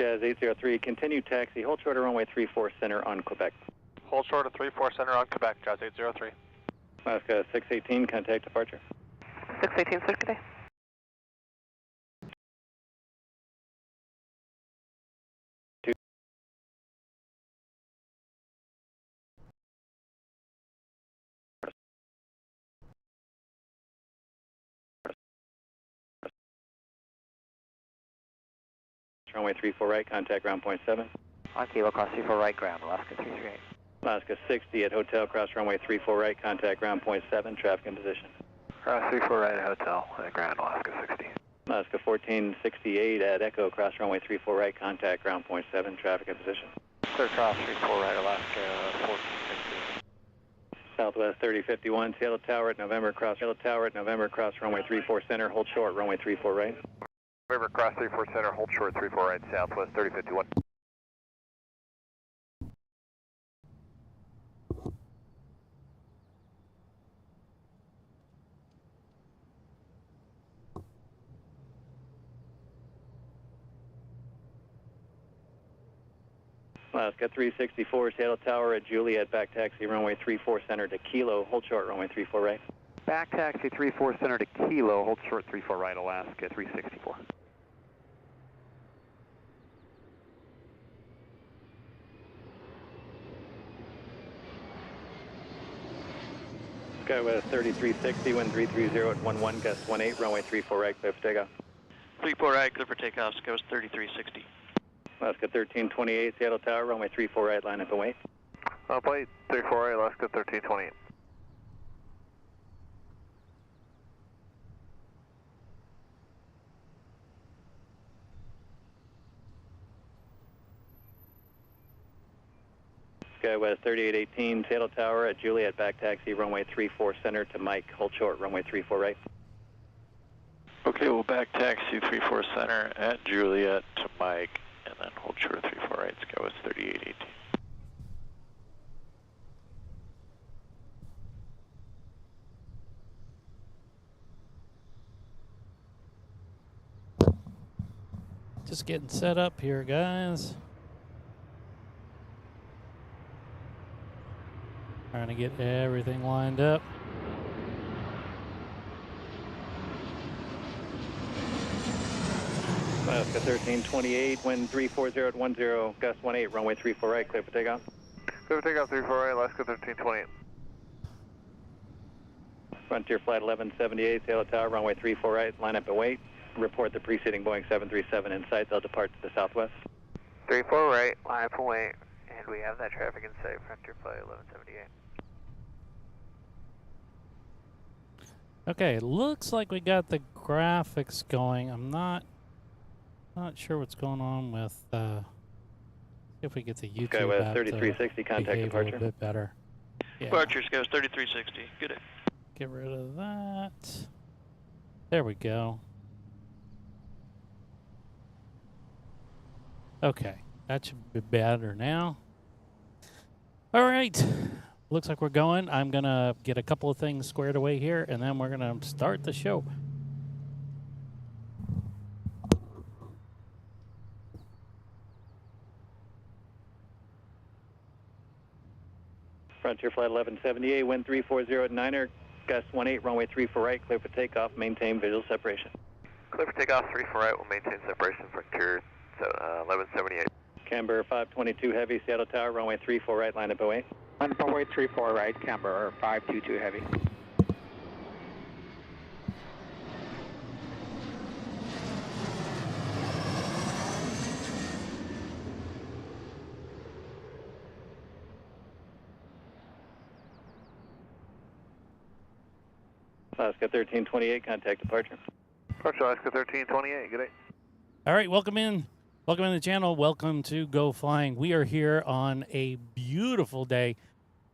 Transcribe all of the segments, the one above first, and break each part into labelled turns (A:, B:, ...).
A: Jazz 803, continue taxi, hold short of runway 34 center on Quebec.
B: Hold short of 34 center on Quebec, Jazz 803.
A: Alaska 618, contact departure.
C: 618, sir, good day.
A: Runway 34 right, contact ground point 7.
C: On Kilo, cross 34 right, ground, Alaska 338.
A: Alaska 60 at hotel, cross runway 34 right, contact ground point 7, traffic in position.
B: Cross 34 right at hotel, at ground, Alaska 60.
A: Alaska 1468 at Echo, cross runway 34 right, contact ground point 7, traffic in position.
B: Sir, cross 34 right, Alaska 1468.
A: Southwest 3051, Seattle Tower at November, cross runway 34 center, hold short, runway 34 right.
B: River cross 34 center, hold short 34 right, Southwest 3051.
A: Alaska 364, Seattle Tower at Juliet, back taxi, runway 34 center to Kilo, hold short, runway 34 right.
C: Back taxi 34 center to Kilo, hold short 34 right, Alaska 364.
A: Skywest 3360, wind 330 at 11, gust 18, runway 34 right, clear for takeoff.
D: 34 right, clear for takeoff, Skywest 3360.
A: Alaska 1328, Seattle Tower, runway 34 right, line up and wait.
B: Plate 34 right, Alaska 1328.
A: Skywest 3818, Seattle Tower at Juliet, back taxi, runway 34 center to Mike, hold short, runway 34 right.
E: Okay, we'll back taxi 34 center at Juliet to Mike, and then hold short 34 right, Skywest 3818.
F: Just getting set up here, guys. Trying to get everything lined up.
A: Alaska 1328, wind 340 at 10, gust 18, runway 34 right, clear for takeoff.
B: Clear for takeoff 34 right, Alaska 1328.
A: Frontier Flight 1178, Seattle Tower, runway 34 right, line up and wait. Report the preceding Boeing 737 in sight, they'll depart to the southwest.
C: 34 right, line up and wait, and we have that traffic in sight, Frontier Flight 1178.
F: Okay, it looks like we got the graphics going. I'm not sure what's going on with see if we get the YouTube
A: Skywest
F: app
A: 3360, contact
F: behave
A: departure.
F: a little bit better. Yeah.
D: Departure, Skywest 3360. Good day.
F: Get rid of that. There we go. Okay, that should be better now. All right. Looks like we're going. I'm going to get a couple of things squared away here, and then we're going to start the show.
A: Frontier Flight 1178, wind 340 at 9er, gust 18, runway 34 right, clear for takeoff, maintain visual separation.
B: Clear for takeoff 34 right, we'll maintain separation Frontier 1178.
A: Camber 522 heavy, Seattle Tower, runway 34 right, line up and wait.
C: Runway 34 right, Camber 522 heavy.
A: Alaska 1328, contact departure.
B: Departure Alaska 1328, good day.
F: All right, welcome in. Welcome in the channel. Welcome to Geaux Flying. We are here on a beautiful day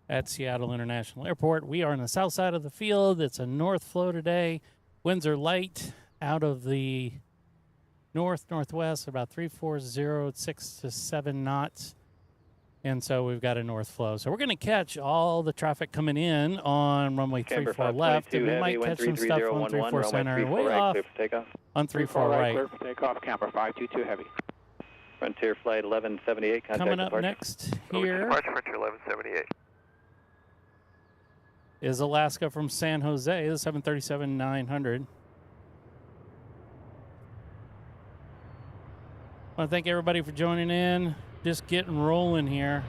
F: at Seattle International Airport. We are on the south side of the field. It's a north flow today. Winds are light out of the northwest, about 340, 6 to 7 knots. And so we've got a north flow. So we're going to catch all the traffic coming in on runway 34 left, and we might catch some stuff on 34 center, way off on 34 right.
C: Clear for takeoff, Camber 522 heavy.
A: Frontier Flight 1178, contact
F: Coming up
A: departure.
F: next
B: Over to
F: here
B: departure Frontier 1178.
F: is Alaska from San Jose, the 737-900. I want to thank everybody for joining in. Just getting rolling here.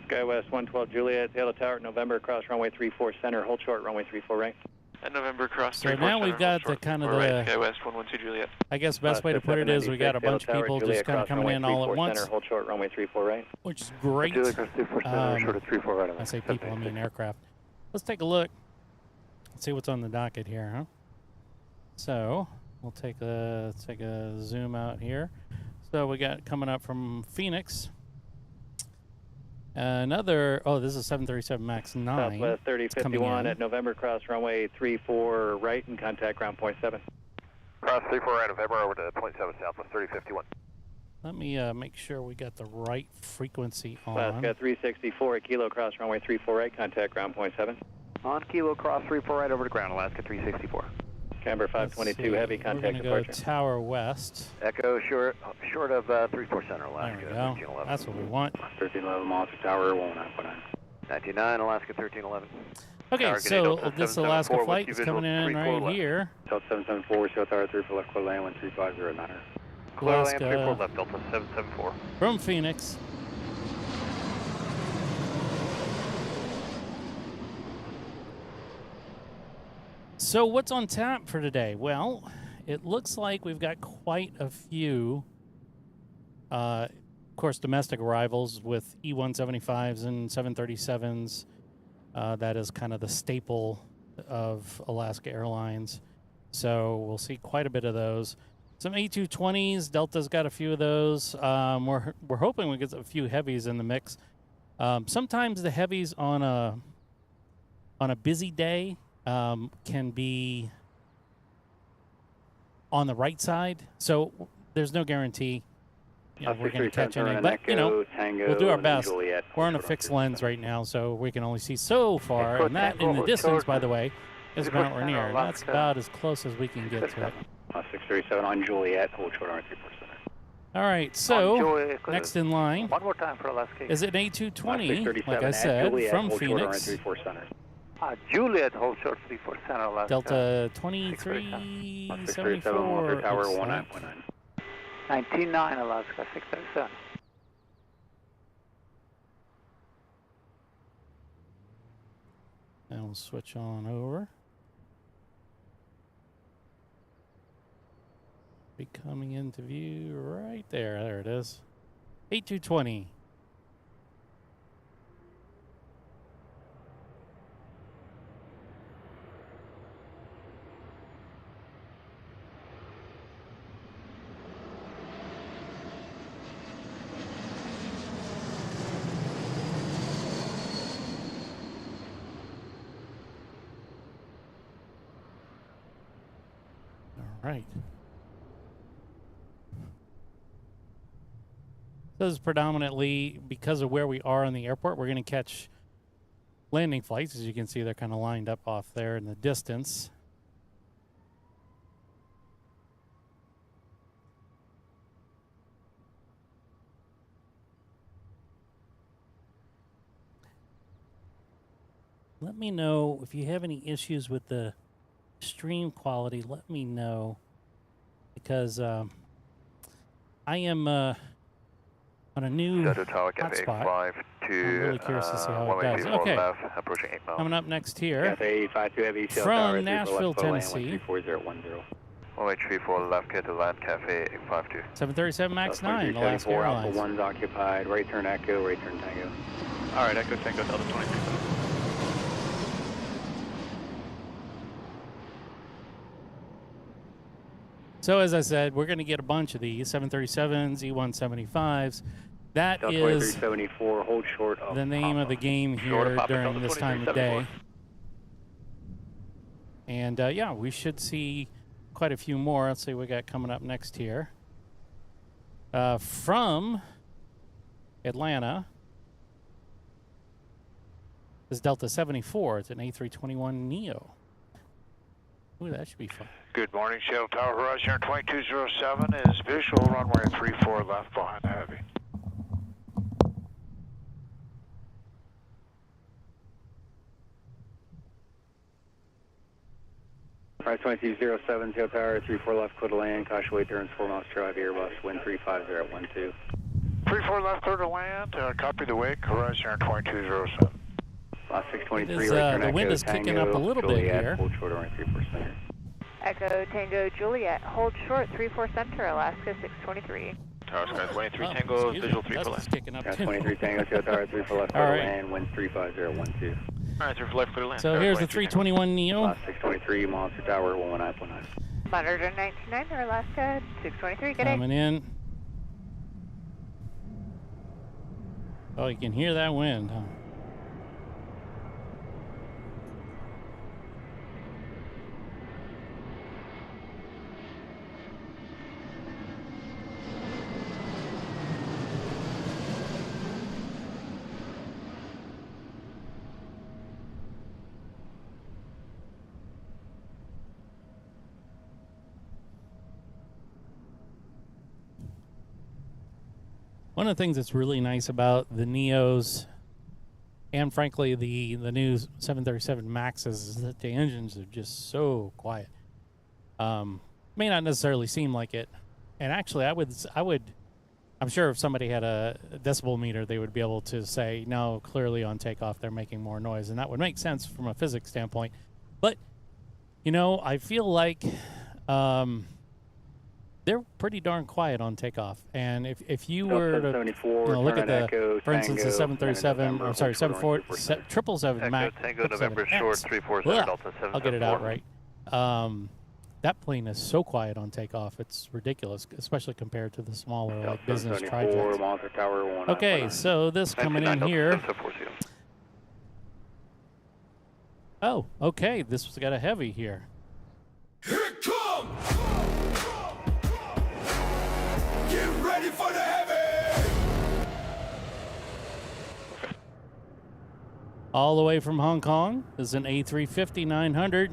A: SkyWest 112 Juliet, Tail Tower, November, cross runway 34 center, hold short, runway 34 right.
D: And November cross
F: So
D: 34
F: now we've
D: center,
F: got
D: hold
F: the kind of
D: short,
F: the,
D: right, Skywest 112 Juliet.
F: I guess best way to put it is we got a bunch of people just kind of coming in all at once,
A: Center, hold short, runway 34 right.
F: which is great.
B: Juliet cross 34 center, short of 34 right.
F: I say people, I mean aircraft. Let's take a look. Let's see what's on the docket here, huh? So we'll take a zoom out here. So we got coming up from Phoenix. Another, oh, this is 737 MAX 9.
A: Southwest 3051 at November, cross runway 34 right and contact ground point 7.
B: Cross 34 right, November over to point 7 Southwest 3051.
F: Let me make sure we got the right frequency on.
A: Alaska 364 at Kilo, cross runway 34 right, contact ground point 7.
C: On Kilo, cross 34 right over to ground, Alaska 364.
A: Camber 522, heavy contact
F: We're going to
A: departure.
F: go Tower West.
B: Echo short of 34 center, Alaska.
F: There we go. That's what we want.
A: 1311 miles to Tower 1919.
B: 99, Alaska 1311.
F: Okay,
B: Tower,
F: so
B: Delta
F: this
B: 774
F: Alaska
B: with
F: flight
B: you
F: is
B: visual,
F: coming in
B: 3
F: right
B: left.
F: here.
A: Delta 774, Seattle Tower 3 for left, clear land 13509.
B: Clear land 34
F: Alaska
B: left, Delta 774.
F: from Phoenix. So what's on tap for today? Well, it looks like we've got quite a few, of course, domestic arrivals with E-175s and 737s. That is kind of the staple of Alaska Airlines. So we'll see quite a bit of those. Some A220s, Delta's got a few of those. We're hoping we get a few heavies in the mix. Sometimes the heavies on a busy day can be on the right side, so there's no guarantee we're going to catch any. But we'll do our best. We're on a fixed lens right now, so we can only see so far, and that in the distance, by the way, is Mount Rainier. That's about as close as we can get to it.
A: 637 on Juliet, hold short on 3 center.
F: All right, so next in line
C: One more time for Alaska.
F: is an A220, like I said, from Phoenix.
C: Juliet, hold short 34 center, Alaska.
F: Delta 2374.
A: Tower
F: looks like.
A: 1919.
C: 199, Alaska 637.
F: And we'll switch on over. Be coming into view right there. There it is. 8220. All right. This is predominantly because of where we are in the airport. We're going to catch landing flights. As you can see, they're kind of lined up off there in the distance. Let me know if you have any issues with the stream quality. Let me know, because I am on a new hotspot. I'm really curious to see how it does. Okay,
B: approaching 8 miles.
F: coming up next here
A: Heavy,
F: from Nashville, Tennessee.
A: 134
B: 34 left, get to land cafe 852.
F: 737 MAX 9, Alaska Airlines.
A: Alpha 1's occupied, right turn Echo, right turn Tango.
D: All right, Echo Tango, Delta 23.
F: So as I said, we're going to get a bunch of these 737s, E175s. That
A: Delta
F: is
A: 2374, hold short of
F: the name of the game here during this time of day. And yeah, we should see quite a few more. Let's see what we got coming up next here. From Atlanta, This is Delta 74. It's an A321neo. Ooh, that should be fun.
G: Good morning, Seattle Tower. Horizon 2207 is visual, runway 34 left behind the heavy.
A: Horizon 2207, Seattle Tower, 34 left, clear to land, caution weight turns 4 miles drive, Airbus, wind 350 at 12.
G: 34 left, clear to land, copy the wake, Horizon 2207.
A: Last 623,
F: the wind is kicking up a little bit here.
A: Hold short, runway 34 center.
H: Echo Tango Juliet, hold short 34 center, Alaska 623.
D: Tower Sky 23 Tango, visual 3 for left.
F: Kicking up
A: Tower
F: too.
A: 23 Tango, Seattle Tower, 34 left, clear to land, wind 350 at 12.
D: Alright, 3 for left, clear to land.
F: So here's the 321neo.
A: Last 623, Monster Tower, 119.9.
H: Monitor 929, Alaska 623, good day.
F: Coming in. Oh, you can hear that wind, huh? One of the things that's really nice about the Neos and frankly the new 737 Maxes is that the engines are just so quiet. May not necessarily seem like it. And actually I'm sure if somebody had a decibel meter, they would be able to say, no, clearly on takeoff they're making more noise. And that would make sense from a physics standpoint. But, you know, I feel like they're pretty darn quiet on takeoff. And if you were to look at the, for instance, the 737, I'm sorry, 777 Max,
B: Tango November short 347 Delta 7.
F: I'll get it out right. That plane is so quiet on takeoff, it's ridiculous, especially compared to the smaller like business trijets. Okay, so this coming in here. Oh, okay, this has got a heavy here.
I: Here it comes! Get ready for the heavy!
F: All the way from Hong Kong is an A350-900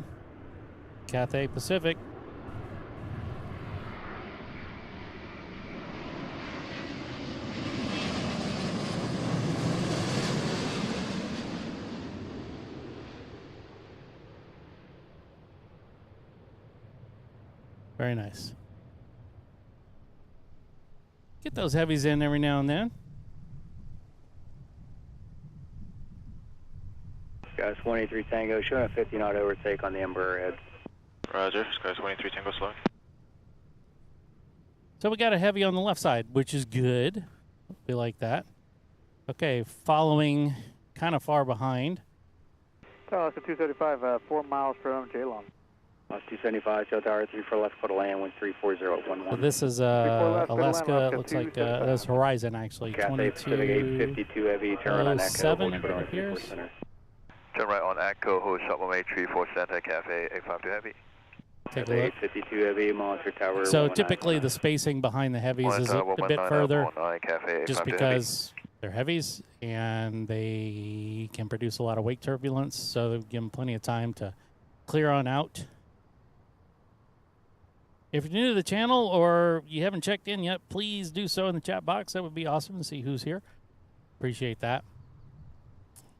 F: Cathay Pacific. Very nice. Get those heavies in every now and then.
A: Guys, 183 Tango, showing a 50 knot overtake on the Embraer head.
D: Roger, Sky 23 Tango slow.
F: So we got a heavy on the left side, which is good. We like that. Okay, following kind of far behind.
C: Alaska 275, 4 miles from J-Long.
A: 275, Seattle Tower, 34 left, put a land, wind 340 at 11.
F: So this is Alaska, looks like that's Horizon actually.
A: Cathay Pacific 852 heavy, turn right on Echo,
F: 07
A: hold short on
F: appears.
A: 34 center.
B: Turn right on Echo, hold shot 183 Santa Cafe 852 heavy.
F: Take a look.
A: 852 heavy, Monster Tower.
F: So typically the spacing behind the heavies is a bit further, just because they're heavies and they can produce a lot of wake turbulence, so they give them plenty of time to clear on out. If you're new to the channel or you haven't checked in yet, please do so in the chat box. That would be awesome to see who's here. Appreciate that.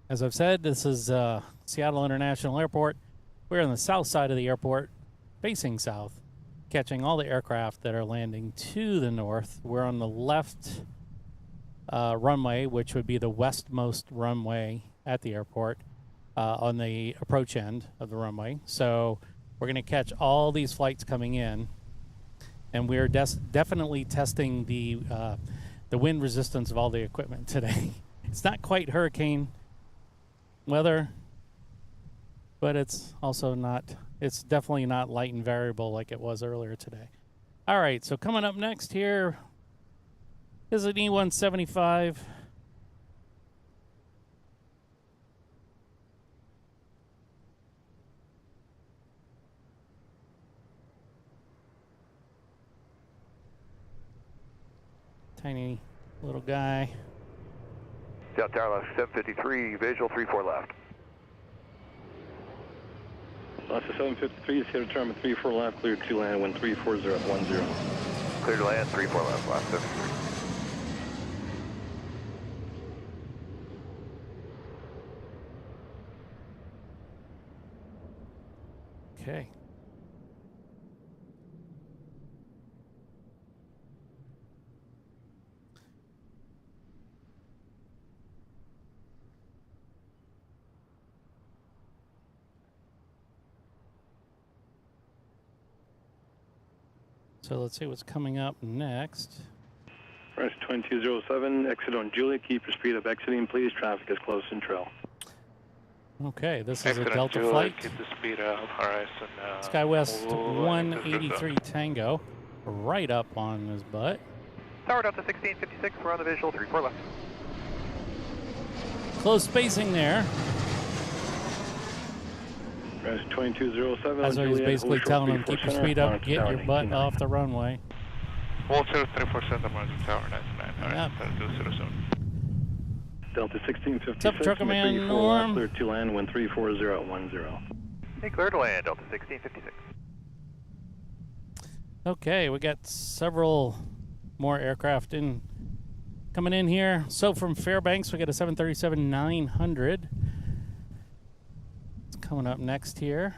F: As I've said, this is Seattle International Airport. We're on the south side of the airport, facing south, catching all the aircraft that are landing to the north. We're on the left runway, which would be the westmost runway at the airport on the approach end of the runway. So we're going to catch all these flights coming in, and we're definitely testing the wind resistance of all the equipment today. It's not quite hurricane weather, but it's also not, it's definitely not light and variable like it was earlier today. All right, so coming up next here is an E175. Tiny little guy.
B: Seattle Tower left 753, visual 34 left.
E: Alaska 753, Seattle-Tacoma 34 left, cleared to land, wind 340 at 10.
B: Clear to land, 34 left, last 73.
F: Okay. So let's see what's coming up next.
E: Fresh 2207, exit on Julia. Keep your speed up exiting, please. Traffic is close and trail.
F: Okay, this is
D: Exit
F: a
D: on
F: Delta
D: Julia,
F: flight.
D: keep the speed up. Alright, and
F: SkyWest
D: we'll,
F: 183 Tango, right up on his butt.
C: Tower Delta 1656, we're on the visual, 34 left.
F: Close spacing there.
E: Fresh 2207
F: That's
E: on
F: what he's
E: Juliet.
F: basically
E: hold
F: telling
E: short
F: him, keep
E: 34
F: your
E: center,
F: speed up,
E: monitor
F: get
E: tower
F: your butt
E: 89.
F: off the runway.
D: Wall 03 center, monitor tower 99. Alright,
F: Yep.
D: do soon.
E: Delta 1656,
F: What's up, Trucker Man
E: 34
F: Norm?
E: left, cleared to land, wind 340 at 10.
C: Hey, clear to land, Delta 1656.
F: Okay, we got several more aircraft coming in here. So from Fairbanks, we got a 737-900. It's coming up next here.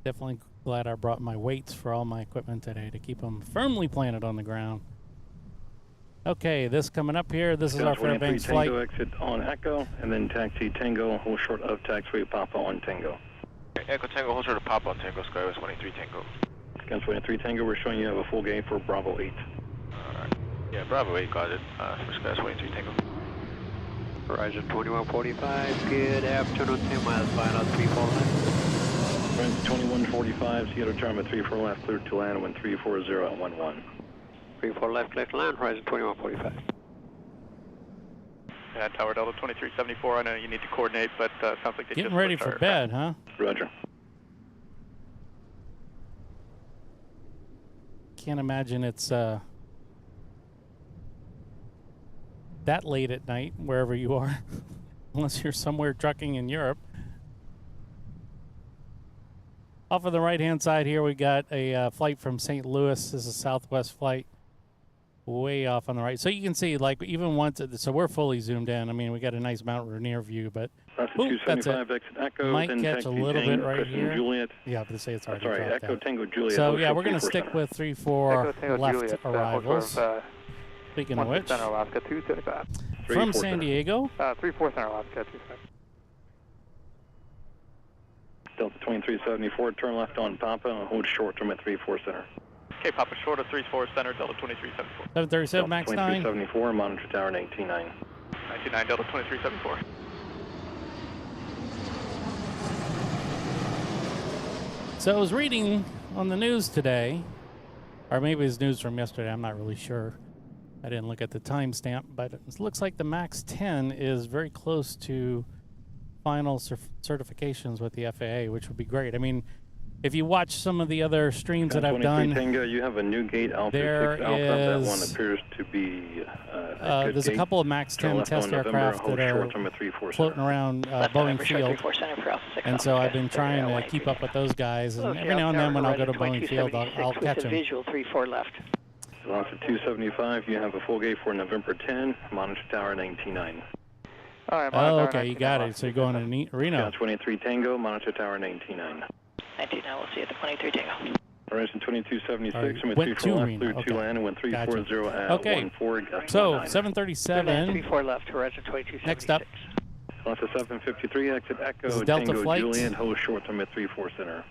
F: Definitely glad I brought my weights for all my equipment today to keep them firmly planted on the ground. Okay, this coming up here, this is our Fairbanks flight.
E: Tango exit on Echo, and then taxi Tango, hold short of taxiway Papa on Tango.
D: Echo Tango, hold short of Papa on Tango, SkyWest 23 Tango.
E: Against 23 Tango, we're showing you have a full game for Bravo 8.
D: Alright. Yeah, Bravo 8 got it. For SkyWest 23 Tango.
C: Horizon 2145, good afternoon, 10 miles, final 34 left.
E: Friends 2145, Seattle-Tacoma 34 left, cleared to land, wind 340 at 11.
C: 34 left, clear to land, Horizon 2145.
A: Yeah, Tower Delta 2374, I know you need to coordinate, but sounds like they
F: Getting
A: just
F: ready
A: pushed
F: for
A: our
F: bed, huh?
E: Roger.
F: Can't imagine it's that late at night wherever you are, unless you're somewhere trucking in Europe. Off of the right-hand side here, we got a flight from St. Louis. This is a Southwest flight, way off on the right. So you can see, like, even once, so we're fully zoomed in. I mean, we got a nice Mount Rainier view, but
E: That's
F: ooh, that's it.
E: 275, exit Echo,
F: Might
E: then
F: catch
E: taxi
F: a little bit
E: Tango,
F: right
E: Crescent
F: here.
E: Juliet.
F: Yeah, but to say it's already
E: Sorry,
F: dropped
E: Echo
F: out.
E: Tango Juliet.
F: So
E: hold
F: yeah,
E: short
F: we're going to
E: 34
F: stick
E: center.
F: with 3-4
C: Echo Tango
F: left
C: Juliet,
F: arrivals. Speaking of which,
C: Center, Alaska 275.
F: from San Diego.
C: 34 Center, Alaska 275.
E: Delta 2374, turn left on Papa, and hold short term at 34 center.
A: Okay, Papa short of 34 center, Delta 2374.
F: 737 MAX 9.
E: 2374, monitor tower 199.
A: 99, Delta 2374.
F: So I was reading on the news today, or maybe it's news from yesterday, I'm not really sure. I didn't look at the timestamp, but it looks like the MAX 10 is very close to final certifications with the FAA, which would be great. I mean, if you watch some of the other streams that I've done,
E: Tango, you have a new gate Alpha 6 Alpha. That one appears to be a good
F: there's
E: gate.
F: a couple of MAX 10 test aircraft that are floating around Boeing Field, and so I've been trying to keep up with those guys, and every now and then when I'll go to Boeing Field, I'll catch them.
H: Visual 34 left.
E: Alaska 275, you have a full gate for November 10, monitor tower 199.
F: Oh, okay, you got it. So you're going to Reno.
E: 23 Tango, monitor tower 199.
H: 99, we'll see you at the 23 Tango.
E: Horizon 2276,
F: Right,
E: went
F: went
E: 34
F: to
E: left,
F: Reno,
E: cleared
F: okay.
E: 2 land, and went 340 at
F: Okay,
E: 14, gust
F: so
E: 19.
F: 737.
H: 34 left, Horizon 2276.
F: Next up,
E: Alaska 753, exit
F: This is
E: Echo,
F: Delta
E: Tango
F: flight.
E: Juliet, hold short term at 34 center.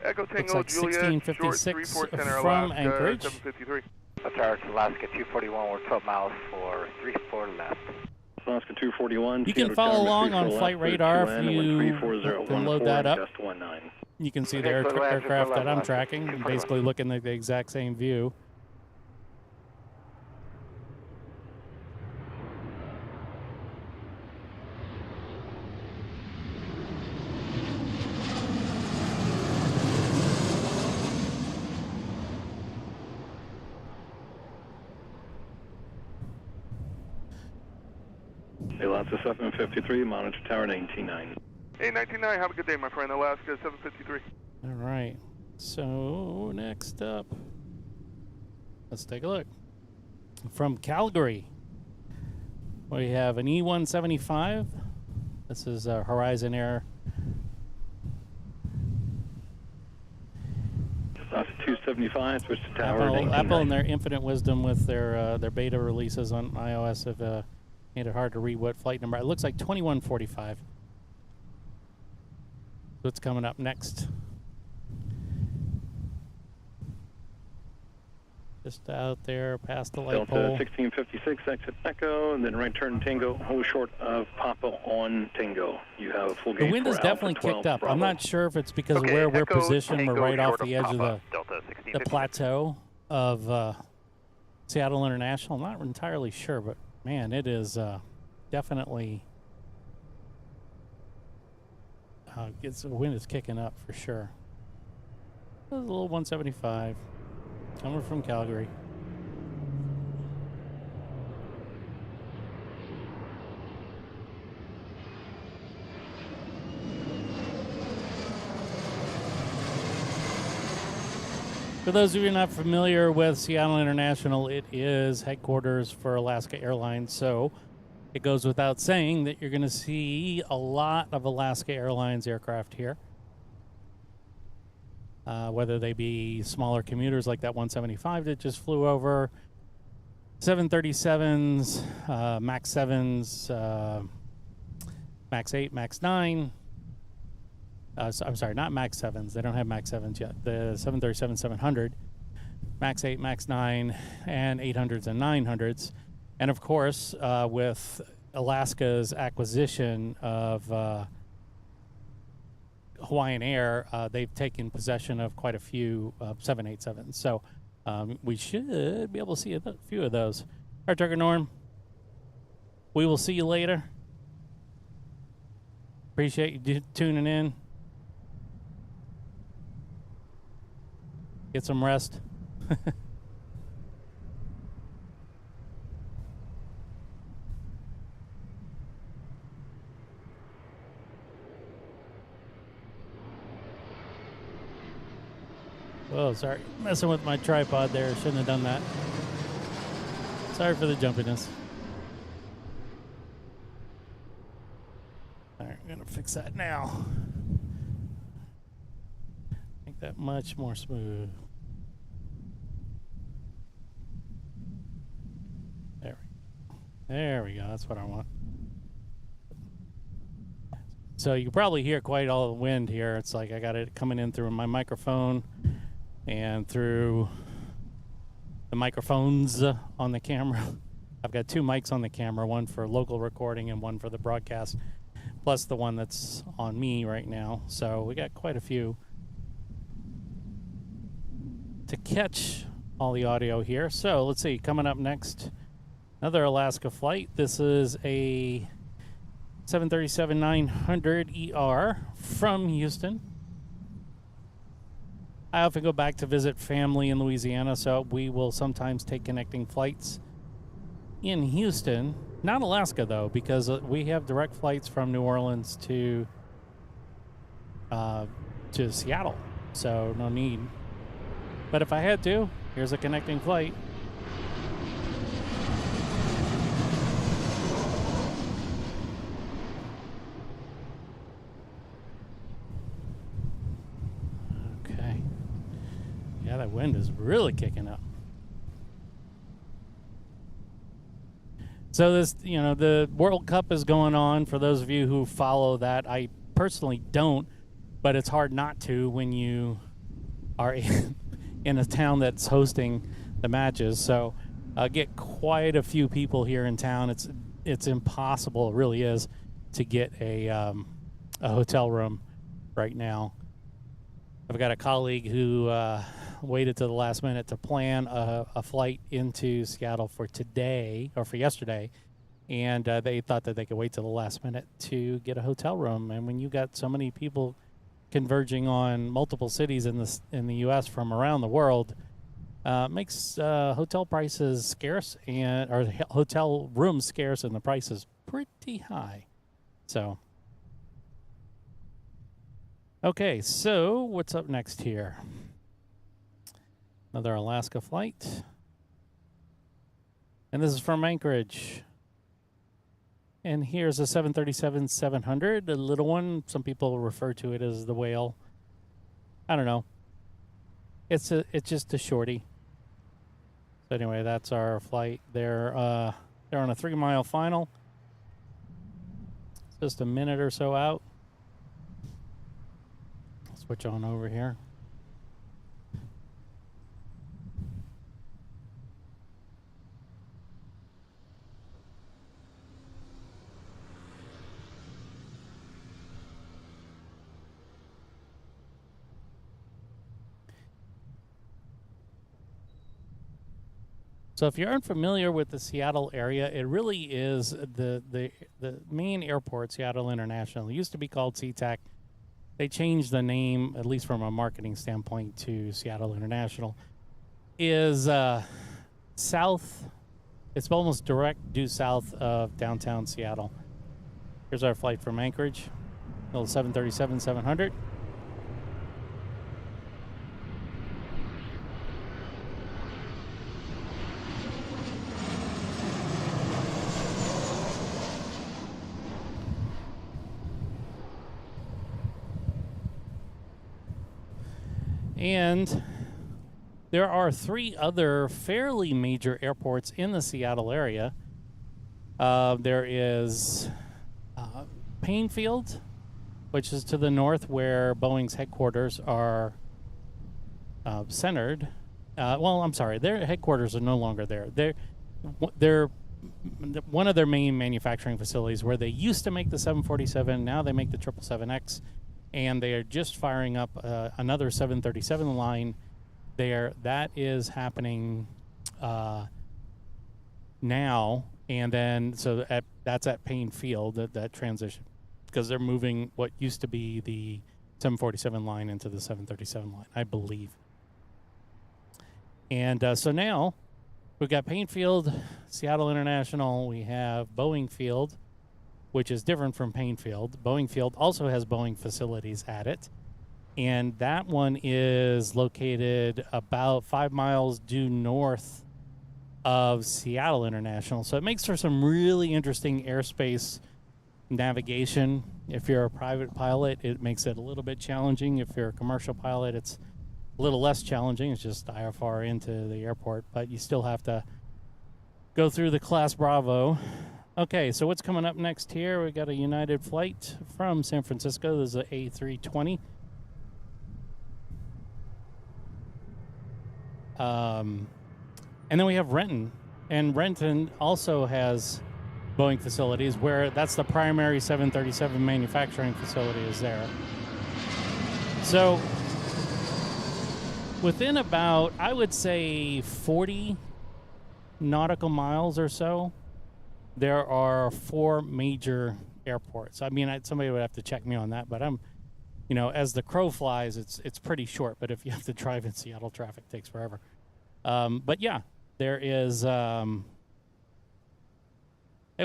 C: Echo
F: looks
C: Tango
F: like
C: Juliet,
F: 1656
C: short 34 center,
F: from
C: Alaska
F: Anchorage.
C: 753.
B: Tower Alaska 241, we're 12 miles for 34 left.
E: Alaska 241.
F: You can follow along on Flight Radar if you can load that up. You can see the aircraft that I'm tracking, and basically looking at the exact same view.
E: Alaska 753, monitor tower 199.
J: Hey, 199, have a good day, my friend. Alaska 753.
F: All right. So next up, let's take a look. From Calgary, we have an E175. This is Horizon Air.
E: Alaska 275, switch to tower.
F: Apple in their infinite wisdom with their beta releases on iOS have made it hard to read what flight number. It looks like 2145. What's coming up next? Just out there past the light
E: Delta
F: pole.
E: 1656, exit Echo, and then right turn Tango, hold short of Papa on Tango. You have a full
F: The
E: gauge
F: wind
E: for
F: has
E: Alpha
F: definitely
E: 12
F: kicked up.
E: Bravo.
F: I'm not sure if it's because of where we're positioned. We're right off the edge of the plateau of Seattle International. I'm not entirely sure, but man, it is definitely the wind is kicking up for sure. There's a little 175 coming from Calgary. For those of you not familiar with Seattle International, it is headquarters for Alaska Airlines, so it goes without saying that you're going to see a lot of Alaska Airlines aircraft here. Whether they be smaller commuters like that 175 that just flew over, 737s, MAX 7s, MAX 8, MAX 9. I'm sorry, not MAX 7s. They don't have MAX 7s yet. The 737-700, MAX 8, MAX 9, and 800s and 900s. And of course, with Alaska's acquisition of Hawaiian Air, they've taken possession of quite a few 787s. So we should be able to see a few of those. All right, Turkey Norm, we will see you later. Appreciate you tuning in. Get some rest. Oh, sorry. Messing with my tripod there. Shouldn't have done that. Sorry for the jumpiness. All right, I'm going to fix that now. Make that much more smooth. There we go. That's what I want. So you can probably hear quite all the wind here. It's like I got it coming in through my microphone and through the microphones on the camera. I've got two mics on the camera, one for local recording and one for the broadcast, plus the one that's on me right now. So we got quite a few to catch all the audio here. So let's see, coming up next, another Alaska flight. This is a 737-900 ER from Houston. I often go back to visit family in Louisiana, so we will sometimes take connecting flights in Houston. Not Alaska, though, because we have direct flights from New Orleans to Seattle, so no need. But if I had to, here's a connecting flight. Yeah, that wind is really kicking up. So this, the World Cup is going on. For those of you who follow that, I personally don't, but it's hard not to when you are in a town that's hosting the matches. So get quite a few people here in town. It's impossible, it really is, to get a hotel room right now. I've got a colleague who waited to the last minute to plan a flight into Seattle for today, or for yesterday, and they thought that they could wait till the last minute to get a hotel room. And when you got so many people converging on multiple cities in the U.S. from around the world, Makes hotel prices scarce or hotel rooms scarce and the prices pretty high. So, okay, so what's up next here? Another Alaska flight. And this is from Anchorage. And here's a 737-700, a little one. Some people refer to it as the whale. I don't know. It's just a shorty. So anyway, that's our flight. They're on a 3-mile final. It's just a minute or so out. Switch on over here. So if you're unfamiliar with the Seattle area, it really is the main airport, Seattle International. It used to be called SeaTac. They changed the name, at least from a marketing standpoint, to Seattle International. Is south, it's almost direct due south of downtown Seattle. Here's our flight from Anchorage, little 737-700. And there are 3 other fairly major airports in the Seattle area. There is Painfield, which is to the north where Boeing's headquarters are centered. Well, I'm sorry, their headquarters are no longer there. They're one of their main manufacturing facilities where they used to make the 747. Now they make the 777X. And they are just firing up another 737 line there. That is happening now. And then, so that's at Payne Field, that transition, because they're moving what used to be the 747 line into the 737 line, I believe. And so now we've got Payne Field, Seattle International. We have Boeing Field, which is different from Payne Field. Boeing Field also has Boeing facilities at it. And that one is located about 5 miles due north of Seattle International. So it makes for some really interesting airspace navigation. If you're a private pilot, it makes it a little bit challenging. If you're a commercial pilot, it's a little less challenging. It's just IFR into the airport, but you still have to go through the Class Bravo. Okay, so what's coming up next here? We got a United flight from San Francisco. This is an A320. And then we have Renton. And Renton also has Boeing facilities where that's the primary 737 manufacturing facility is there. So within about, I would say, 40 nautical miles or so, there are 4 major airports. I mean, somebody would have to check me on that, but I'm, as the crow flies, it's pretty short. But if you have to drive in Seattle, traffic takes forever. But yeah, there is. Hey,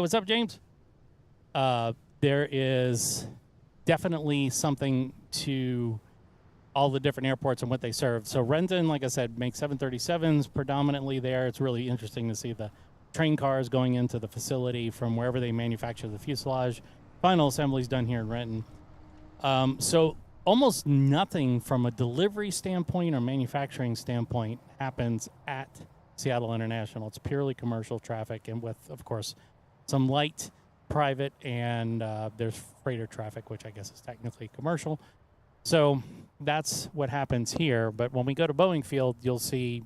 F: what's up, James? There is definitely something to all the different airports and what they serve. So Renton, like I said, makes 737s predominantly there. It's really interesting to see the train cars going into the facility from wherever they manufacture the fuselage. Final assembly's done here in Renton. So almost nothing from a delivery standpoint or manufacturing standpoint happens at Seattle International. It's purely commercial traffic, and with, of course, some light private, and there's freighter traffic, which I guess is technically commercial. So that's what happens here. But when we go to Boeing Field, you'll see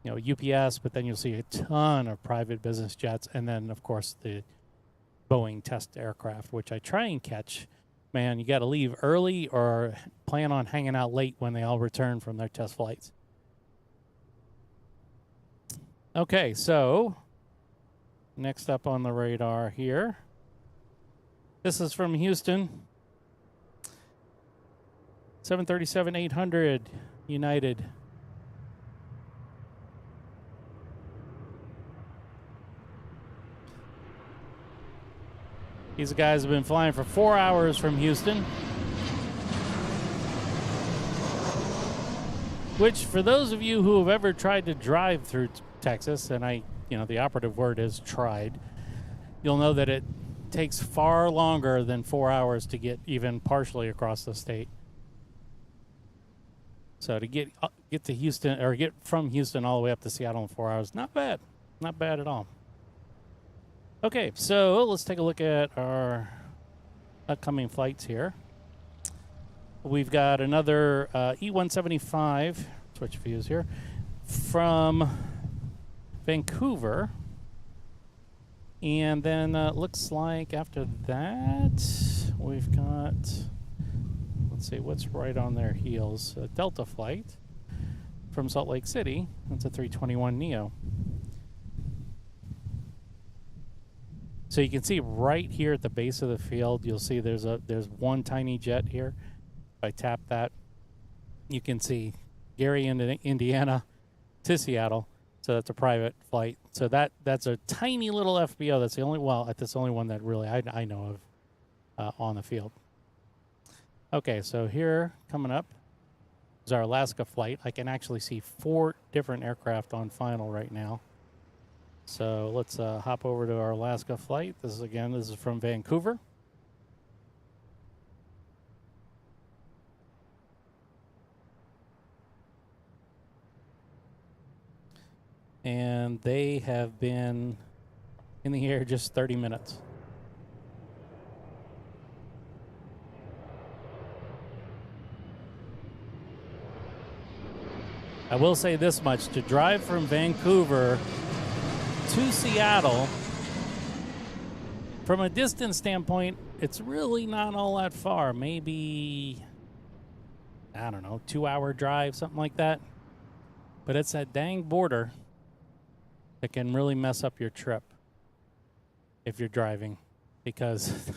F: UPS, but then you'll see a ton of private business jets, and then, of course, the Boeing test aircraft, which I try and catch. Man, you got to leave early or plan on hanging out late when they all return from their test flights. Okay, so next up on the radar here, this is from Houston. 737-800 United. These guys have been flying for 4 hours from Houston. Which, for those of you who have ever tried to drive through Texas, and the operative word is tried, you'll know that it takes far longer than 4 hours to get even partially across the state. So to get to Houston, or get from Houston all the way up to Seattle in 4 hours, not bad. Not bad at all. Okay, so let's take a look at our upcoming flights here. We've got another E175, switch views here, from Vancouver. And then looks like after that, we've got, let's see, what's right on their heels? A Delta flight from Salt Lake City. That's a 321neo. So you can see right here at the base of the field, you'll see there's one tiny jet here. If I tap that, you can see Gary, Indiana to Seattle. So that's a private flight. So that's a tiny little FBO. That's the only one that really I know of on the field. Okay, so here coming up is our Alaska flight. I can actually see 4 different aircraft on final right now. So let's hop over to our Alaska flight. This is from Vancouver. And they have been in the air just 30 minutes. I will say this much, to drive from Vancouver to Seattle, from a distance standpoint, it's really not all that far. Maybe, I don't know, 2-hour drive, something like that. But it's that dang border that can really mess up your trip if you're driving, because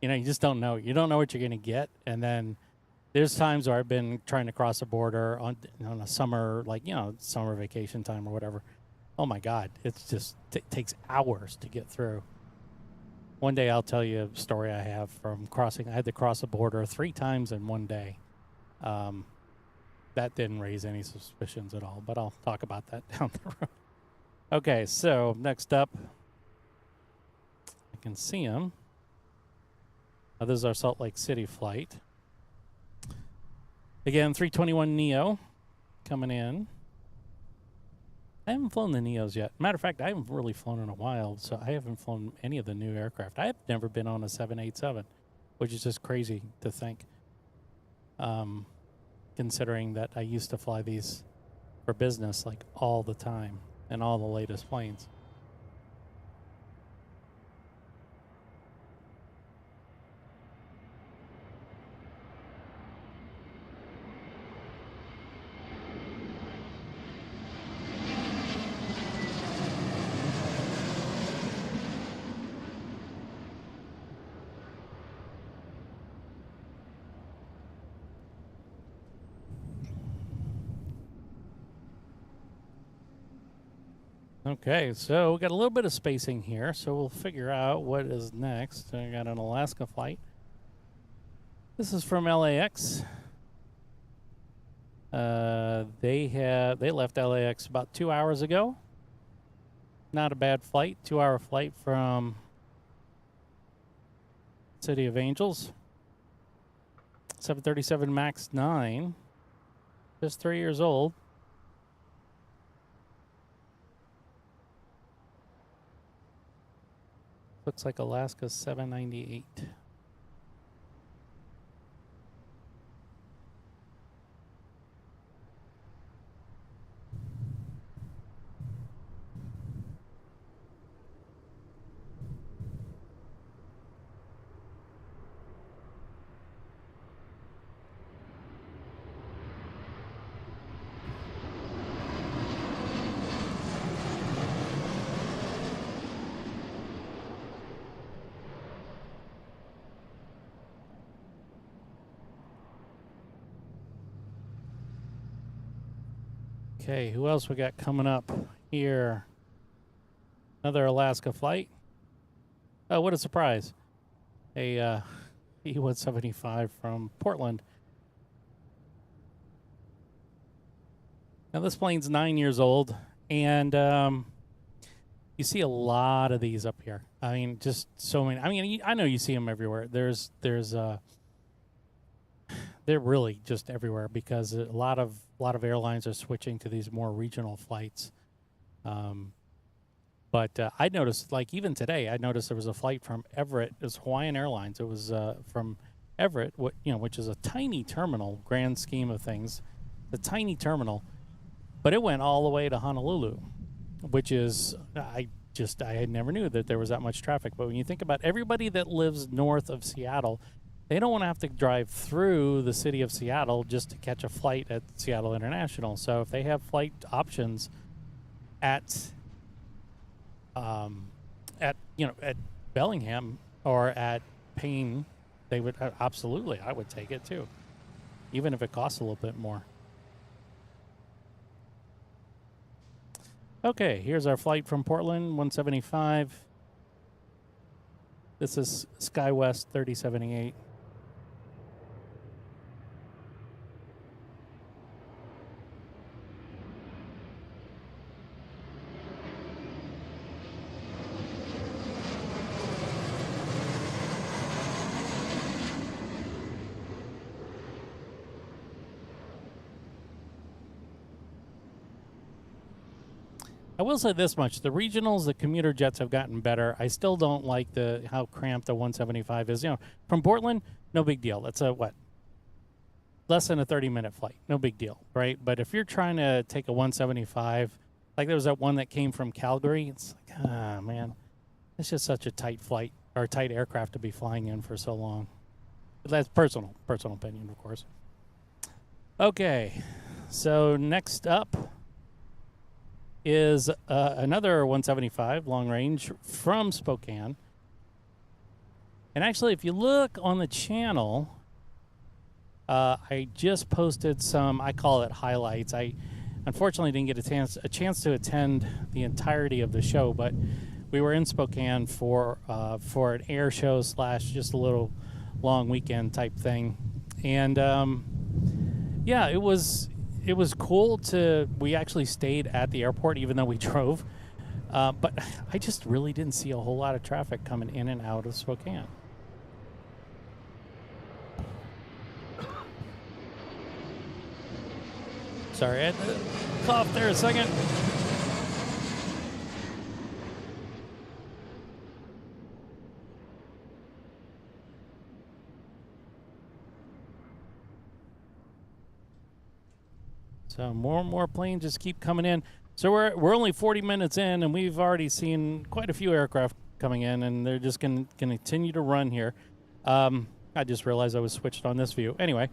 F: you just don't know. You don't know what you're going to get. And then there's times where I've been trying to cross a border on a summer, summer vacation time or whatever. Oh my God, it's just takes hours to get through. One day I'll tell you a story I have from crossing. I had to cross a border 3 times in one day. That didn't raise any suspicions at all, but I'll talk about that down the road. Okay, so next up, I can see him. This is our Salt Lake City flight. Again, 321neo coming in. I haven't flown the Neos yet. Matter of fact, I haven't really flown in a while, so I haven't flown any of the new aircraft. I have never been on a 787, which is just crazy to think, considering that I used to fly these for business all the time and all the latest planes. Okay, so we got a little bit of spacing here, so we'll figure out what is next. I got an Alaska flight. This is from LAX. They left LAX about 2 hours ago. Not a bad flight, 2-hour flight from City of Angels. 737 MAX 9, just 3 years old. Looks like Alaska 798. Okay, who else we got coming up here? Another Alaska flight. Oh, what a surprise. a E-175 from Portland. Now, this plane's 9 years old, and you see a lot of these up here. I mean, just so many. I mean, I know you see them everywhere. They're really just everywhere because a lot of airlines are switching to these more regional flights. But I noticed, like even today, I noticed there was a flight from Everett. It was Hawaiian Airlines. It was from Everett, which is a tiny terminal, grand scheme of things, a tiny terminal. But it went all the way to Honolulu, which is I never knew that there was that much traffic. But when you think about everybody that lives north of Seattle, they don't want to have to drive through the city of Seattle just to catch a flight at Seattle International. So if they have flight options at Bellingham or at Payne, they would absolutely. I would take it too, even if it costs a little bit more. Okay, here's our flight from Portland, 175. This is SkyWest 3078. I will say this much. The regionals, the commuter jets have gotten better. I still don't like how cramped the 175 is. From Portland, no big deal. That's less than a 30-minute flight. No big deal, right? But if you're trying to take a 175, like there was that one that came from Calgary, it's like, man, it's just such a tight flight or tight aircraft to be flying in for so long. But that's personal opinion, of course. Okay, so next up is another 175 long range from Spokane. And actually, if you look on the channel, I just posted some, I call it highlights. I unfortunately didn't get a chance to attend the entirety of the show, but we were in Spokane for an air show / just a little long weekend type thing. And yeah, it was cool we actually stayed at the airport even though we drove. But I just really didn't see a whole lot of traffic coming in and out of Spokane. Sorry, I had to cough there a second. So more and more planes just keep coming in. So we're only 40 minutes in, and we've already seen quite a few aircraft coming in, and they're just going to continue to run here. I just realized I was switched on this view. Anyway,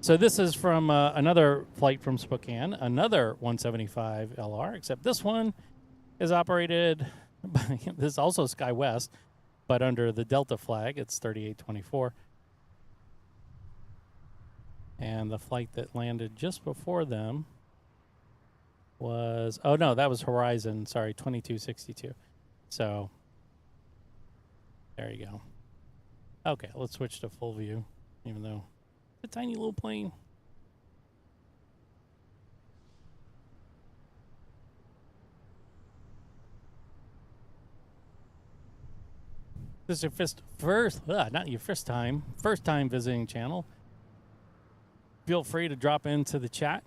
F: so this is from another flight from Spokane, another 175 LR, except this one is operated by, this is also SkyWest, but under the Delta flag. It's 3824. And the flight that landed just before them was, oh no, that was Horizon, sorry, 2262. So, there you go. Okay, let's switch to full view, even though it's a tiny little plane. This is your first time visiting channel. Feel free to drop into the chat.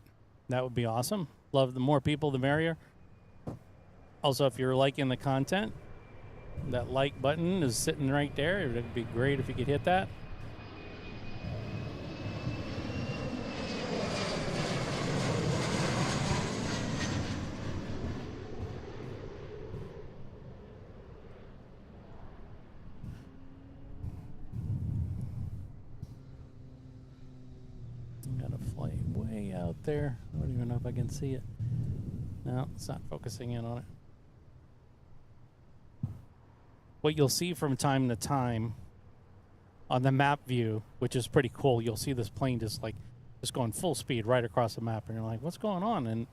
F: That would be awesome. Love the more people, the merrier. Also, if you're liking the content, that like button is sitting right there. It would be great if you could hit that. There. I don't even know if I can see it. No, it's not focusing in on it. What you'll see from time to time on the map view, which is pretty cool, you'll see this plane just going full speed right across the map, and you're like, what's going on? And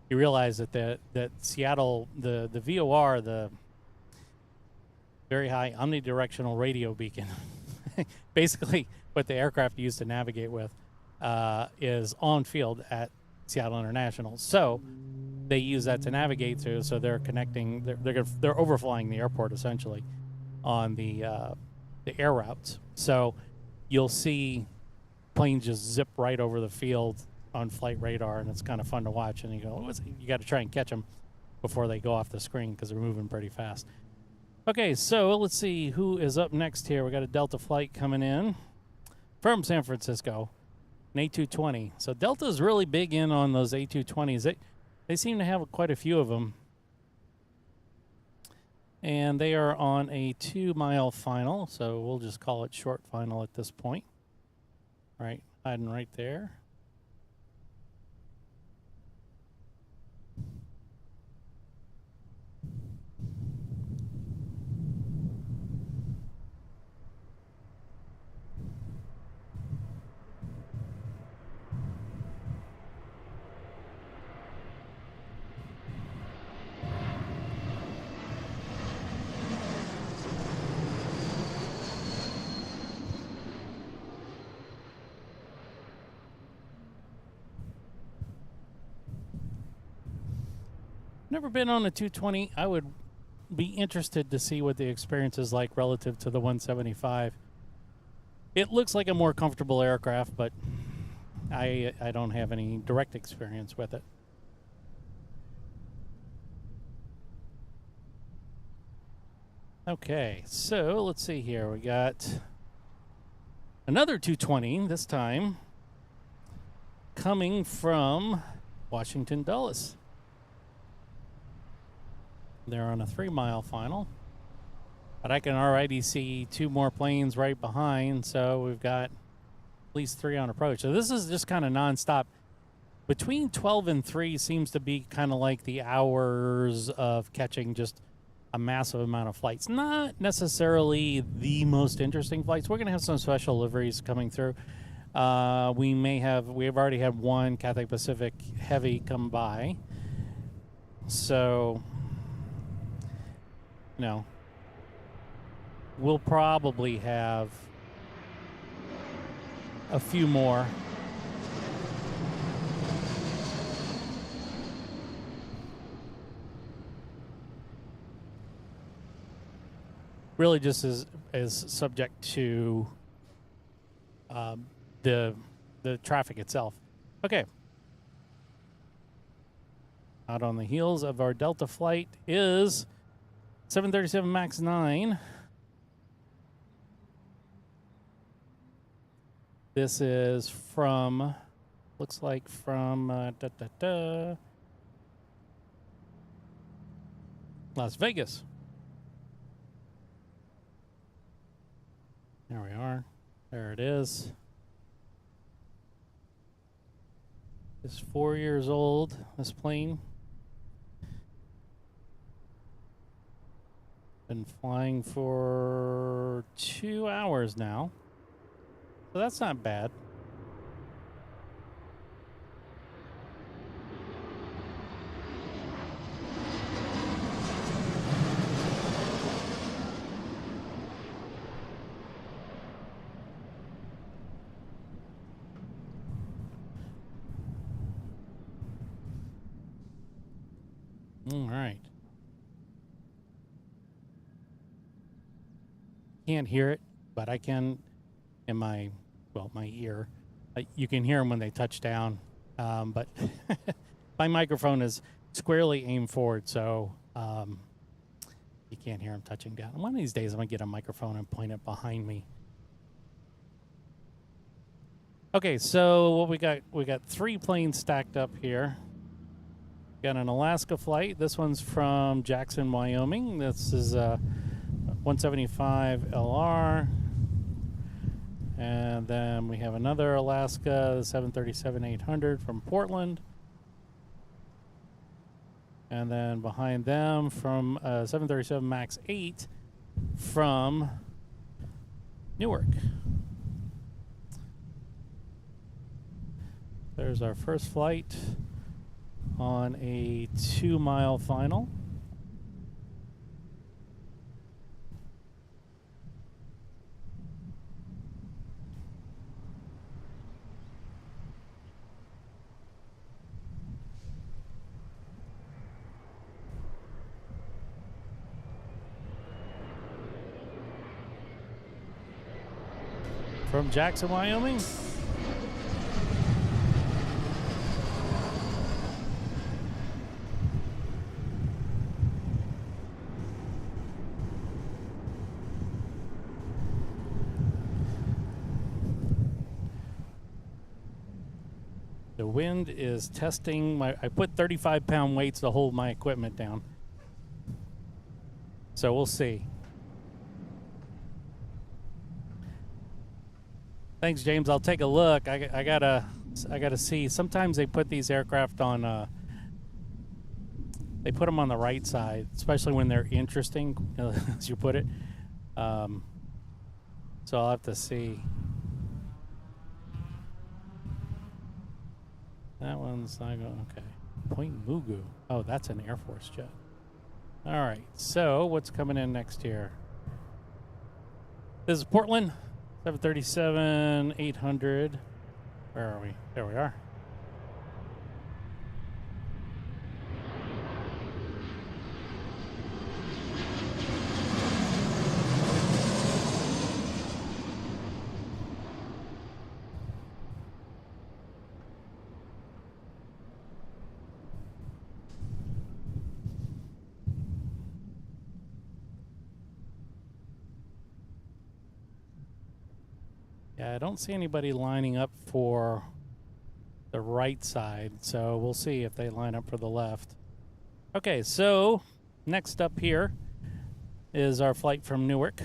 F: you realize that Seattle, the VOR, the very high omnidirectional radio beacon, basically what the aircraft used to navigate with is on field at Seattle International. So they use that to navigate through. So they're connecting. They're overflying the airport essentially on the air routes. So you'll see planes just zip right over the field on flight radar, and it's kind of fun to watch. And you go, you got to try and catch them before they go off the screen because they're moving pretty fast. Okay, so let's see who is up next here. We got a Delta flight coming in from San Francisco, an A220. So Delta's really big in on those A220s. They seem to have quite a few of them. And they are on a 2-mile final, so we'll just call it short final at this point. Right, hiding right there. Never been on a 220. I would be interested to see what the experience is like relative to the 175. It looks like a more comfortable aircraft, but I don't have any direct experience with it. Okay, so let's see here. We got another 220, this time coming from Washington Dulles. They're on a 3-mile final. But I can already see 2 more planes right behind, so we've got at least 3 on approach. So this is just kind of nonstop. Between 12 and 3 seems to be kind of like the hours of catching just a massive amount of flights. Not necessarily the most interesting flights. We're going to have some special liveries coming through. We have already had one Cathay Pacific Heavy come by. So, you know, we'll probably have a few more. Really just as subject to the traffic itself. Okay. Out on the heels of our Delta flight is 737 MAX 9. This is from, looks like from Las Vegas. There we are. There it is. It's 4 years old, this plane. Been flying for 2 hours now. So that's not bad. All right. Can't hear it, but I can in my ear. You can hear them when they touch down, but my microphone is squarely aimed forward, so you can't hear them touching down. One of these days, I'm gonna get a microphone and point it behind me. Okay, so what we got 3 planes stacked up here. Got an Alaska flight. This one's from Jackson, Wyoming. This is a 175 LR. And then we have another Alaska, the 737-800 from Portland. And then behind them from 737 MAX 8 from Newark. There's our first flight on a 2-mile final. from Jackson, Wyoming. The wind is testing I put 35-pound weights to hold my equipment down. So we'll see. Thanks, James. I'll take a look. I gotta see. Sometimes they put these aircraft on. They put them on the right side, especially when they're interesting, as you put it. So I'll have to see. That one's not going. Okay. Point Mugu. Oh, that's an Air Force jet. All right. So what's coming in next here? This is Portland. 737-800. Where are we? There we are. Yeah, I don't see anybody lining up for the right side, so we'll see if they line up for the left. Okay, so next up here is our flight from Newark.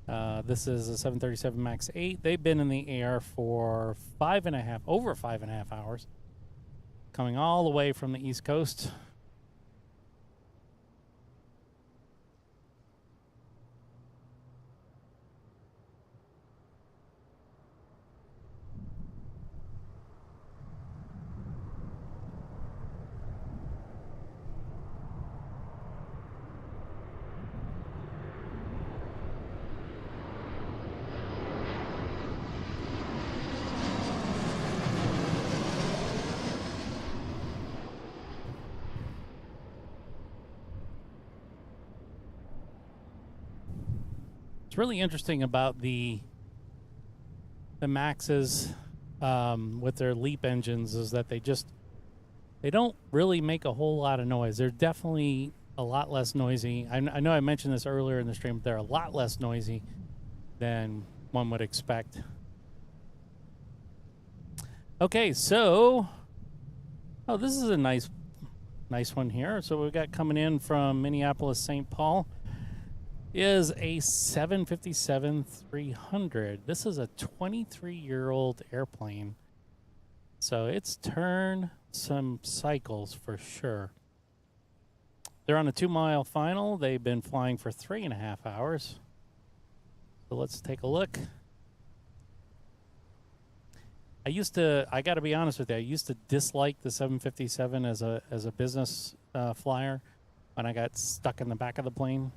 F: This is a 737 MAX 8. They've been in the air for over 5.5 hours, coming all the way from the East Coast. What's really interesting about the Maxes with their LEAP engines is that they don't really make a whole lot of noise. They're definitely a lot less noisy. I know I mentioned this earlier in the stream, but they're a lot less noisy than one would expect. Okay, so this is a nice one here. So we've got coming in from Minneapolis, St. Paul. Is a 757-300. This is a 23-year-old airplane. So it's turned some cycles for sure. They're on a 2-mile final. They've been flying for 3.5 hours. So let's take a look. I got to be honest with you, I used to dislike the 757 as a business flyer when I got stuck in the back of the plane.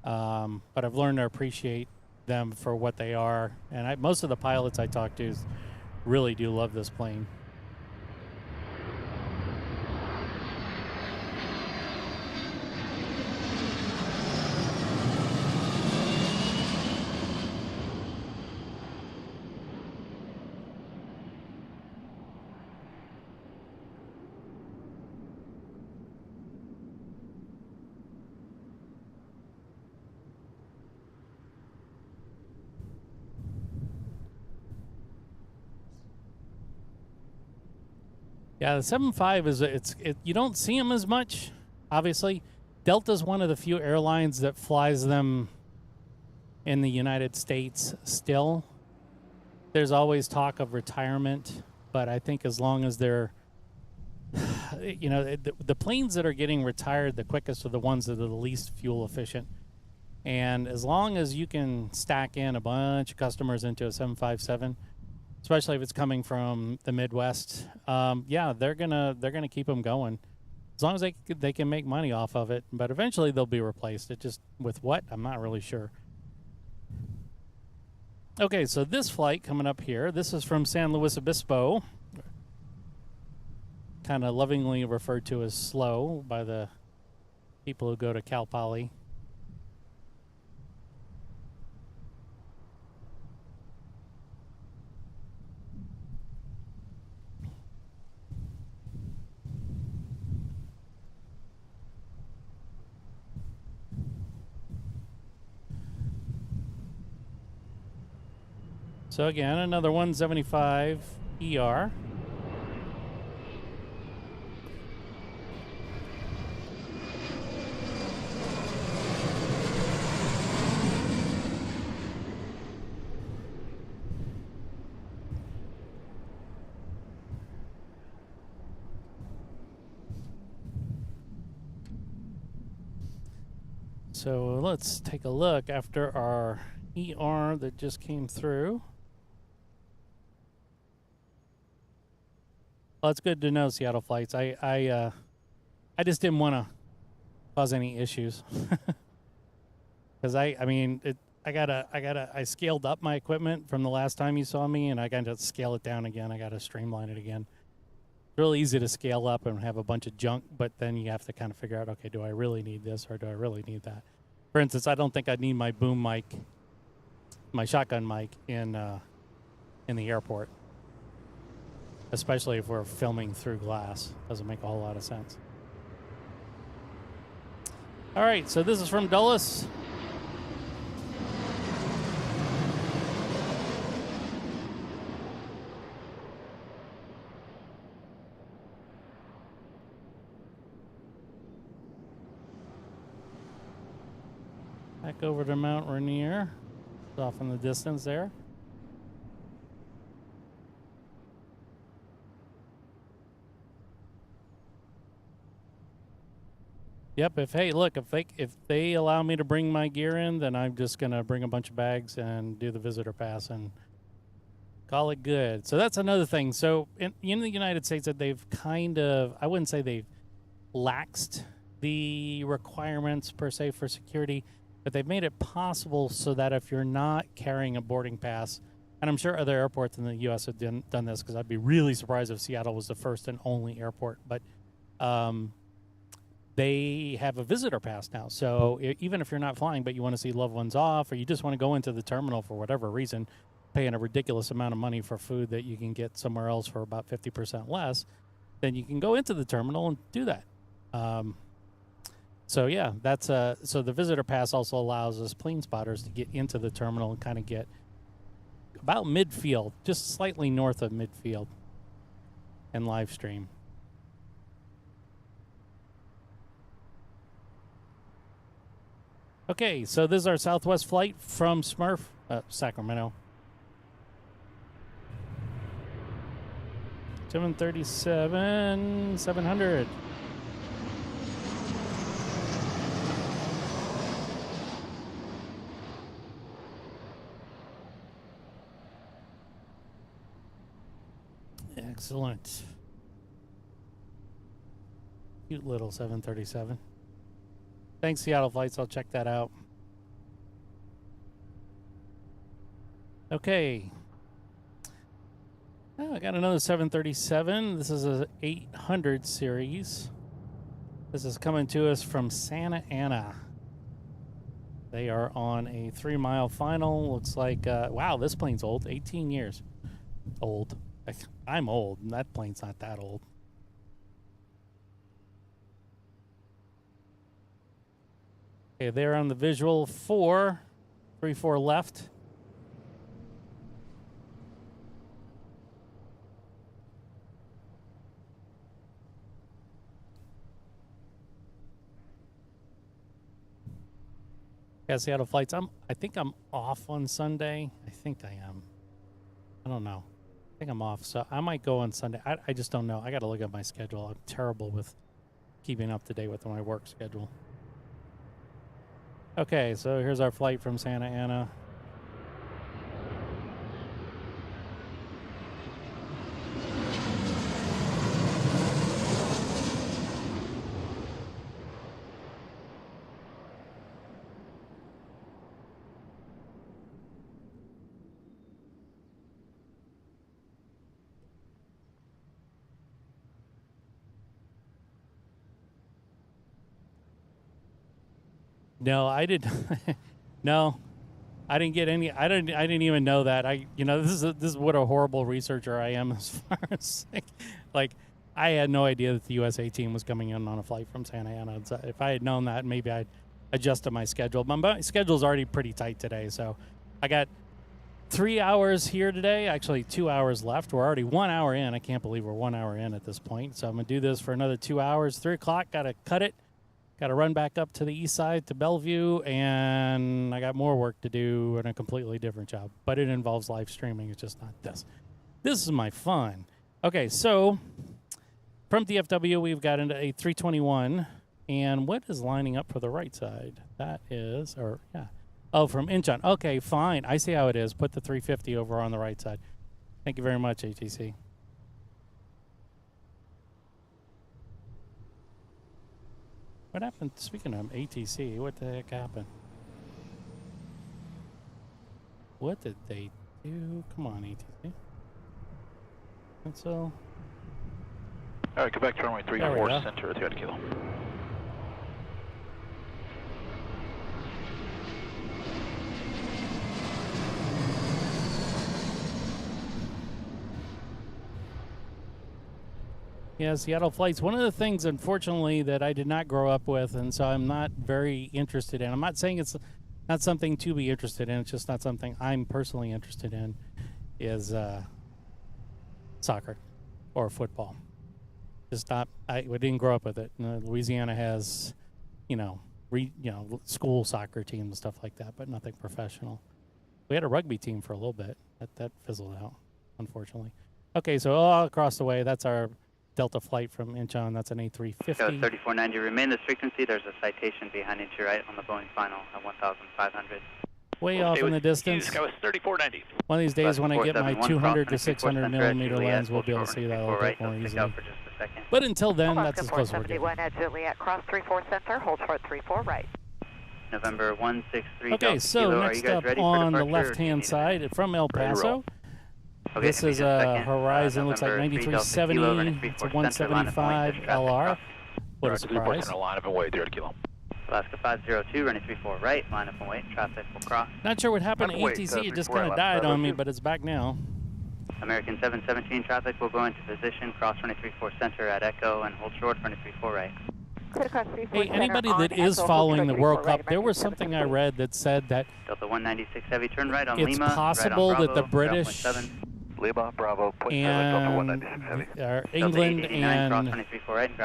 F: But I've learned to appreciate them for what they are. And most of the pilots I talk to really do love this plane. Yeah, the 7.5 is you don't see them as much, obviously. Delta's one of the few airlines that flies them in the United States still. There's always talk of retirement, but I think as long as they're, the planes that are getting retired the quickest are the ones that are the least fuel efficient. And as long as you can stack in a bunch of customers into a 757, especially if it's coming from the Midwest, they're gonna keep them going, as long as they can make money off of it. But eventually they'll be replaced. It just with what, I'm not really sure. Okay, so this flight coming up here, this is from San Luis Obispo, kind of lovingly referred to as slow by the people who go to Cal Poly. So again, another 175 ER. So let's take a look after our ER that just came through. Well, it's good to know, Seattle flights. I just didn't want to cause any issues because I scaled up my equipment from the last time you saw me, and I got to scale it down again. I got to streamline it again. It's really easy to scale up and have a bunch of junk, but then you have to kind of figure out, okay, do I really need this or do I really need that? For instance, I don't think I need my boom mic, my shotgun mic in the airport, especially if we're filming through glass. Doesn't make a whole lot of sense. All right, so this is from Dulles. Back over to Mount Rainier. It's off in the distance there. Yep, if they allow me to bring my gear in, then I'm just going to bring a bunch of bags and do the visitor pass and call it good. So that's another thing. So in the United States, that they've kind of, I wouldn't say they've laxed the requirements per se for security, but they've made it possible so that if you're not carrying a boarding pass, and I'm sure other airports in the U.S. have done this, because I'd be really surprised if Seattle was the first and only airport, but they have a visitor pass now. So even if you're not flying, but you want to see loved ones off, or you just want to go into the terminal for whatever reason, paying a ridiculous amount of money for food that you can get somewhere else for about 50% less, then you can go into the terminal and do that. So yeah, that's so the visitor pass also allows us plane spotters to get into the terminal and kind of get about midfield, just slightly north of midfield, and live stream. Okay, so this is our Southwest flight from Smurf, Sacramento. 737-700. Excellent. Cute little 737. Thanks, Seattle Flights. I'll check that out. Okay. Oh, I got another 737. This is a 800 series. This is coming to us from Santa Ana. They are on a 3-mile final. Looks like, wow, this plane's old. 18 years old. I'm old, and that plane's not that old. Okay, they're on the visual 434 left. Yeah, Seattle Flights. I think I'm off on Sunday. I think I am. I don't know. I think I'm off, so I might go on Sunday. I just don't know. I got to look at my schedule. I'm terrible with keeping up to date with my work schedule. Okay, so here's our flight from Santa Ana. No, I did. No, I didn't get any. I didn't even know that. This is what a horrible researcher I am as far as like I had no idea that the USA team was coming in on a flight from Santa Ana. So if I had known that, maybe I'd adjusted my schedule. My schedule's already pretty tight today, so I got 3 hours here today. Actually, 2 hours left. We're already 1 hour in. I can't believe we're 1 hour in at this point. So I'm going to do this for another 2 hours. 3 o'clock, got to cut it. Got to run back up to the east side to Bellevue, and I got more work to do in a completely different job. But it involves live streaming. It's just not this. This is my fun. Okay, so from DFW, we've got into a 321. And what is lining up for the right side? That is, or yeah. Oh, from Incheon. Okay, fine. I see how it is. Put the 350 over on the right side. Thank you very much, ATC. What happened? Speaking of ATC, what the heck happened? What did they do? Come on, ATC. And so.
E: All right, go back to runway 34 center at 3 kilo.
F: Yeah, Seattle flights. One of the things, unfortunately, that I did not grow up with, and so I'm not very interested in. I'm not saying it's not something to be interested in. It's just not something I'm personally interested in, is soccer or football. Just not. We didn't grow up with it. Louisiana has, school soccer teams and stuff like that, but nothing professional. We had a rugby team for a little bit. That fizzled out, unfortunately. Okay, so all across the way, that's our Delta flight from Incheon. That's an A350.
A: 3490, remain this frequency. There's a citation behind you to your right on the Boeing final at 1,500.
F: Way off in the distance.
D: Sky was 3490.
F: One of these days when I get my 200 to 600 millimeter lens, we'll be able to see that a little bit more easily. But until then, that's as close as we're getting.
H: at Juliet, cross 34 center, hold short 34 right.
A: November 163.
F: Okay, so next up on the left-hand side from El Paso.
A: Okay,
F: this is a Horizon, looks like 9370 to 175 LR. What a surprise.
D: Line up and wait, 3 kilo.
A: Alaska 502, running 34 right, line up and wait, traffic will cross.
F: Not sure what happened to ATC, it just kind of died on me, but it's back now.
A: American 717 traffic will go into position, cross 234 center at Echo and hold short, 234 right.
F: Hey, anybody that is following the World Cup, there was something I read that said that
A: Delta 196 heavy, turn right on
F: it's
A: Lima,
F: possible
A: right on
F: that the British
B: Lima, Bravo,
F: and England and
A: right,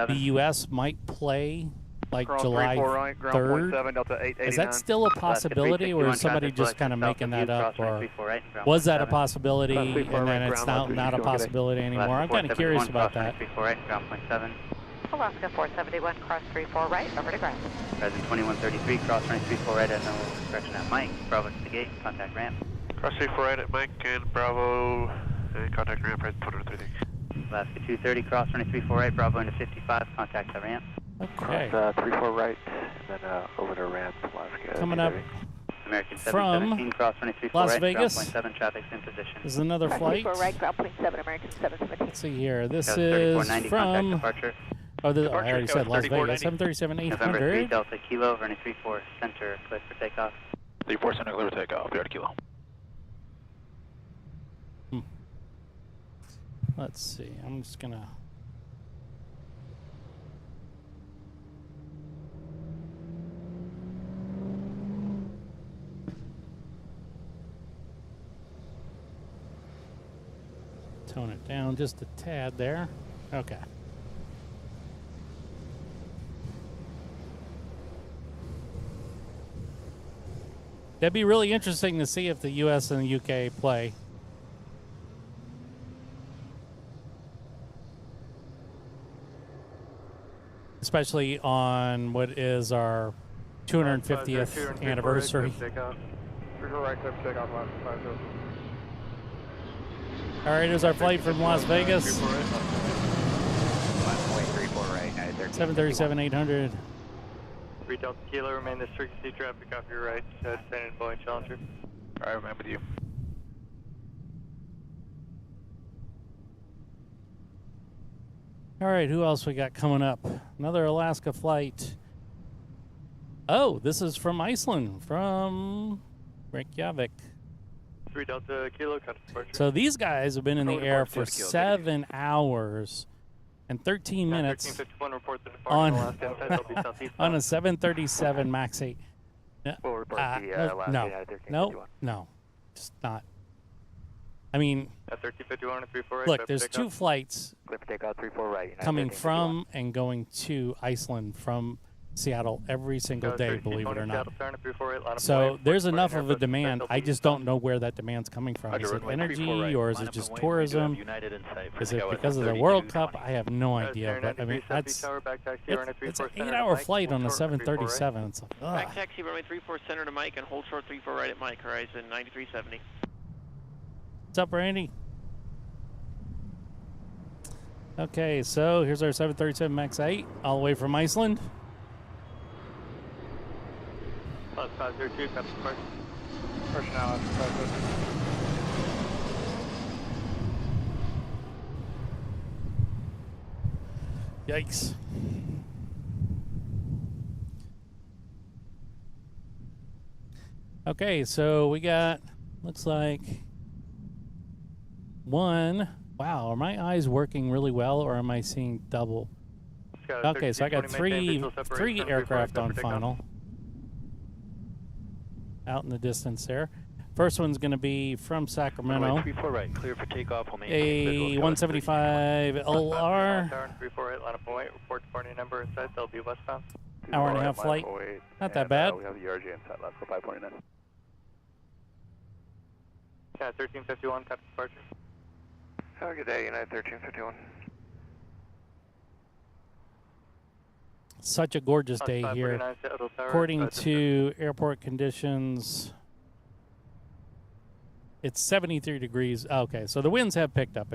F: the U.S. might play like
J: Cross
F: July
J: 34 right, ground
F: 3rd.
J: 7, Delta 889.
F: Is that still a possibility, or is somebody just kind of making that up, or was that a possibility and then it's not a possibility anymore? I'm kind of curious about that.
H: Alaska 471, cross 34 right, over to ground.
A: Present 2133, cross 234 right at no direction at Mike, Bravo to the gate, contact ramp.
B: Cross 34 right at Mike and Bravo, and contact ramp, present 230.
A: Alaska 230, cross 234 right, Bravo into 55, contact the ramp.
F: Okay.
B: Cross 34 right, and then over to ramp, Alaska.
F: Coming up
A: American
F: from
A: 717, cross 234
F: Las
A: right,
F: Vegas.
A: ground point 7, traffic's in position.
F: This is another flight.
H: 34 right, ground point 7, American 717.
F: Let's see here. This is
A: 3490, contact
F: from.
A: departure.
F: Oh, I already said Las Vegas. 737-800.
A: November 3 Delta Kilo, running 34 center, clear for takeoff.
D: 34 center, clear for takeoff, 3 kilo.
F: Let's see. I'm just gonna. Tone it down just a tad there. Okay. That'd be really interesting to see if the U.S. and the U.K. play. Especially on what is our 250th anniversary. All right, here's our flight from Las Vegas. 737-800.
C: 3 Delta Kilo, remain this frequency, traffic off your right, standing Boeing Challenger.
D: All right, remain with you.
F: All right, who else we got coming up? Another Alaska flight. Oh, this is from Iceland, from Reykjavik.
C: 3 Delta Kilo, contact departure.
F: So these guys have been in the air for 7 hours and 13 minutes
C: 1351, report the departure
F: on,
C: Alaska,
F: on a 737 MAX 8.
B: We'll report the Alaska
F: No. just not. I mean,
A: 1351 and 348.
F: look, there's two flights
C: Clear for takeoff, 34 right.
F: coming from and going to Iceland from Seattle every single day, believe it or not. So there's enough of a demand. I just don't know where that demand's coming from. Is it energy or is it just tourism? Is it because of the World Cup? I have no idea. But I mean, it's an 8-hour flight on a 737. It's like,
K: back taxi runway 34 center to Mike and hold short 34 right at Mike. Horizon 9370.
F: what's up, Randy? Okay, so here's our 737 MAX 8 all the way from Iceland.
A: 502, Captain Spark.
J: Personnel, 502.
F: Yikes. Okay, so we got, looks like one. Wow, are my eyes working really well or am I seeing double? Okay, so I got three aircraft on final. Out in the distance there. First one's going to be from Sacramento.
E: 34 right, clear for takeoff.
F: A 175 LR.
A: 348, line up point. Report departing number inside. They'll be westbound.
F: Hour and a half flight. Not that bad.
J: We have the RG inside left for 549.
A: Yeah, 1351, Captain departure.
C: Have a good day, United 1351.
F: Such a gorgeous day here. According to airport conditions, it's 73 degrees. Okay, so the winds have picked up.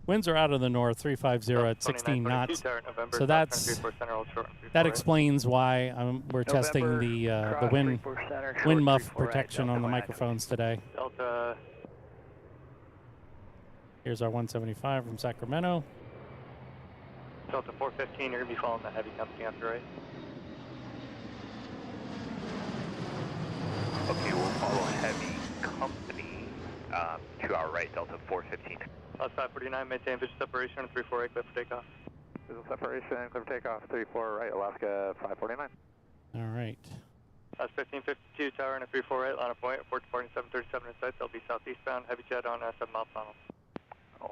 F: Winds are out of the north, 350 at 16 knots. So that explains why we're testing the wind muff protection on the microphones today. Here's our 175 from Sacramento.
A: Delta 415, you're going to be following the heavy company after, right?
B: Okay, we'll follow heavy company to our right, Delta 415.
A: 549, maintain visual separation on 348, clear for takeoff.
J: Visual separation, clear for takeoff, 34 right, Alaska 549.
F: All right.
A: That's 1552, tower and a 348, line of point, report departing 737 inside, they'll be southeastbound, heavy jet on 7 mile funnel.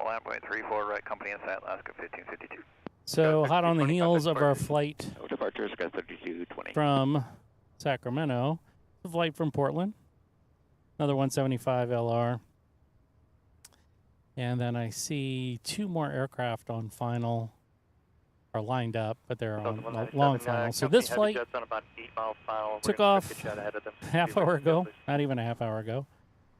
B: Line point 34 right, company inside, Alaska 1552.
F: So hot on the heels of our flight
E: Departure, Sky 3220.
F: from Sacramento, the flight from Portland, another 175 LR. And then I see two more aircraft on final, are lined up, but they're on long final. So this flight took off half hour ago, not even a half hour ago.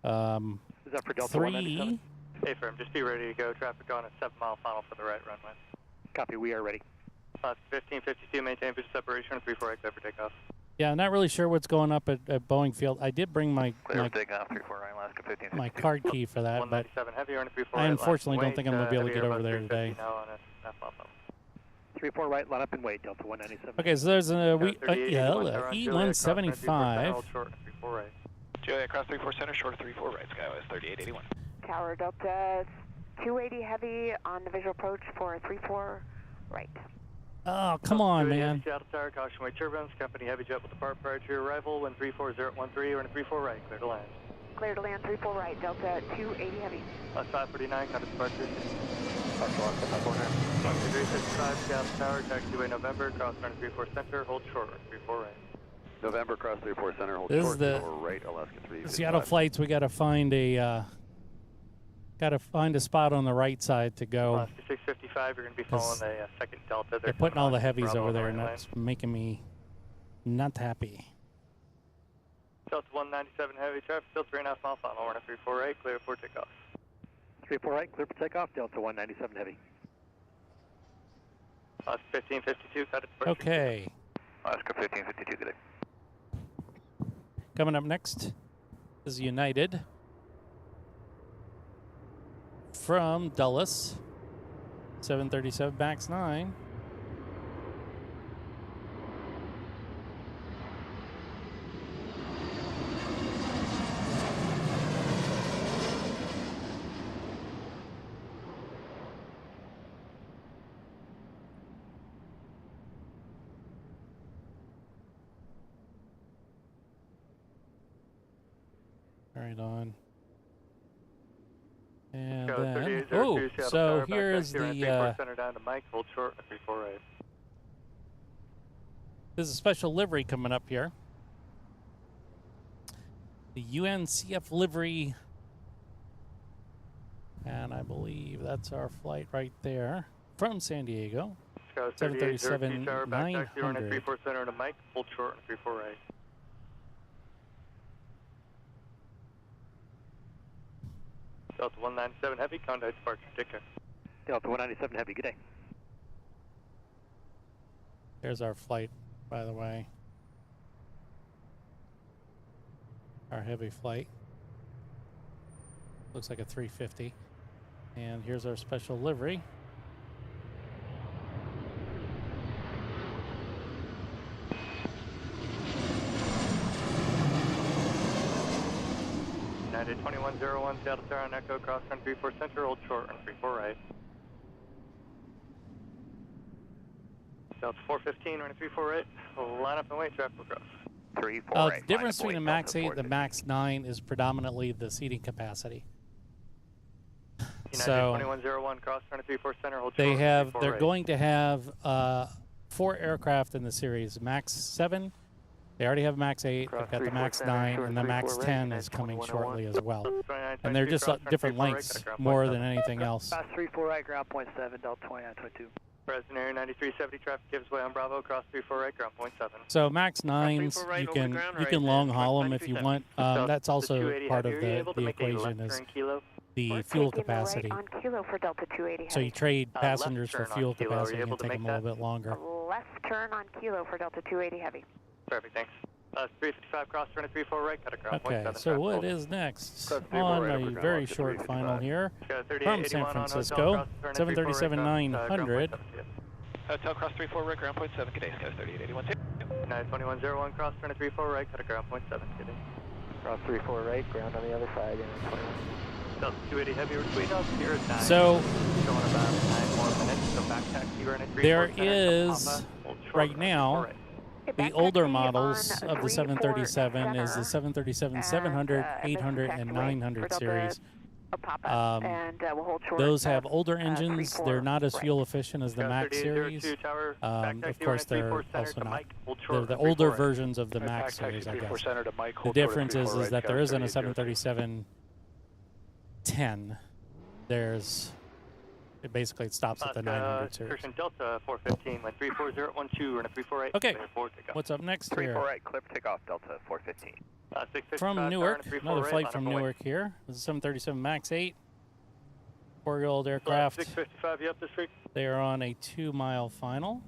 J: Is that for Delta 197?
A: Hey, firm, just be ready to go. Traffic on a 7 mile funnel for the right runway.
J: Copy, we are ready.
A: 1552, maintain visual separation, 348, clear for takeoff.
F: Yeah, I'm not really sure what's going up at Boeing Field. I did bring my
B: takeoff, 34 Alaska 1552.
F: my card key for that, but
A: heavy,
F: I unfortunately don't think I'm going to be able to get over there today.
J: 34 right, line up and wait, Delta 197.
F: Okay, so there's a E175.
E: Juliet, cross 34 center, short 34 right, Skywise 3881.
H: Tower Delta 280 heavy on the visual approach for 34 right.
F: Oh, come on, man.
A: Seattle Tower, caution way turbulence, company heavy jet will depart prior to your arrival, wind 34013, or in 34 right, clear to land.
H: Clear to land 34 right, Delta 280 heavy.
A: 549, cut departure. 355, Seattle Tower, taxiway November, cross run 34 center, hold short, 34 right.
J: November, cross 34 center, hold
F: This
J: short,
F: is the
J: right, Alaska 355.
F: Seattle flights. We got to find a spot on the right side to go.
A: 655, you're going to be following the second Delta.
F: They're putting all the heavies over there, and that's making me not happy.
A: Delta 197 heavy traffic, still 3.5 mile final, 1348, clear for takeoff.
J: 34 right, clear for takeoff, Delta 197 heavy.
A: 1552, cut it.
F: Okay.
B: Alaska 1552, good day.
F: Coming up next is United from Dulles, 737 MAX 9. Right on. And
A: Go
F: then,
A: 3802 Seattle
F: so
A: Tower,
F: here
A: back
F: is
A: taxi, runway
F: the,
A: 34 center down to Mike, hold short, 348.
F: there's a special livery coming up here. The UNCF livery. And I believe that's our flight right there from San Diego. 737
A: Tower, back taxi, runway
F: 900.
A: 34 center to Mike, hold short, 348. Delta 197 Heavy, contact departure, take care.
C: Delta 197 Heavy, good day.
F: There's our flight, by the way. Our heavy flight. Looks like a 350. And here's our special livery.
A: United 2101 Seattle Tower on Echo, cross run 34 center, hold short, run 34 right. Delta 415, run 34 right, line up and wait, traffic will cross.
C: 34 right.
F: The difference between the MAX 8 and the MAX 9 is predominantly the seating capacity.
A: United
F: So
A: 2101 cross run 34 center, hold
F: they
A: short,
F: have,
A: 34
F: they're
A: right.
F: going to have 4 aircraft in the series. MAX 7, they already have MAX 8,
A: Cross
F: they've got the
A: 34
F: MAX
A: center,
F: 9,
A: short
F: and the
A: 34
F: MAX
A: right,
F: 10
A: United
F: is coming
A: 2101.
F: shortly as well.
A: 29,
F: And they're
A: 22,
F: just
A: cross run
F: different
A: 34 right,
F: lengths
A: got a ground
F: more
A: point
F: than
A: 7.
F: anything else.
C: Pass 34 right, ground point 7, Delta 2922.
A: Present area 9370, traffic gives way on Bravo, cross 34 right, ground point 7.
F: So MAX 9s,
K: 34 right,
F: you
K: over the
F: can
K: ground
F: you
K: right,
F: can long
K: and
F: haul them if you
K: 937.
F: want. That's also
A: 280
F: part of
A: heavy, are you able to
F: the
A: make a
F: equation
A: left
F: is
A: turn kilo?
F: the
H: We're
F: fuel
H: taking
F: capacity.
H: a right on kilo for Delta 280
F: So you
H: Heavy.
F: trade
A: Left
F: passengers for
A: turn on
F: fuel
A: kilo, are you
F: capacity
A: able
F: and
A: to
F: take
A: make
F: them a little
A: that?
F: bit longer.
H: A left turn on kilo for Delta 280 Heavy.
A: Perfect, thanks. 355 cross run 34 right, got a ground point
F: Okay,
A: 7.
F: so
A: traffic
F: what
A: hold.
F: is next
J: Cross 34
F: on
J: right
F: a
J: over ground,
F: very
J: up to
F: short
J: 355.
F: final here
A: Got a
F: from
A: 3881
F: San
A: on hotel,
F: Francisco,
A: cross run 34 right,
F: 737
A: ground point
F: 900.
A: 7 to you.
B: Hotel cross 34 right, ground point 7, good day, Skies 3881.
A: United 2101 cross run 34 right, got a ground point 7, good day.
C: Cross 34 right, ground on the other side, United 21.
A: Delta 280 heavy, between us, here is 9.
F: So
A: Showing about 9 more minutes, so back taxi run at 34
F: there
A: center,
F: is,
A: Papa, hold short,
F: right
A: run
F: now,
A: 34 right.
F: the older models of the 737 is the 737 700, 800, and 900 series.
H: We'll hold short,
F: Those have older engines.
H: 34
F: They're not as
H: right.
F: fuel efficient as the Max series.
A: 3802 tower, back
F: Of
A: taxi
F: course,
A: run at
F: they're
A: 34 center
F: also
A: to
F: not.
A: Mike, hold
F: They're
A: short,
F: the
A: run
F: older
A: 34 right.
F: versions of the Max series, I guess. The difference is that there isn't a 737 10. There's it stops at the 900 series.
A: Christian Delta 415, went 34012, run at 348.
F: Okay,
A: clear forward, take off.
F: what's up next
C: 34
F: here?
C: right, clip, take off, Delta 415.
A: 655
F: From
A: tower,
F: Newark,
A: and 34
F: another
A: right,
F: flight
A: line
F: from
A: up and wait.
F: Newark here. This is 737 MAX 8. 4-year-old aircraft.
A: 655, you up this week?
F: They are on a 2-mile final.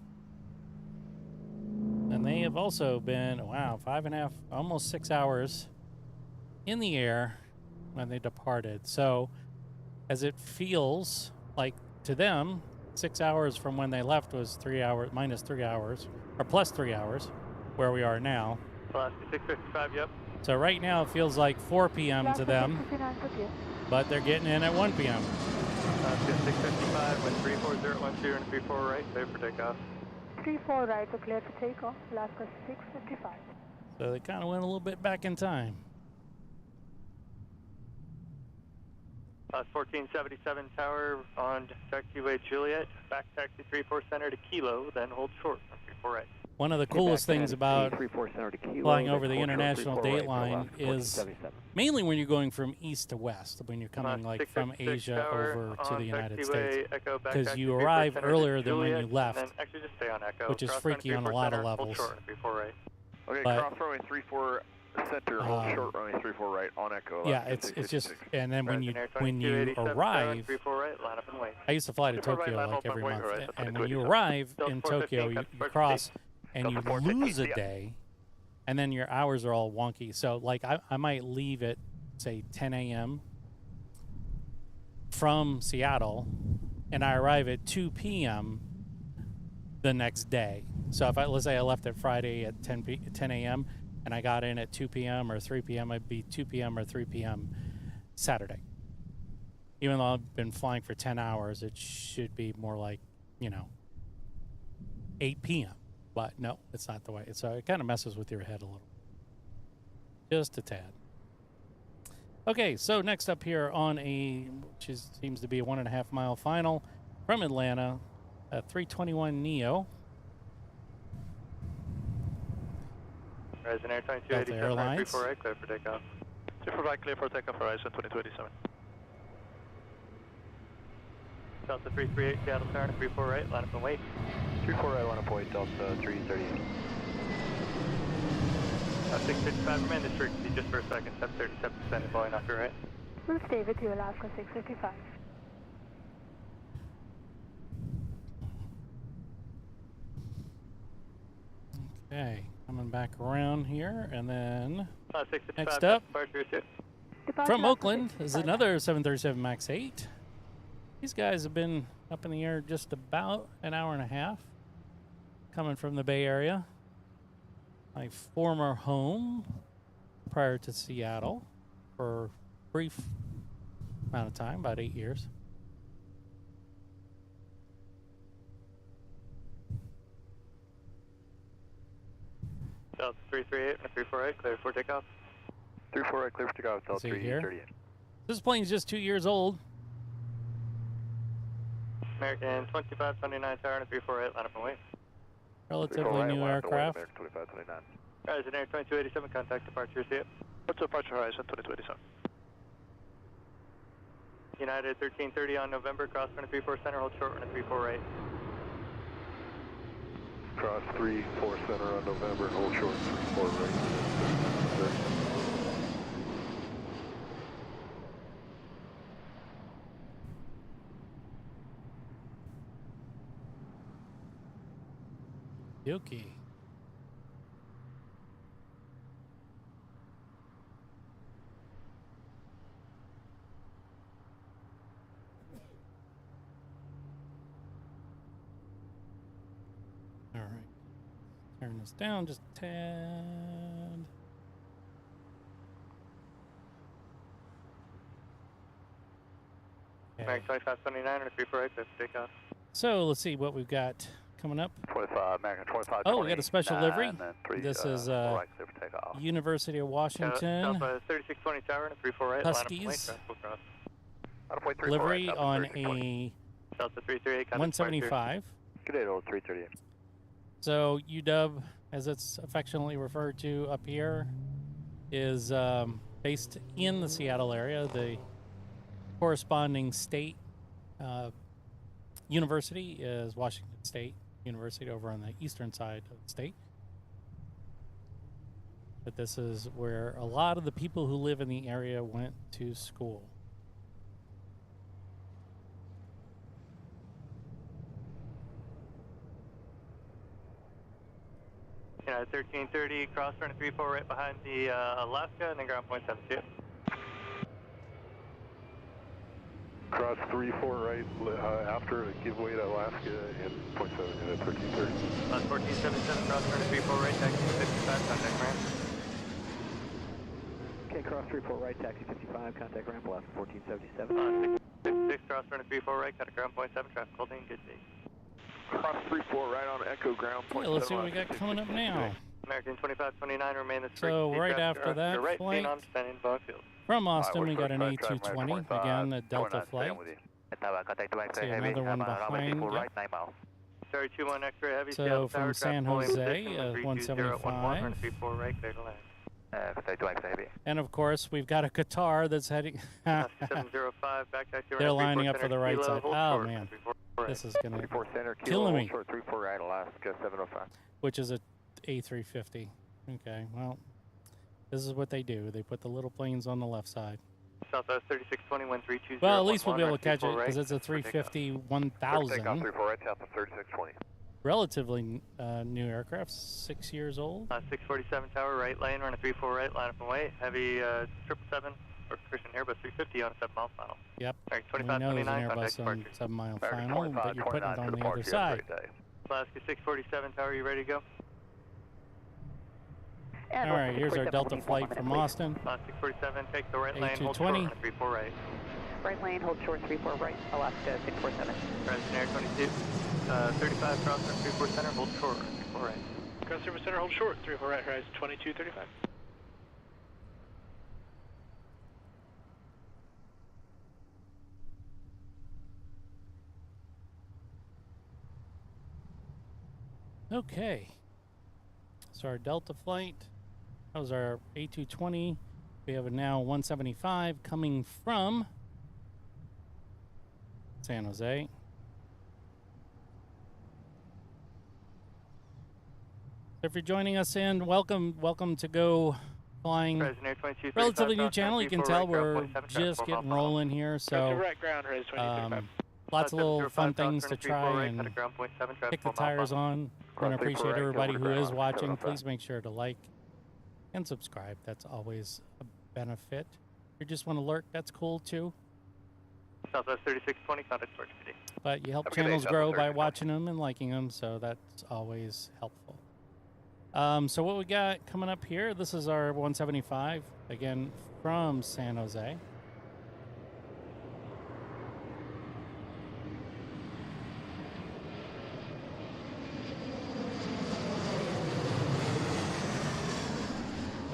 F: And they have also been, wow, 5.5, almost 6 hours in the air when they departed. So, as it feels like to them, 6 hours from when they left was 3 hours, minus 3 hours, or plus 3 hours, where we are now.
A: Alaska 655, yep.
F: So right now it feels like 4 p.m. to them, but they're getting in at 1 p.m.
A: Alaska 655, went 34012, run at 34 right, clear for takeoff.
L: 34 right, so clear to take off, Alaska 655.
F: So they kind of went a little bit back in time.
A: 1477 tower on taxiway Juliet, back taxi 34 center to Kilo, then hold short, run 34 right.
F: One of the coolest things about
C: 34 center to Kilo,
F: flying over the
C: then hold short,
F: international
C: 34 right,
F: date line
C: Alaska
F: is
C: 1477.
F: mainly when you're going from east to west, when you're coming like from Asia over to the United States. Because you arrive earlier than when you left,
A: actually just stay on Echo.
F: which is freaky on a lot of levels.
J: Okay,
F: But-
J: cross runway 34 center, hold short runway 34 right on Echo.
F: Yeah,
J: Alaska
F: it's just,
J: 666.
F: and then when you arrive,
A: 34 right, line up and wait.
F: I used to fly to
A: 34 right,
F: Tokyo
A: line
F: like
A: up and
F: every
A: wait,
F: month,
A: right, that's
F: and
A: what
F: when
A: it
F: you
A: is.
F: arrive
A: Delta
F: in
A: 415,
F: Tokyo, you
A: Delta
F: cross and you
C: Delta 415,
F: lose a
C: yeah.
F: day, and then your hours are all wonky. So like I might leave at say 10 a.m. from Seattle, and I arrive at 2 p.m. the next day. So if let's say I left at Friday at 10 a.m. and I got in at 2 p.m. or 3 p.m., I'd be 2 p.m. or 3 p.m. Saturday. Even though I've been flying for 10 hours, it should be more like, 8 p.m. But no, it's not the way. So it kind of messes with your head a little. Just a tad. Okay, so next up here on seems to be a 1.5 mile final from Atlanta, a 321 Neo.
A: Horizon Air
F: Delta
A: 2287,
F: Airlines.
A: 34 right, clear for takeoff.
E: 34 right, clear for takeoff, Horizon 2287.
A: Delta 338, Seattle Tower, 34 right, line up and wait.
J: 34 right, line up wait, Delta 338.
A: 655, remain this frequency just for a second, 737 is Boeing off your right.
L: We'll stay with you, Alaska 655.
F: Okay, coming back around here, and then
A: 655,
F: next up
A: departure is
F: from Oakland is another 737 MAX 8. These guys have been up in the air just about an hour and a half, coming from the Bay Area. My former home prior to Seattle for a brief amount of time, about 8 years.
A: Delta 338, 348, clear for takeoff.
J: 34 right, clear for takeoff, Delta
F: See here.
J: 338.
F: This plane's just 2 years old.
A: American 2529 Tower, 348, line up and wait.
F: Relatively new aircraft.
J: American 2529.
A: Horizon Air 2287, contact departure, see it.
E: What's departure, Horizon 2287?
A: United 1330 on November, cross 34 center, hold short, 34 right.
J: Cross 34 center on November and hold short 34 right.
F: Yuki. All right. Turn this down just a tad.
A: American 2529 or 34 right, let's take off.
F: So let's see what we've got coming up.
J: 25, American 25.
F: Oh, we got a special livery. This is
J: right, clear for takeoff.
F: University of Washington.
A: Delta 3620 Tower, 34 right,
F: Huskies.
A: line up and wait,
F: Livery on a
A: Delta 338,
F: 175.
J: Good day, Delta 338.
F: So UW, as it's affectionately referred to up here, is based in the Seattle area. The corresponding state university is Washington State University over on the eastern side of the state. But this is where a lot of the people who live in the area went to school.
A: Yeah, 1330, cross running 34 right behind the Alaska, and then ground point 72.
J: Cross 34 right after give way to Alaska and point 7 at 1330.
A: 1477, cross running 34 right, taxi 55, contact ramp.
C: Okay, cross 34 right, taxi 55, contact ramp, Alaska 1477.
A: 656, cross running 34 right, cut at ground point 7, traffic holding, good day.
J: Cross 34 right on Echo ground point 7.
F: Let's see what we got coming up now.
A: American 2529, remain this
F: So right after that
A: right,
F: flight,
A: on descending Boeing Field.
F: from Austin, we got an A220, again, a Delta flight. See another one behind.
A: Sorry, 21 X-ray heavy.
F: So from San Jose, 175.
A: 34 right, clear to land.
F: And of course, we've got a Qatar that's heading.
A: 705, back taxi.
F: They're lining up for the right side. Oh man, this is gonna kill me.
J: 34 right, Alaska 705.
F: Which is a A350. Okay, well, this is what they do. They put the little planes on the left side.
A: Southwest 3620, 132.
F: Well, at least we'll be able to catch it because it's a 350 1000.
J: 34 right, South of 3620.
F: Relatively new aircraft, 6 years old.
A: 647 tower, right lane, run a 34 right, line up and wait. Heavy 777 or Christian Airbus 350 on a 7 mile final.
F: Yep.
A: Right,
F: We know there's
A: 2529,
F: an
A: contact
F: Airbus on
A: departure.
F: 7 mile final, but you're putting it on the other side.
A: Alaska 647 tower, you ready to go?
F: All right, here's our Delta flight from Austin.
A: 647, take the right lane, hold short,
F: A220.
A: run a 34 right.
H: Right lane, hold short 34 right, Alaska 647.
A: Horizon Air 22, 35 cross, run 34 center, hold short, run 34 right.
E: Cross 34 center, hold short, 34 right, Horizon 2235.
F: Okay. So our Delta flight, that was our A220. We have a now 175 coming from San Jose. If you're joining us in, welcome to Go Flying. Relatively new channel. You can tell we're just getting rolling here, so lots of little fun things to try and kick the tires on. I want to appreciate everybody who is watching. Please make sure to like and subscribe. That's always a benefit. If you just want to lurk, that's cool too.
A: Southwest 3620, contact Torch PD.
F: But you help channels grow by watching them and liking them, so that's always helpful. So what we got coming up here, this is our 175, again, from San Jose.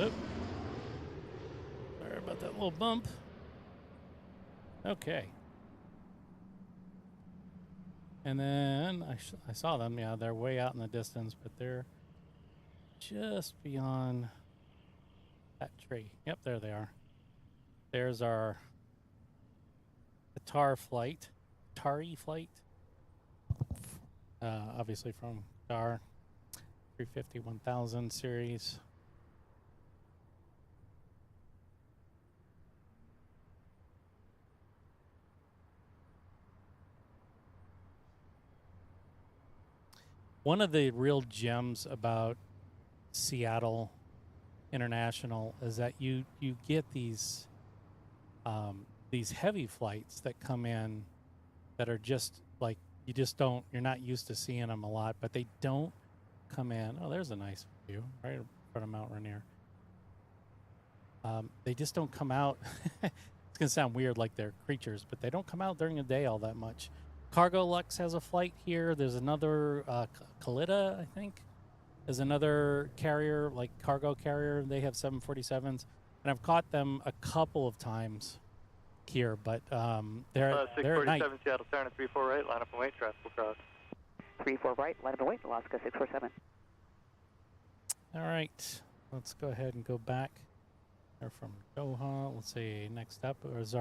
F: Oop. Sorry about that little bump. Okay. And then I saw them, yeah, they're way out in the distance, but they're just beyond that tree. Yep, there they are. There's our Tari flight. Obviously from Qatar, 350-1000 series. One of the real gems about Seattle International is that you get these heavy flights that come in that are just like you're not used to seeing them a lot, but they don't come in. Oh, there's a nice view right in front of Mount Rainier. They just don't come out. It's gonna sound weird, like they're creatures, but they don't come out during the day all that much. Cargo Lux has a flight here. There's another Kalita, I think. There's another carrier, like cargo carrier. They have 747s, and I've caught them a couple of times here, but they're at night.
A: 647 Seattle, turn at 34 right, line up and wait, traffic will cross.
H: 34 right, line up and wait, Alaska 647.
F: All right, let's go ahead and go back. They're from Doha. Let's see, next up is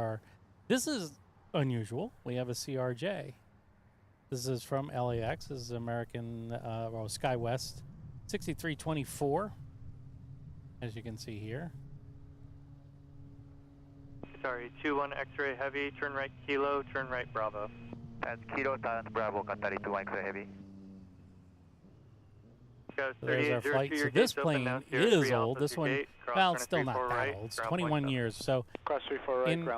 F: this is unusual. We have a CRJ. This is from LAX. This is American, SkyWest 6324, as you can see here.
A: Sorry, 21 X-ray heavy, turn right Kilo, turn right Bravo.
B: That's Kilo, turn Bravo, Qatari 21 X-ray heavy.
F: So there's our flight. So this plane is old. This one, well, it's still not that old. It's 21 years. So in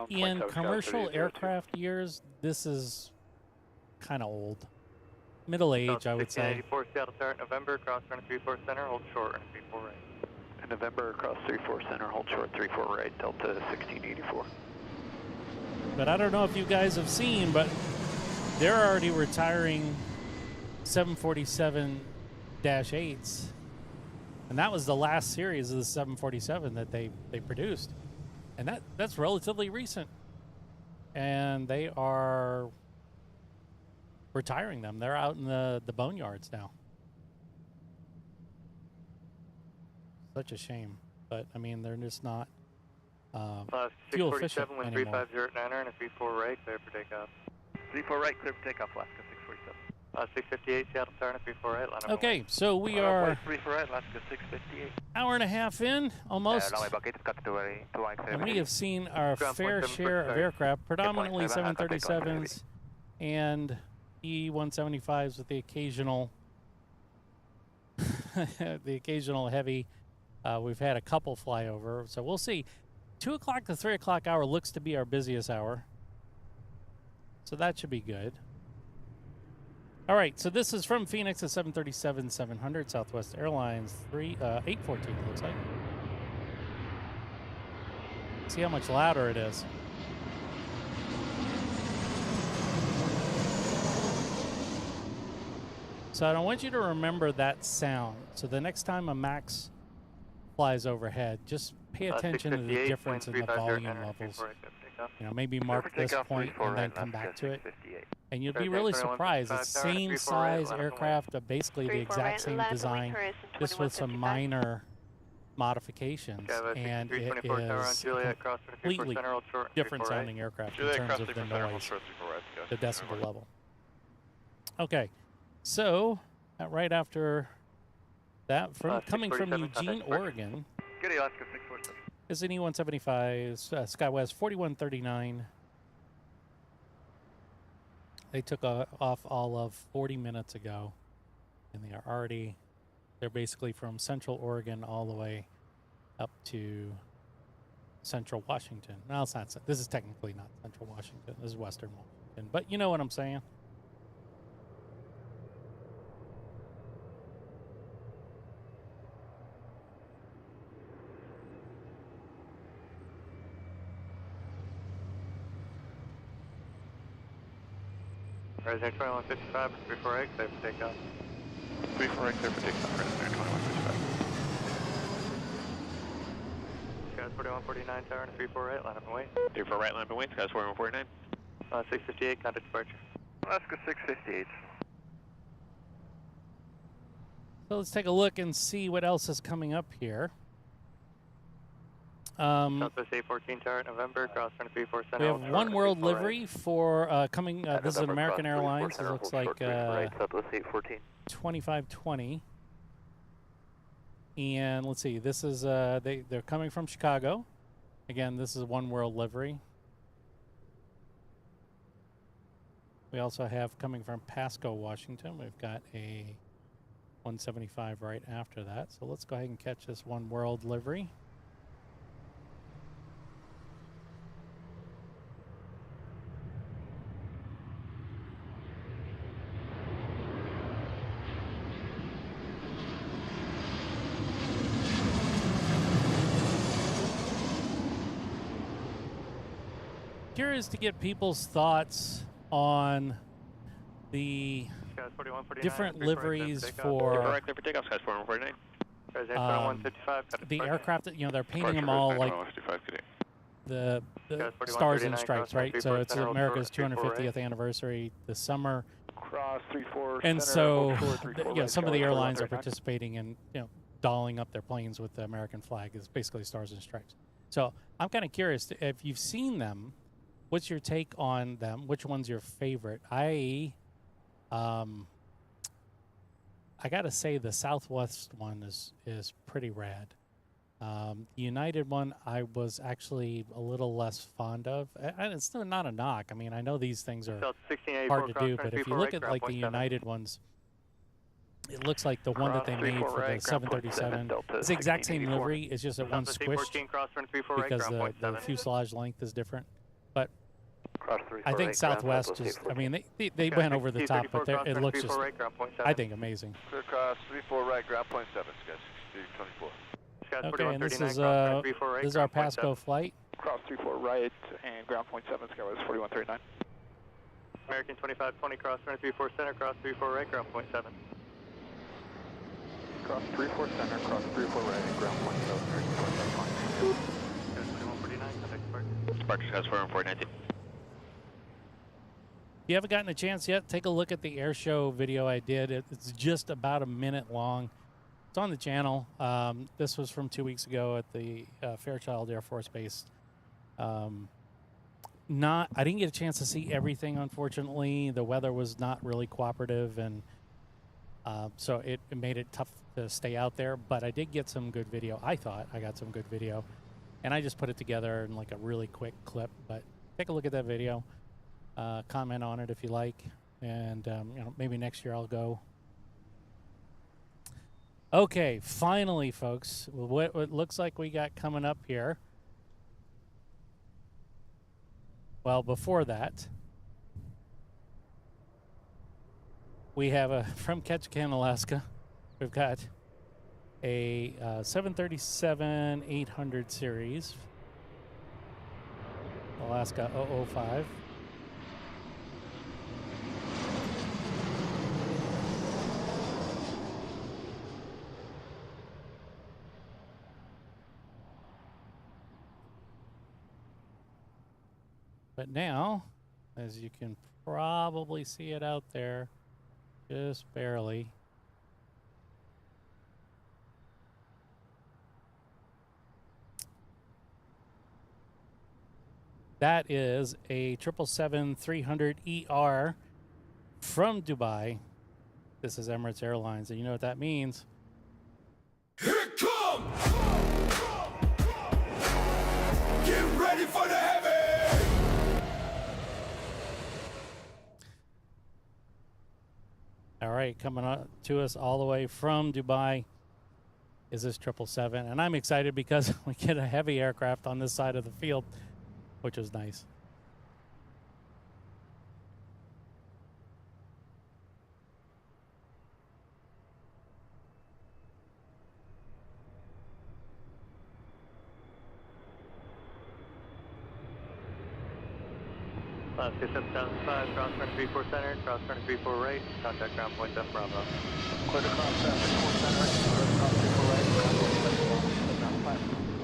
F: commercial aircraft years, this is kind of old. Middle age, I would say.
A: 84 Seattle start November, cross run 34 center, hold short, run 34 right.
E: In November, cross 34 center, hold short 34 right, Delta 1684.
F: But I don't know if you guys have seen, but they're already retiring 747-8s. And that was the last series of the 747 that they produced. And that's relatively recent. And they are retiring them. They're out in the boneyards now. Such a shame. But, I mean, they're just not fuel efficient anymore.
A: 647 3509 and a 34 right, clear for takeoff.
B: 34 right, clear for takeoff, Alaska 647.
A: 658 Seattle start, 34 right, line up.
F: Okay, so we are
B: 34 right, Alaska 658.
F: hour and a half in, almost. And we have seen our fair share of aircraft, predominantly 737s and E-175s with the occasional heavy. We've had a couple fly over, so we'll see. 2 o'clock to 3 o'clock hour looks to be our busiest hour, so that should be good. All right, so this is from Phoenix, a 737-700, Southwest Airlines 814, looks like. See how much louder it is. So I want you to remember that sound. So the next time a MAX flies overhead, just pay attention to the difference in the volume levels. You know, maybe mark this point and then come back to it. And you'd be really surprised. It's the same size aircraft, basically the exact same design, just with some minor modifications. And it is a completely different sounding aircraft in terms of the noise, the decibel level. Okay, so right after that, coming from Eugene, Oregon, is an E-175 SkyWest 4139. They took off all of 40 minutes ago, and they're basically from Central Oregon all the way up to Central Washington. No, it's not. This is technically not Central Washington. This is Western Washington, but you know what I'm saying.
A: Rising 2155, 348, clear for takeoff.
E: 348, clear for takeoff, Rising 2155.
A: Skies 4149, tower, 348, line up and wait.
D: 34 right, line up and wait, Skies 4149.
A: 658, contact departure.
B: Alaska 658.
F: So let's take a look and see what else is coming up here.
A: Southwest 814 tower, November, cross 347.
F: We have One World Livery for coming. This is an American Airlines. It looks like 2520. And let's see. This is they're coming from Chicago. Again, this is One World Livery. We also have coming from Pasco, Washington. We've got a 175 right after that. So let's go ahead and catch this One World Livery. Curious to get people's thoughts on the different liveries for the aircraft. You know, they're painting them all like the stars and stripes, right? So it's America's 250th anniversary this summer, and so some of the airlines are participating in dolling up their planes with the American flag. It's basically stars and stripes. So I'm kind of curious if you've seen them. What's your take on them? Which one's your favorite? I gotta say the Southwest one is pretty rad. The United one I was actually a little less fond of. And it's not a knock. I mean, I know these things are hard to do, but if you look at like the United ones, it looks like the one that they made for the 737. It's the exact same livery. It's just that one's squished because the fuselage length is different. But I think Southwest just, I mean, they went over the top, but it looks just, I think, amazing.
B: Clear cross 34 right, ground point 7, Skies 24.
F: Okay, and this is our Pasco flight.
E: Cross 34 right and ground point 7, Skywest 4139.
A: American 2520, cross 34 center, cross 34 right, ground point 7.
E: Cross 34 center, cross 34 right and ground point 7,
A: Skies 2149, contact departure.
D: Departure, Skies 4149.
F: If you haven't gotten a chance yet, take a look at the air show video I did. It's just about a minute long. It's on the channel. This was from 2 weeks ago at the Fairchild Air Force Base. I didn't get a chance to see everything, unfortunately. The weather was not really cooperative, and so it made it tough to stay out there. But I did get some good video. I thought I got some good video, and I just put it together in like a really quick clip. But take a look at that video. Comment on it if you like, and maybe next year I'll go. Okay, finally, folks, what it looks like we got coming up here. Well, before that, we have from Ketchikan, Alaska, we've got a 737-800 series, Alaska 005. But now as you can probably see it out there, just barely. That is a 777-300ER from Dubai. This is Emirates Airlines, and you know what that means.
I: Here it comes! Get ready for the heavy!
F: All right, coming up to us all the way from Dubai is this 777, and I'm excited because we get a heavy aircraft on this side of the field, which is nice.
A: Alaska 7005, cross turn 34 center, cross turn 34 right, contact ground point 7 Bravo.
G: Clear to cross 34 center, cross 34 right,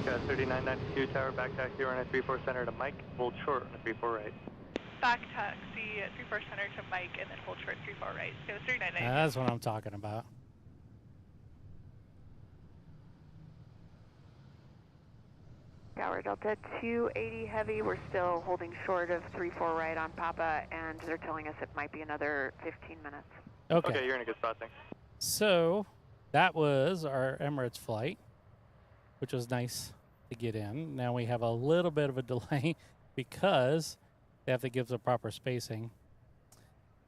G: contact
A: 3992 tower, back taxi, run at 34 center to Mike, hold short on 34 right.
M: Back taxi at 34 center to Mike and then hold short 34 right. So 3992.
F: That's what I'm talking about.
H: Tower Delta 280 heavy. We're still holding short of 34 right on Papa, and they're telling us it might be another 15 minutes.
F: Okay,
A: you're in a good spot, thanks.
F: So that was our Emirates flight, which was nice to get in. Now we have a little bit of a delay because they have to give the proper spacing.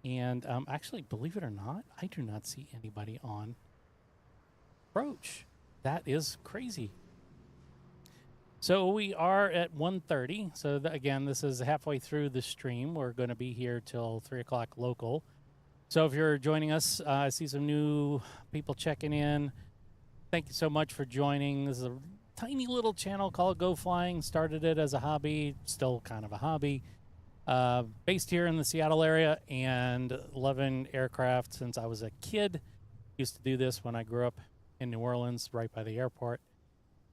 F: And actually, believe it or not, I do not see anybody on approach. That is crazy. So we are at 1:30. So again, this is halfway through the stream. We're going to be here till 3 o'clock local. So if you're joining us, I see some new people checking in. Thank you so much for joining. This is a tiny little channel called Geaux Flying. Started it as a hobby, still kind of a hobby. Based here in the Seattle area and loving aircraft since I was a kid. Used to do this when I grew up in New Orleans, right by the airport.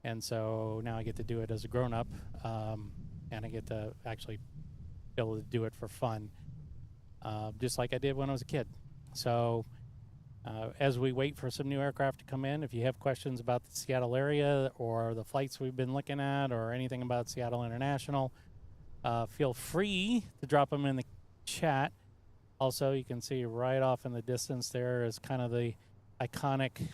F: And so now I get to do it as a grown-up, and I get to actually be able to do it for fun, just like I did when I was a kid. So as we wait for some new aircraft to come in, if you have questions about the Seattle area or the flights we've been looking at or anything about Seattle International, feel free to drop them in the chat. Also, you can see right off in the distance there is kind of the iconic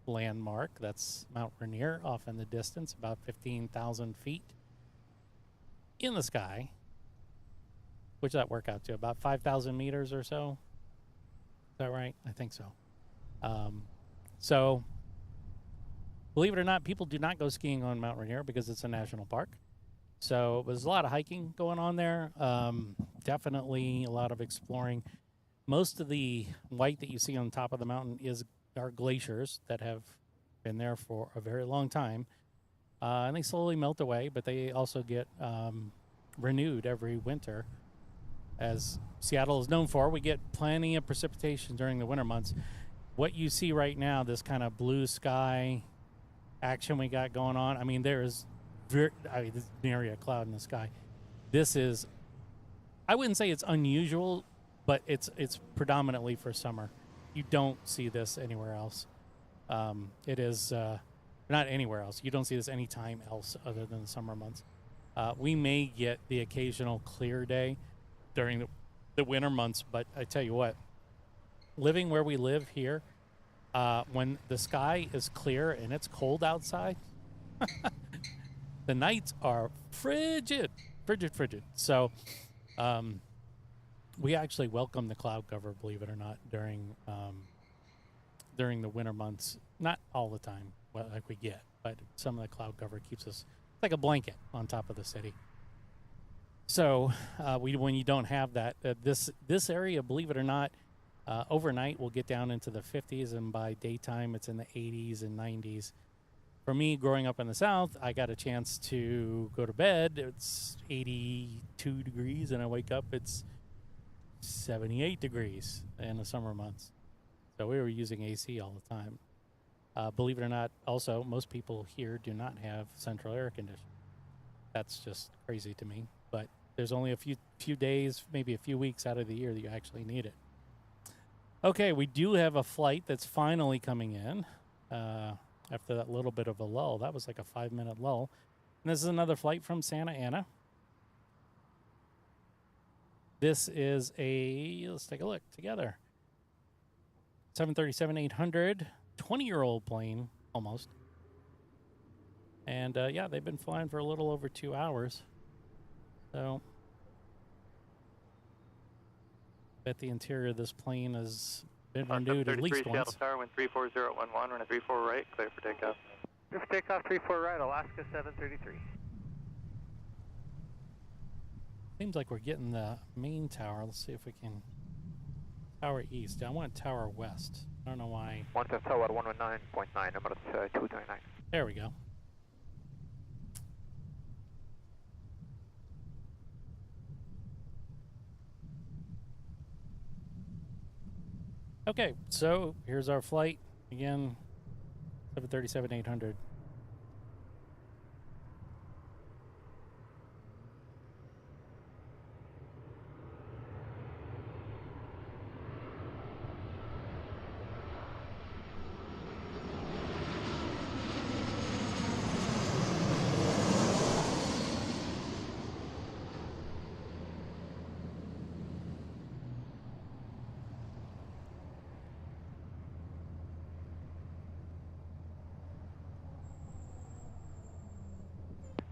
F: landmark. That's Mount Rainier off in the distance, about 15,000 feet in the sky, which that work out to about 5,000 meters or so. Is that right? I think so. So believe it or not, people do not go skiing on Mount Rainier because it's a national park. So there's a lot of hiking going on there. Definitely a lot of exploring. Most of the white that you see on top of the mountain are glaciers that have been there for a very long time. And they slowly melt away, but they also get renewed every winter. As Seattle is known for, we get plenty of precipitation during the winter months. What you see right now, this kind of blue sky action we got going on, I mean, there's nary a cloud in the sky. This is, I wouldn't say it's unusual, but it's predominantly for summer. You don't see this anywhere else. It is not anywhere else. You don't see this anytime else other than the summer months. We may get the occasional clear day during the winter months, but I tell you what, living where we live here, when the sky is clear and it's cold outside, the nights are frigid. So we actually welcome the cloud cover, believe it or not, during the winter months. Not all the time, like we get, but some of the cloud cover keeps us like a blanket on top of the city. So when you don't have that, this area, believe it or not, overnight will get down into the 50s, and by daytime it's in the 80s and 90s. For me, growing up in the South, I got a chance to go to bed. It's 82 degrees, and I wake up, it's 78 degrees in the summer months. So we were using AC all the time. Believe it or not, also, most people here do not have central air conditioning. That's just crazy to me. But there's only a few days, maybe a few weeks out of the year that you actually need it. Okay, we do have a flight that's finally coming in after that little bit of a lull. That was like a 5-minute lull. And this is another flight from Santa Ana. This is a, let's take a look together. 737-800, 20-year-old plane, almost. And yeah, they've been flying for a little over 2 hours. So, bet the interior of this plane has been renewed at least once.
A: Seattle Tower, wind 34011, run a 34 right, clear for takeoff.
C: Clear for takeoff, 34 right, Alaska 733.
F: Seems like we're getting the main tower. Let's see if we can. Tower east. I want tower west. I don't know why.
C: One tower 119.9, Emirates 229.
F: There we go. Okay, so here's our flight. Again, 737-800.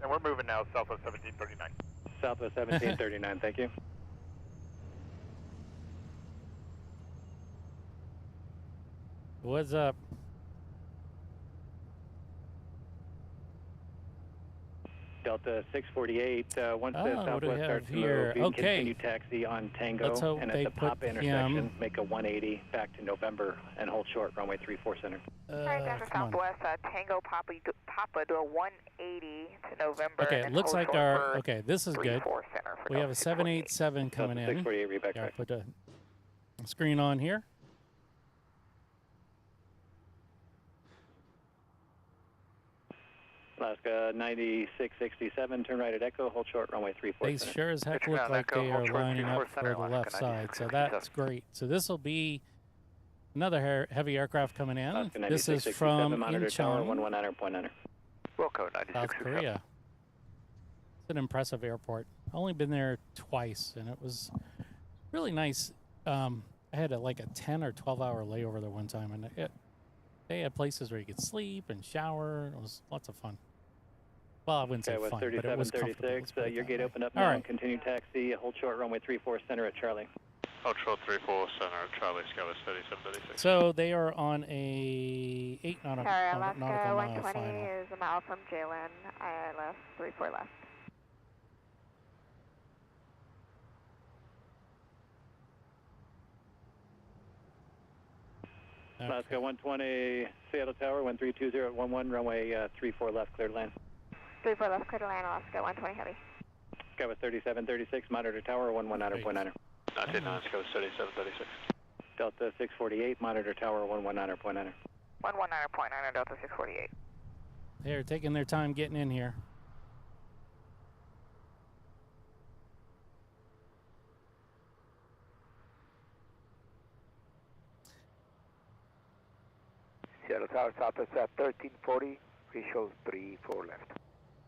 G: And we're moving now, Southwest 1739.
A: Southwest 1739, thank you.
F: What's up?
A: Delta 648, once the
F: what do we
A: Southwest
F: have
A: starts to
F: here?
A: move,
F: Okay.
A: continue taxi on Tango,
F: Let's hope
A: and
F: they
A: at the
F: put
A: Papa intersection, make a 180 back to November and hold short, runway 34 center.
H: Alright, Delta Southwest, Tango Papa do a 180 to November.
F: Okay, it looks like our, okay, this is good.
H: Center for
F: We have a 787 coming in.
A: 648, read back.
F: Yeah, I'll put the screen on here.
A: Alaska 9667, turn right at Echo, hold short, runway 34
F: They
A: center.
F: sure as heck look like they are lining up for the left side, so that's great. So this will be another heavy aircraft coming in. This is from Incheon,
A: 119.9.
C: Wilco 96.
F: South Korea. It's an impressive airport. I've only been there twice, and it was really nice. I had like a 10 or 12-hour layover there one time, and they had places where you could sleep and shower. It was lots of fun. Well, I wouldn't say fun, but it was comfortable.
A: 3736, your gate opened up
F: All
A: now.
F: right.
A: Continue taxi, hold short, runway 34 center at Charlie.
E: Hold short 34 center at Charlie, Scala 3736.
F: So they are on a 8 nautical
H: Alaska
F: mile
H: 120
F: final.
H: is a mile from Jalen, ILS 34 left.
A: Alaska 120, Seattle Tower, 132011, runway 34 left, cleared land.
H: 34 left, clear to land, Alaska 120 heavy.
A: Skyway 3736, monitor tower, 119.9.
E: 99, Scala 3736.
A: Delta 648, monitor tower, 119.9.
H: 119.9, Delta 648.
F: They're taking their time getting in here.
C: Seattle Tower, Southwest at 1340, shows 34 left.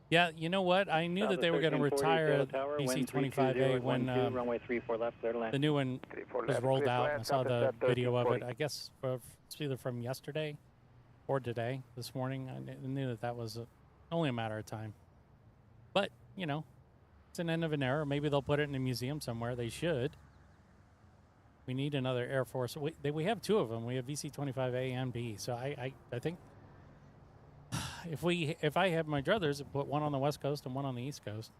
F: Yeah, you know what? I knew that they were going to retire BC-25A when
A: runway 34 left, clear to land.
F: the new one was rolled out. I saw the video of it. I guess it's either from yesterday or today, this morning. I knew that that was only a matter of time. But, you know, it's an end of an era. Maybe they'll put it in a museum somewhere. They should. We need another Air Force. We have two of them. We have VC-25A and B. So I think if I had my druthers, I'd put one on the West Coast and one on the East Coast.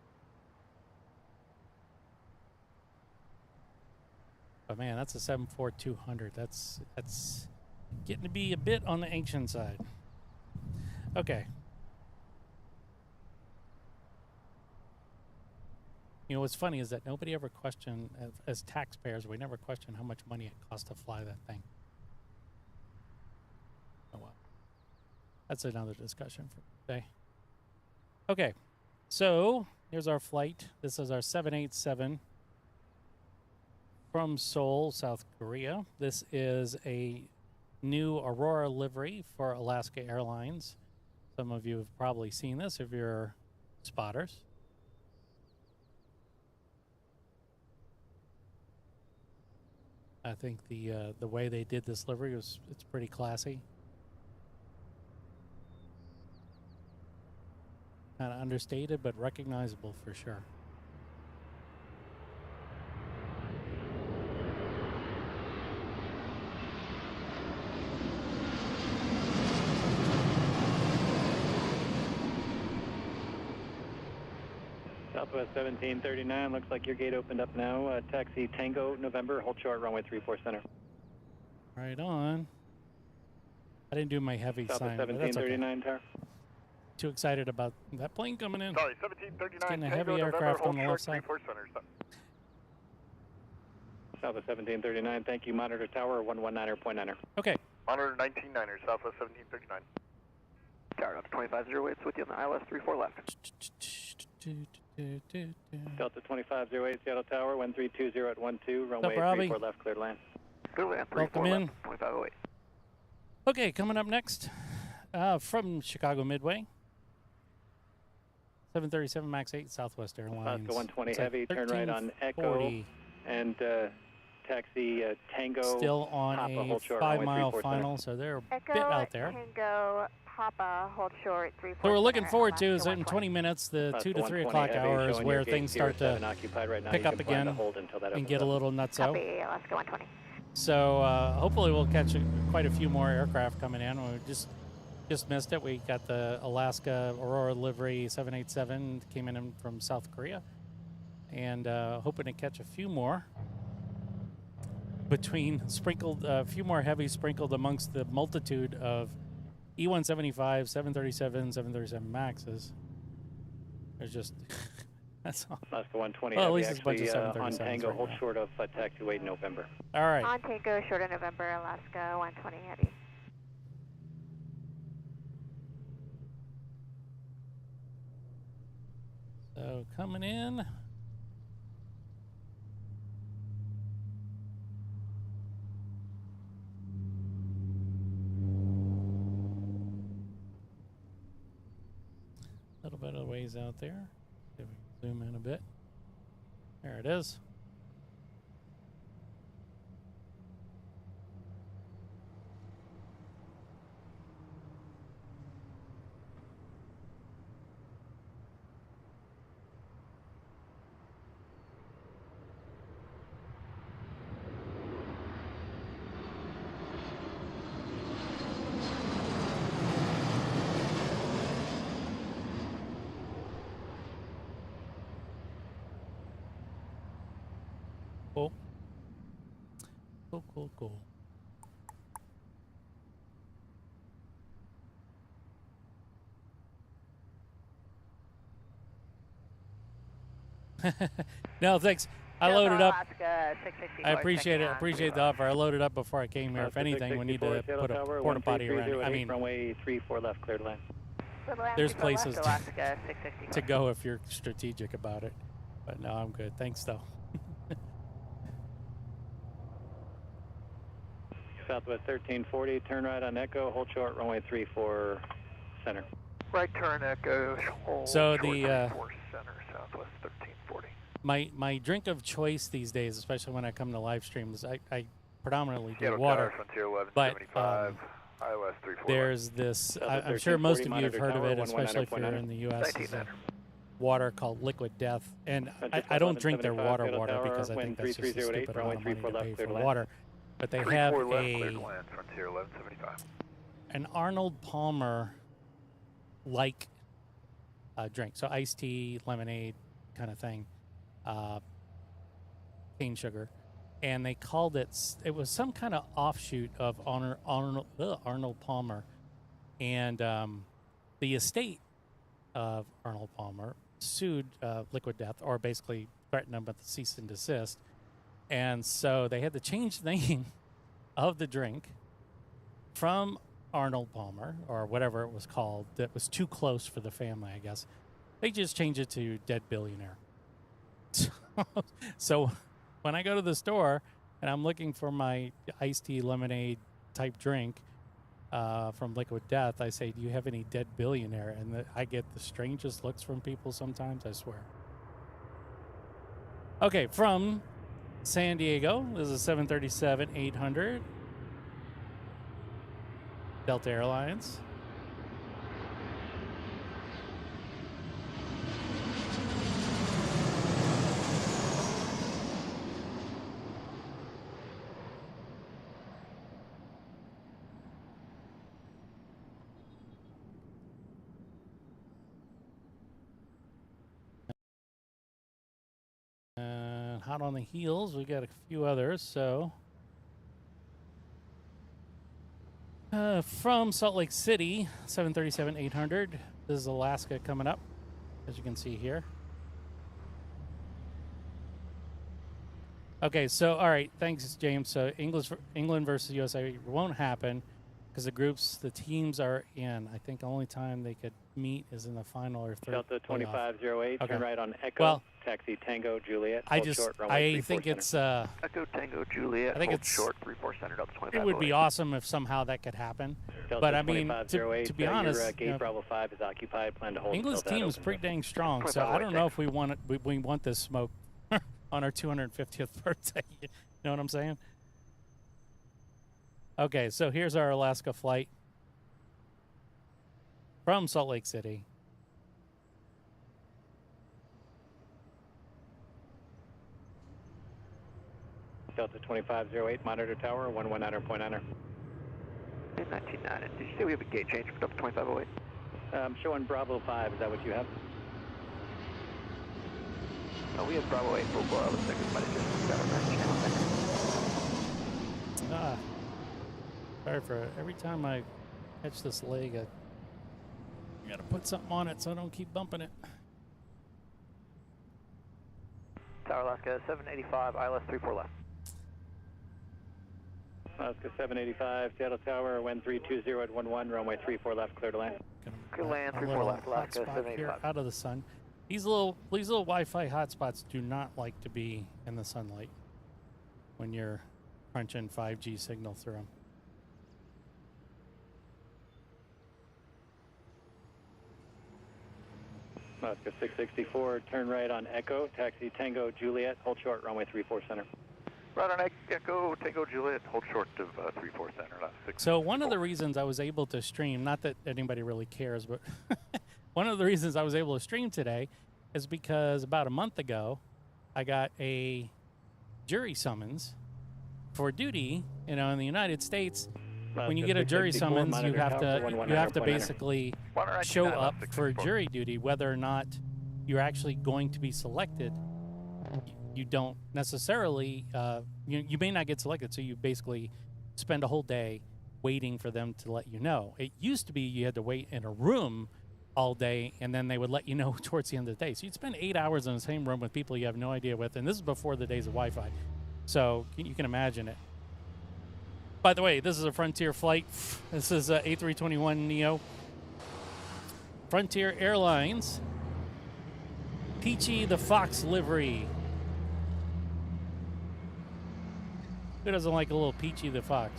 F: But man, that's a 74200. That's getting to be a bit on the ancient side. Okay. You know, what's funny is that nobody ever questioned, as taxpayers, we never question how much money it costs to fly that thing. Oh, well. That's another discussion for today. Okay. So, Here's our flight. This is our 787 from Seoul, South Korea. This is a new Aurora livery for Alaska Airlines. Some of you have probably seen this if you're spotters. I think the way they did this livery it's pretty classy. Kind of understated, but recognizable for sure.
A: Southwest 1739, looks like your gate opened up now. Taxi Tango November, hold short, runway 34 center.
F: Right on. I didn't do my heavy sign.
A: Southwest 1739,
F: okay.
A: tower.
F: Too excited about that plane coming in.
J: Sorry, 1739.
F: It's getting a heavy aircraft on the left side.
A: Southwest 1739, thank you. Monitor tower 119.9er.
F: Okay.
J: Monitor 199er, Southwest 1739.
C: Tower up to 250 with you on the ILS 34 left.
A: Delta 2508, Seattle Tower, 1320 at 12, runway 34 left, cleared land.
C: Clear land,
F: 34
C: left,
F: in.
C: 2508.
F: Okay, coming up next from Chicago Midway. 737 MAX 8 Southwest Airlines.
A: Alaska 120 heavy, turn right on Echo and taxi Tango.
F: Still on
A: Papa,
F: a
A: hold short,
F: 5-mile
A: runway 34
F: final,
A: center.
F: so they're a
H: Echo,
F: bit out there.
H: Tango, Papa, hold short, 34
F: So we're looking
H: center,
F: forward to
H: Alaska
F: is in 20 minutes, the
A: Alaska
F: 2 to 3
A: 120
F: o'clock
A: heavy,
F: hour is
A: showing
F: where
A: your gate
F: things start to
A: 07 occupied right now.
F: pick
A: You
F: up
A: can plan to
F: again
A: hold until that
F: and
A: opens
F: get a
A: up.
F: little nutso.
H: Copy, Alaska 120.
F: So hopefully we'll catch quite a few more aircraft coming in. We just missed it. We got the Alaska Aurora livery 787 came in from South Korea, and hoping to catch a few more. Between sprinkled, a few more heavy sprinkled amongst the multitude of E-175, 737, 737 Maxes. There's just that's all.
A: Alaska 120
F: well, at
A: heavy,
F: least it's a bunch of
A: actually,
F: 737s
A: on Tango,
F: right
A: hold
F: now.
A: short of taxiway in November.
F: All right.
H: On Tango, short of November, Alaska 120 heavy.
F: So coming in. A little bit of ways out there. See if we can zoom in a bit. There it is. Cool. Cool. No, thanks. I loaded up.
H: Alaska 660.
F: I appreciate it. Appreciate the offer. I loaded up before I came here. If anything, we need to put a porta potty around. I mean,
A: runway 34 left, cleared land.
F: there's places
H: Alaska 660.
F: to go if you're strategic about it. But no, I'm good. Thanks, though.
A: Southwest 1340, turn right on Echo, hold short, runway 34 center.
C: Right turn, Echo, hold
F: So
C: short,
F: the
C: 34 center, Southwest 1340.
F: my drink of choice these days, especially when I come to live streams, I predominantly do
J: Seattle
F: water.
J: Tower, Frontier
F: But
J: 1175, ILS 34.
F: there's this,
A: Southwest
F: I'm sure most of
A: 1340,
F: you have heard of it,
A: monitor
F: especially if you're
A: 119.9.
F: in the U.S. is
C: 19
F: water called Liquid Death. And I don't drink their water because I think that's just a stupid amount of money to pay for water. But they have
J: 34 left, cleared land, Frontier 1175.
F: an Arnold Palmer like drink. So iced tea, lemonade kind of thing, cane sugar. And they called it was some kind of offshoot of Arnold Palmer. And the estate of Arnold Palmer sued Liquid Death, or basically threatened them with the cease and desist. And so they had to change the name of the drink from Arnold Palmer, or whatever it was called, that was too close for the family, I guess. They just changed it to dead billionaire. So when I go to the store and I'm looking for my iced tea lemonade type drink from Liquid Death, I say, do you have any dead billionaire? And I get the strangest looks from people sometimes, I swear. Okay, from San Diego, this is a 737-800. Delta Airlines. Hot on the heels, we got a few others, so. From Salt Lake City, 737-800. This is Alaska coming up, as you can see here. Okay, so, all right, thanks, James. So England versus USA won't happen because the teams are in. I think the only time they could meet is in the final or third.
A: Delta 2508,
F: okay.
A: Turn right on Echo,
F: well,
A: taxi Tango Juliet.
F: I think it's
C: Echo Tango Juliet.
F: I think it's
C: short 34 center Delta 2508.
F: It would be awesome if somehow that could happen.
A: Delta
F: but I mean, to be honest,
A: your gate Bravo 5 is occupied. Plan to hold.
F: England's team is pretty dang strong, so I don't know if we want this smoke on our 250th birthday. You know what I'm saying? Okay, so here's our Alaska flight from Salt Lake City.
A: Delta 2508, monitor tower, 119.9.
C: 19.9. Did you say we have a gate change for Delta 2508?
A: I'm showing Bravo 5. Is that what you have?
C: No, we have Bravo 8 full blow. Looks like we might have just got a channel.
F: Sorry for every time I catch this leg, I got to put something on it so I don't keep bumping it.
C: Tower Alaska 785, ILS 34 left.
A: Alaska 785, Seattle Tower, wind 320 at 11, runway 34 left, clear to land.
C: Clear land, 34 left, Alaska 785.
F: Out of the sun. These little Wi-Fi hotspots do not like to be in the sunlight when you're crunching 5G signal through them.
A: Alaska 664, turn right on Echo, taxi Tango Juliet, hold short, runway 34 center.
J: Right on Echo, Tango Juliet, hold short of 34 center.
F: So one of the reasons I was able to stream, not that anybody really cares, but one of the reasons I was able to stream today is because about a month ago, I got a jury summons for duty. You know, in the United States, when you get a jury summons, you have to basically show up for jury duty, whether or not you're actually going to be selected. You don't necessarily, you may not get selected, so you basically spend a whole day waiting for them to let you know. It used to be you had to wait in a room all day, and then they would let you know towards the end of the day. So you'd spend 8 hours in the same room with people you have no idea with, and this is before the days of Wi-Fi. So you can imagine it. By the way, this is a Frontier flight. This is a A321neo. Frontier Airlines. Peachy the Fox livery. Who doesn't like a little Peachy the Fox?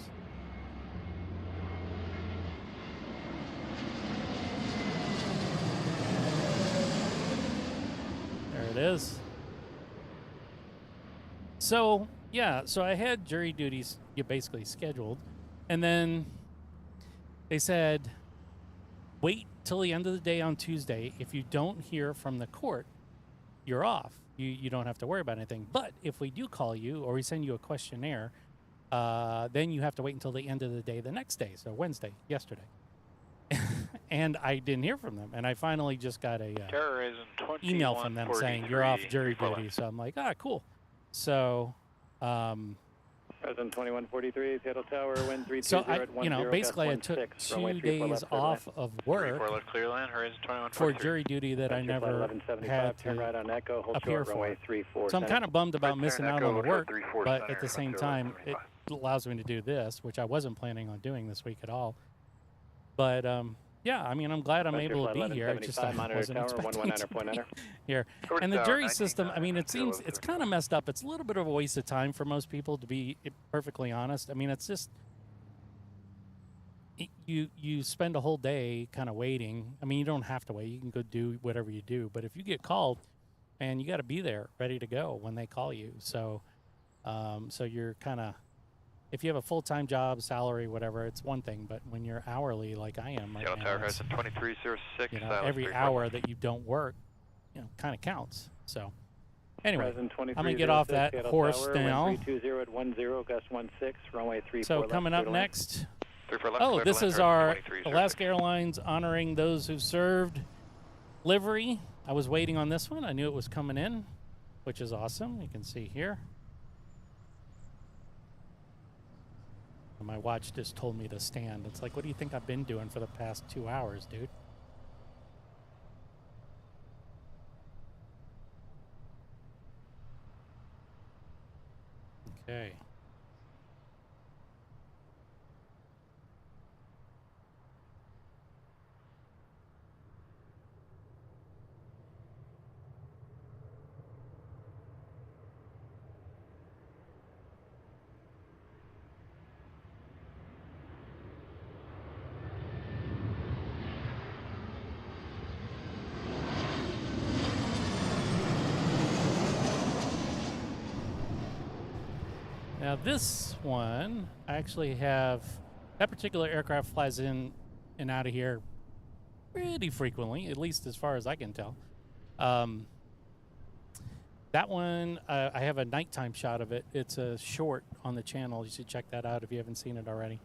F: There it is. So, yeah, so I had jury duties basically scheduled, and then they said, wait till the end of the day on Tuesday. If you don't hear from the court, you're off. You don't have to worry about anything. But if we do call you or we send you a questionnaire, then you have to wait until the end of the day the next day, so Wednesday, yesterday. And I didn't hear from them, and I finally just got a email from them saying you're off jury duty. So I'm like, cool. So,
A: President 2143, Seattle Tower, wind 320
F: so
A: at 10,
F: basically I took 2 days off of work for jury duty that I never had to
A: right on Echo, hold
F: appear
A: short,
F: for. So I'm kind of bummed about missing out on the work, but at the same time, it allows me to do this, which I wasn't planning on doing this week at all. But Yeah, I mean, I'm glad I'm able to be here. I just wasn't expecting to be here. And the jury system, I mean, it seems it's kind of messed up. It's a little bit of a waste of time for most people, to be perfectly honest. I mean, it's just you spend a whole day kind of waiting. I mean, you don't have to wait. You can go do whatever you do. But if you get called, and you got to be there, ready to go when they call you. So, so you're kind of, if you have a full-time job, salary, whatever, it's one thing. But when you're hourly, like I am right now,
B: Tower 2306.
F: You know, every hour that you don't work, you know, kind of counts. So, anyway, I'm gonna get off that horse now.
A: 320 at 10, gust 16, runway 34.
F: So coming up next.
B: Oh,
F: this is our Alaska Airlines honoring those who served livery. I was waiting on this one. I knew it was coming in, which is awesome. You can see here. And my watch just told me to stand. It's like, what do you think I've been doing for the past 2 hours, dude? Okay. Now this one, I actually have, that particular aircraft flies in and out of here pretty frequently, at least as far as I can tell. That one, I have a nighttime shot of it. It's a short on the channel. You should check that out if you haven't seen it already.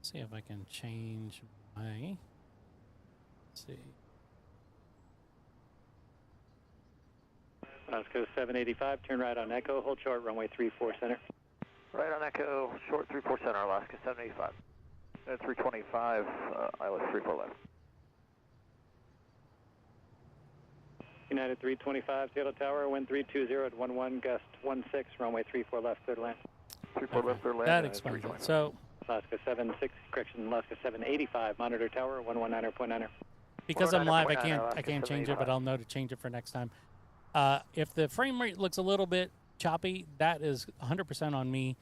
F: See if I can change my, let's see.
A: Alaska 785, turn right on Echo, hold short, runway 34 center.
C: Right on Echo, short 34 center, Alaska 785.
J: At 325, ILS 34 left.
A: United 325, Seattle Tower, wind 320 at 11, gust 16, runway 34 left, third land.
J: 34 left, third land.
F: That explains it. So,
A: Alaska 785, monitor tower, 119.9.
F: Because I'm live, I can't change it, but I'll know to change it for next time. If the frame rate looks a little bit choppy, that is 100% on me.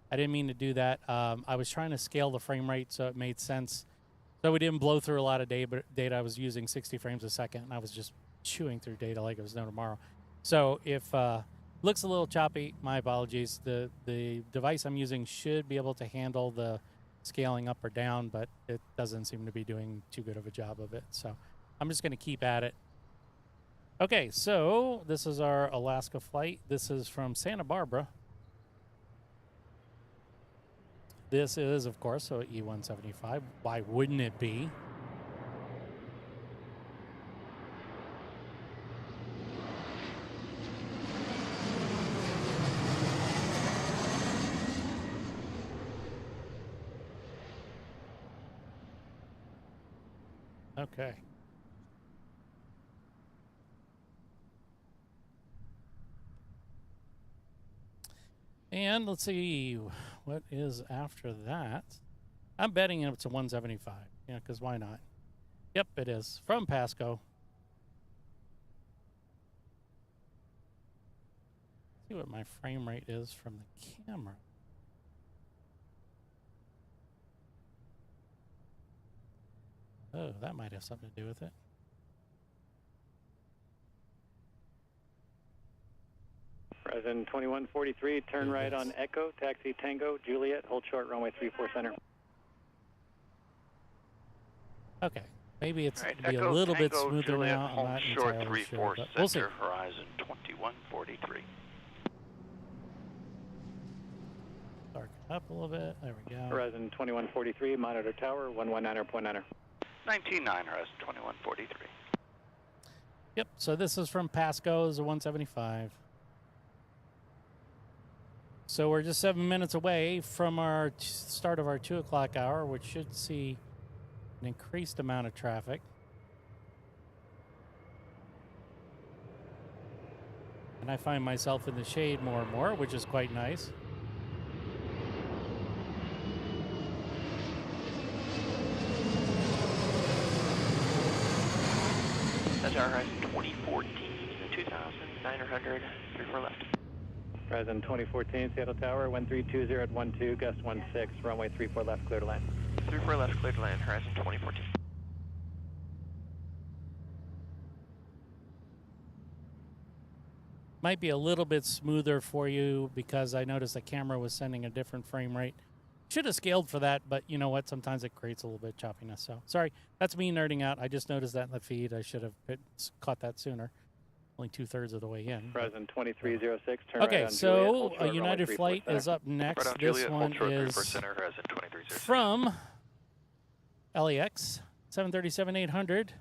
F: I didn't mean to do that. I was trying to scale the frame rate so it made sense. So we didn't blow through a lot of data. I was using 60 frames a second, and I was just chewing through data like it was no tomorrow. So if looks a little choppy, my apologies. The device I'm using should be able to handle the scaling up or down, but it doesn't seem to be doing too good of a job of it. So I'm just going to keep at it. Okay, so this is our Alaska flight. This is from Santa Barbara. This is, of course, so E-175. Why wouldn't it be? Okay. And let's see, what is after that? I'm betting it's a 175. Yeah, because why not? Yep, it is. From Pasco. See what my frame rate is from the camera. Oh, that might have something to do with it.
A: Horizon 2143, turn right on Echo, taxi Tango, Juliet, hold short, runway 34 center.
F: Okay, maybe it's
D: right,
F: be
D: Echo,
F: a little
D: Tango,
F: bit smoother
D: Juliet,
F: now.
D: hold
F: I'm not
D: short
F: entirely
D: 34
F: sure,
D: center,
F: we'll see.
D: Horizon 2143.
F: Darken up a little bit. There we go.
A: Horizon 2143, monitor tower, 119.9.
D: 199, Horizon 2143.
F: Yep, so this is from Pasco, is a 175. So we're just 7 minutes away from our start of our 2 o'clock hour, which should see an increased amount of traffic. And I find myself in the shade more and more, which is quite nice.
K: That's our Horizon 2014, 2,900, 34 left.
A: Horizon 2014, Seattle Tower, 1320 at 12, gust 16, runway 34 left, clear to land.
K: 34 left, clear to land, Horizon 2014.
F: Might be a little bit smoother for you because I noticed the camera was sending a different frame rate. Should have scaled for that, but you know what? Sometimes it creates a little bit of choppiness. So sorry, that's me nerding out. I just noticed that in the feed. I should have caught that sooner. Only 2/3 of the way in.
A: Horizon 2306, turn
F: okay,
A: right on
F: so
A: Juliet,
F: a United flight is up next.
E: Right on
F: This
E: Juliet,
F: one
E: hold short,
F: is
E: center, Horizon 2306.
F: from LAX 737-800.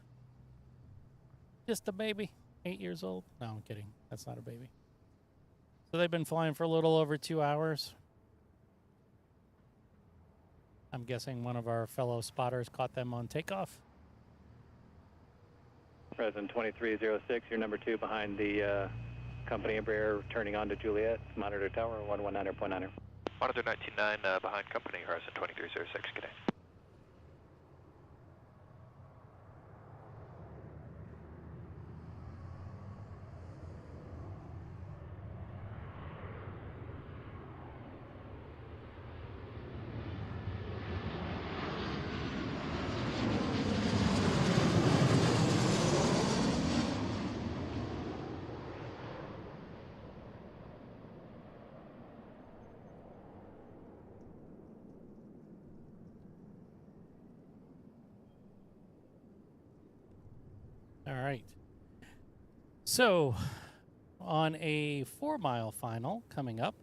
F: Just a baby, 8 years old. No, I'm kidding. That's not a baby. So they've been flying for a little over 2 hours. I'm guessing one of our fellow spotters caught them on takeoff.
A: Horizon 2306, you're number 2 behind the company Embraer turning on to Juliet, monitor tower 119.9.
E: Monitor 199 behind company, Horizon 2306, good day.
F: All right. So, on a 4-mile final coming up.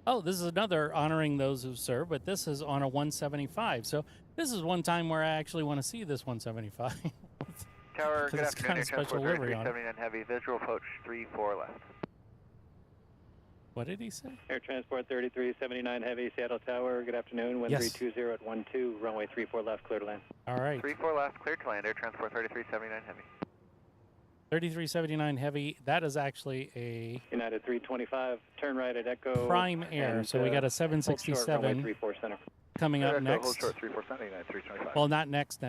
F: Oh, this is another honoring those who serve, but this is on a 175. So, this is one time where I actually want to see this 175.
C: Tower, good
F: it's kind
C: afternoon.
F: of special
C: Transport
F: livery on it.
C: 3379 Heavy, visual approach 34 left.
F: What did he say?
A: Air Transport 3379 Heavy, Seattle Tower, good afternoon, wind
F: Yes.
A: 320 at 12, runway 34 left, clear to land.
F: All right.
C: 34 left, clear to land. Air Transport 3379 Heavy.
F: 3379 Heavy. That is actually a
A: United 325, turn right at Echo.
F: Prime Air.
A: and,
F: So we got a
A: hold short, runway
F: 767
A: 34 center.
F: coming up
J: Hold
F: next.
J: short 34 center, United 325.
F: Well, not next.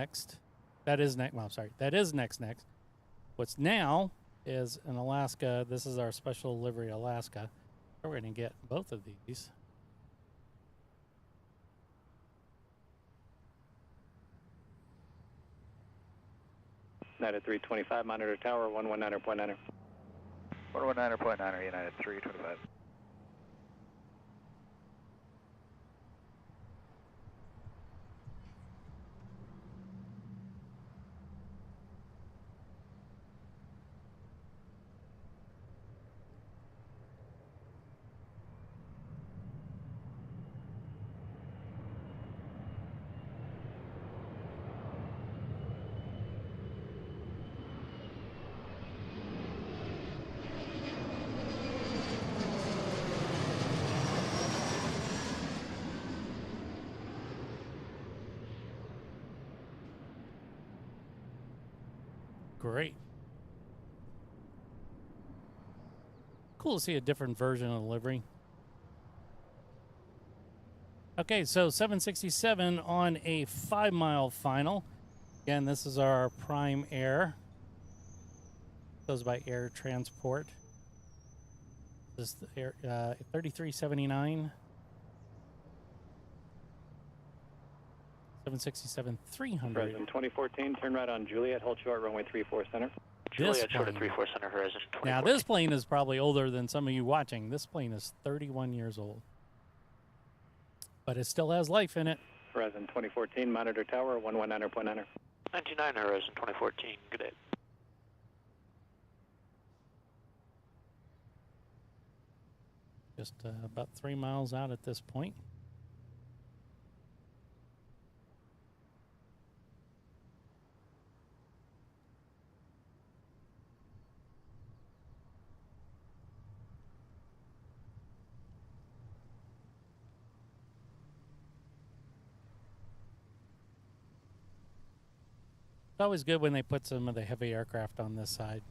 F: That is next. Well, I'm sorry. That is next. What's now is an Alaska. This is our special livery Alaska. We're going to get both of these.
A: United 325, monitor tower 119.9.
C: 119.9, United 325.
F: Great. Cool to see a different version of the livery. Okay, so 767 on a 5-mile final. Again, this is our Prime Air. Goes by Air Transport. This is the Air 3379. 767-300.
A: Horizon 2014, turn right on Juliet, hold short, runway 34 center.
E: Juliet short at 34 center, Horizon 2014.
F: Now, this plane is probably older than some of you watching. This plane is 31 years old. But it still has life in it.
A: Horizon 2014, monitor tower 119.9.
E: 99 Horizon 2014, good day.
F: Just about 3 miles out at this point. It's always good when they put some of the heavy aircraft on this side.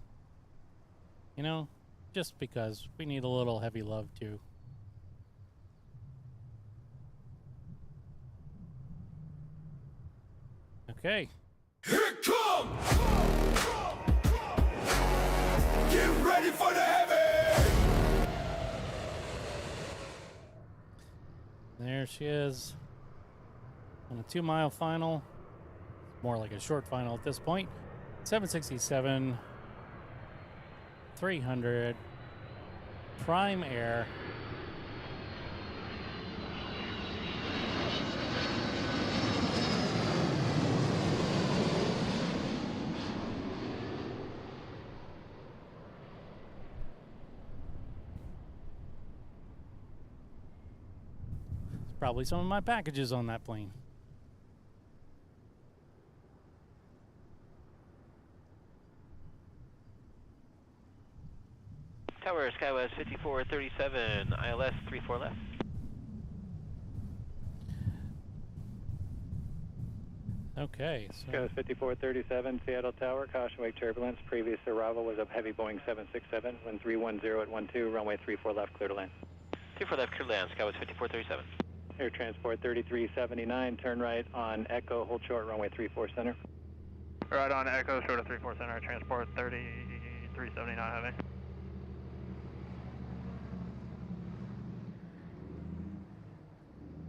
F: You know, just because we need a little heavy love too. Okay.
I: Here it comes! Get ready for the heavy!
F: There she is on a 2-mile final. More like a short final at this point. 767 300 prime air. Probably some of my packages on that plane.
K: Tower, Skywest 5437, ILS 34 left.
F: Okay. So
A: Skywest 5437, Seattle Tower, caution wake turbulence. Previous arrival was a heavy Boeing 767, wind 310 at 12, runway 34 left, clear to land.
K: 34 left, clear to land, Skywest 5437.
A: Air Transport 3379, turn right on Echo, hold short, runway 34 center.
C: Right on Echo, short of 34 center, Transport 3379 heavy.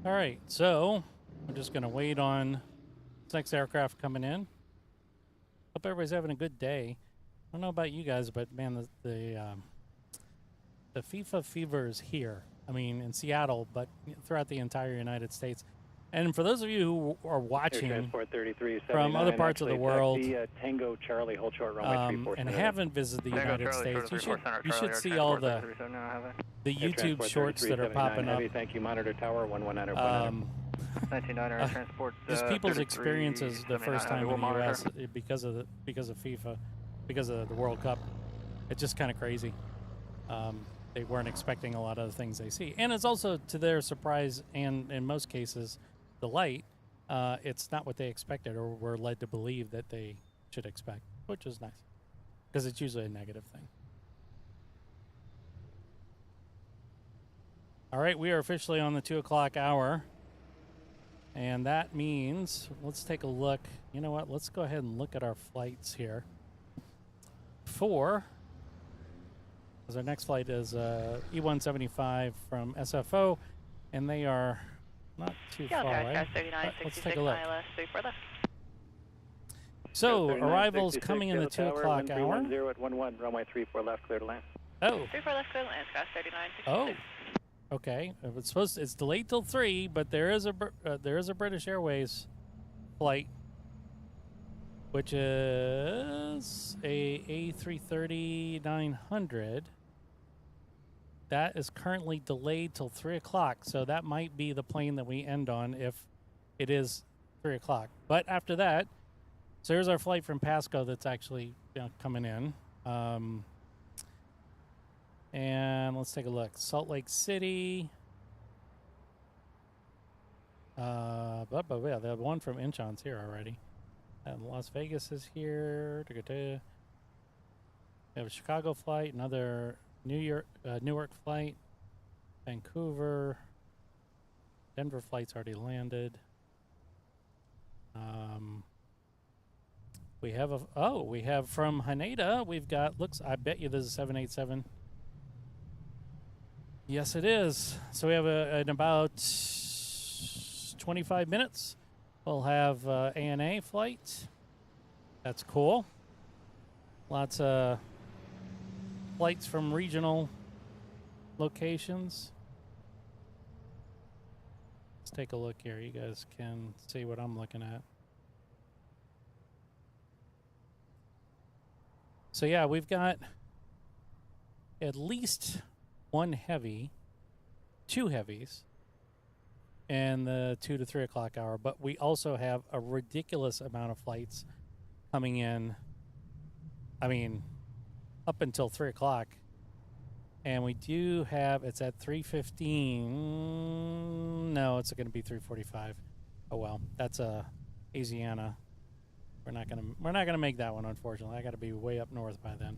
F: all right, so we're just gonna wait on this next aircraft coming in. Hope everybody's having a good day. I don't know about you guys, but man, the FIFA fever is here. I mean, in Seattle, but throughout the entire United States. And for those of you who are watching from other parts of the world
A: Tango Charlie, hold short, runway 34
F: and haven't visited the United States, you should see all the YouTube shorts that are popping up.
A: Thank you, Monitor Tower 119.
C: 1990 Transport.
F: Just people's experiences the first time in the U.S. because of FIFA, because of the World Cup. It's just kind of crazy. They weren't expecting a lot of the things they see. And it's also, to their surprise and, in most cases, delight, it's not what they expected or were led to believe that they should expect, which is nice. Because it's usually a negative thing. All right, we are officially on the 2 o'clock hour. And that means, let's take a look. You know what? Let's go ahead and look at our flights here. Because our next flight is E175 from SFO, and they are not too far away. Let's take a look. So, arrivals coming in the 2 o'clock hour.
A: 310 at 11, runway 34 left, clear to land.
F: Oh.
M: 34 left, clear to land, Sky 39.
F: Oh. Okay. It's delayed till 3, but there is a British Airways flight, which is a A330-900. That is currently delayed till 3 o'clock, so that might be the plane that we end on if it is 3 o'clock. But after that, so here's our flight from Pasco that's actually coming in. And let's take a look. Salt Lake City. Yeah, the one from Incheon's here already. And Las Vegas is here. We have a Chicago flight, another Newark flight, Vancouver, Denver flight's already landed. We have we have from Haneda. We've got I bet you this is 787. Yes, it is. So we have in about 25 minutes, we'll have ANA flight. That's cool. Lots of flights from regional locations. Let's take a look here. You guys can see what I'm looking at. So yeah, we've got at least one heavy, 2 heavies, and the 2 to 3 o'clock hour, but we also have a ridiculous amount of flights coming in. I mean, up until 3 o'clock. And we do have, it's at 3:15. No, it's going to be 3:45. Oh well, that's Asiana. We're not gonna make that one, unfortunately. I got to be way up north by then.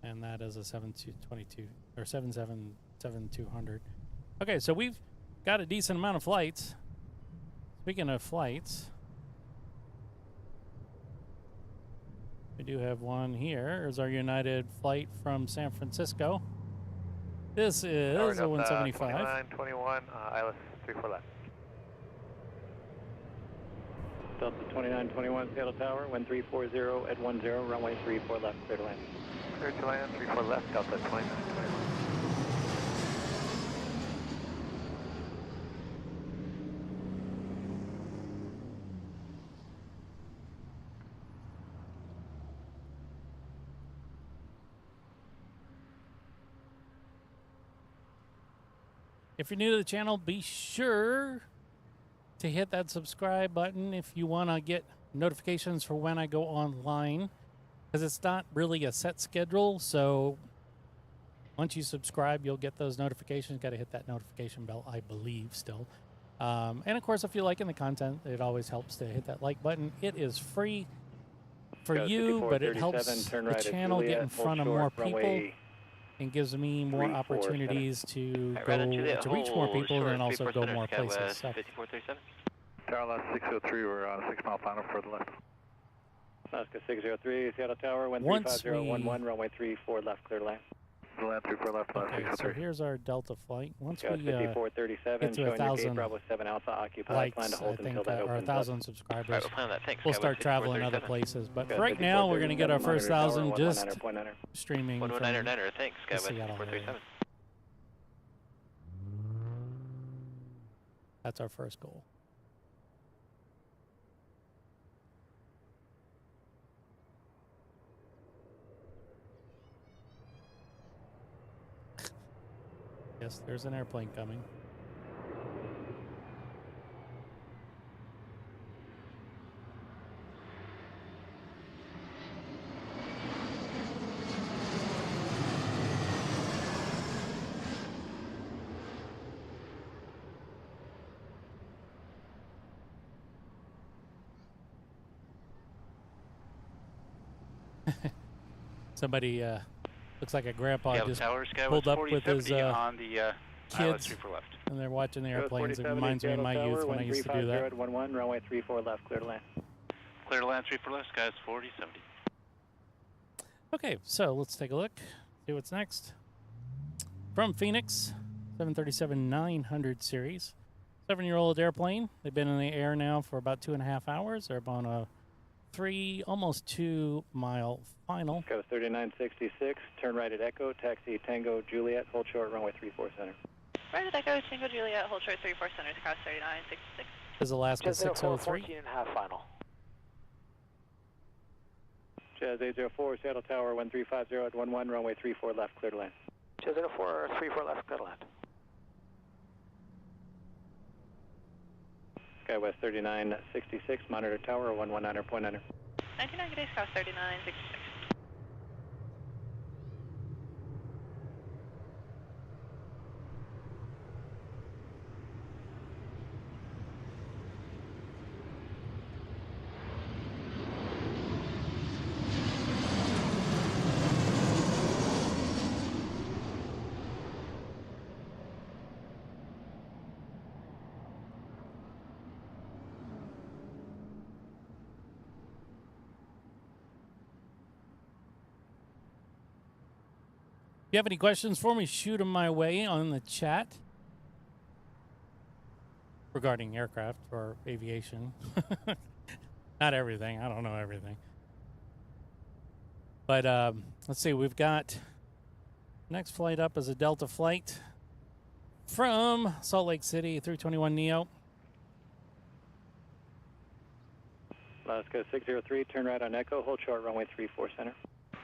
F: And that is a 7222 or 777-200. Okay, so we've got a decent amount of flights. Speaking of flights, we do have one here. Here's our United flight from San Francisco. This is a 175.
B: 2921, ILS 34 left.
A: Delta 2921, Seattle Tower, 1340 at 10, runway 34 left, clear to land.
B: Clear to land, 34 left, Delta 2921.
F: If you're new to the channel, be sure to hit that subscribe button if you want to get notifications for when I go online, because it's not really a set schedule. So once you subscribe, you'll get those notifications. Got to hit that notification bell, I believe, still. And of course, if you're liking the content, it always helps to hit that like button. It is free for you, but it helps the channel get in front of more people and gives me more opportunities to go to reach more people and also go more places. So.
B: 5437.
J: Tower 603, we're on a 6 mile final for the left.
A: Alaska 603, Seattle Tower, 135011, runway 34 left, clear to land.
J: Land 34 left,
F: Okay, so here's our Delta flight. Once we
A: 5437,
F: get to
A: showing
F: 1,000
A: Bravo 7 Alpha occupied, plan to hold until that
F: or
A: opens
F: 1,000
A: up.
F: subscribers,
B: Right, we'll plan that. Thanks.
F: we'll start traveling other places. But for right now, we're going to get our first 1,000 just streaming from
B: 119er, thanks,
F: the
B: Skywest
F: Seattle area.
B: 437.
F: That's our first goal. Yes, there's an airplane coming. Somebody looks like a grandpa just pulled up with his
D: on the
F: kids,
D: left.
F: and they're watching the airplanes. It reminds me of my youth when I used to do that.
A: 11, runway 34 left, clear to land.
D: Clear to land, 34 left, skies 4070.
F: Okay, so let's take a look, see what's next. From Phoenix, 737-900 series. 7-year-old airplane. They've been in the air now for about 2.5 hours. They're on a almost 2 mile final.
A: Go 3966, turn right at Echo, taxi Tango Juliet, hold short, runway 34 center.
M: Right at Echo, Tango Juliet, hold short 34 center, cross 3966.
F: This is Alaska 603.
C: 14.5 final.
A: Jazz 804, Seattle Tower, 1350 at 11, runway 34 left, clear to land.
C: Jazz 804, 34 left, clear to land.
A: Skywest 3966, monitor tower, 119.9.
M: 99 days, cross 3966.
F: If you have any questions for me, shoot them my way on the chat regarding aircraft or aviation. Not everything. I don't know everything. But let's see. We've got next flight up is a Delta flight from Salt Lake City, 321neo.
A: Alaska 603, turn right on Echo, hold short, runway 34 center.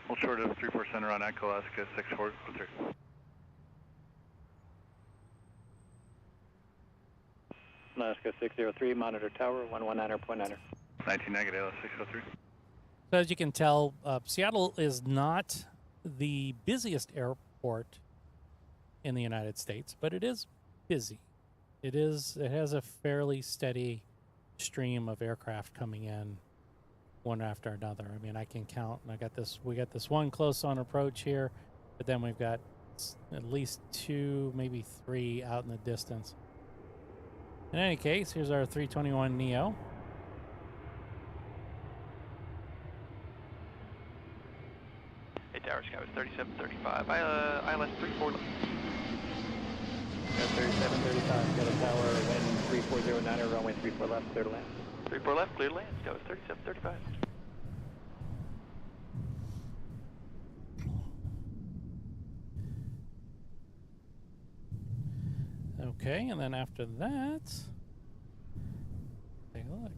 J: Hold short of 34 center on Echo, Alaska 643.
A: Alaska 603, monitor tower, 119.9.
J: 19 negative, 603.
F: So as you can tell, Seattle is not the busiest airport in the United States, but it is busy. It has a fairly steady stream of aircraft coming in one after another. I mean, I can count. I got this. We got this one close on approach here, but then we've got at least 2, maybe 3 out in the distance. In any case, here's our 321 Neo.
K: Hey, Tower Sky was 3735. ILS 34 left.
A: 3735, got a tower, wind 3409, runway 34 left, clear to land.
K: 34 left, clear to land. Sky was 3735.
F: Okay, and then after that, take a look.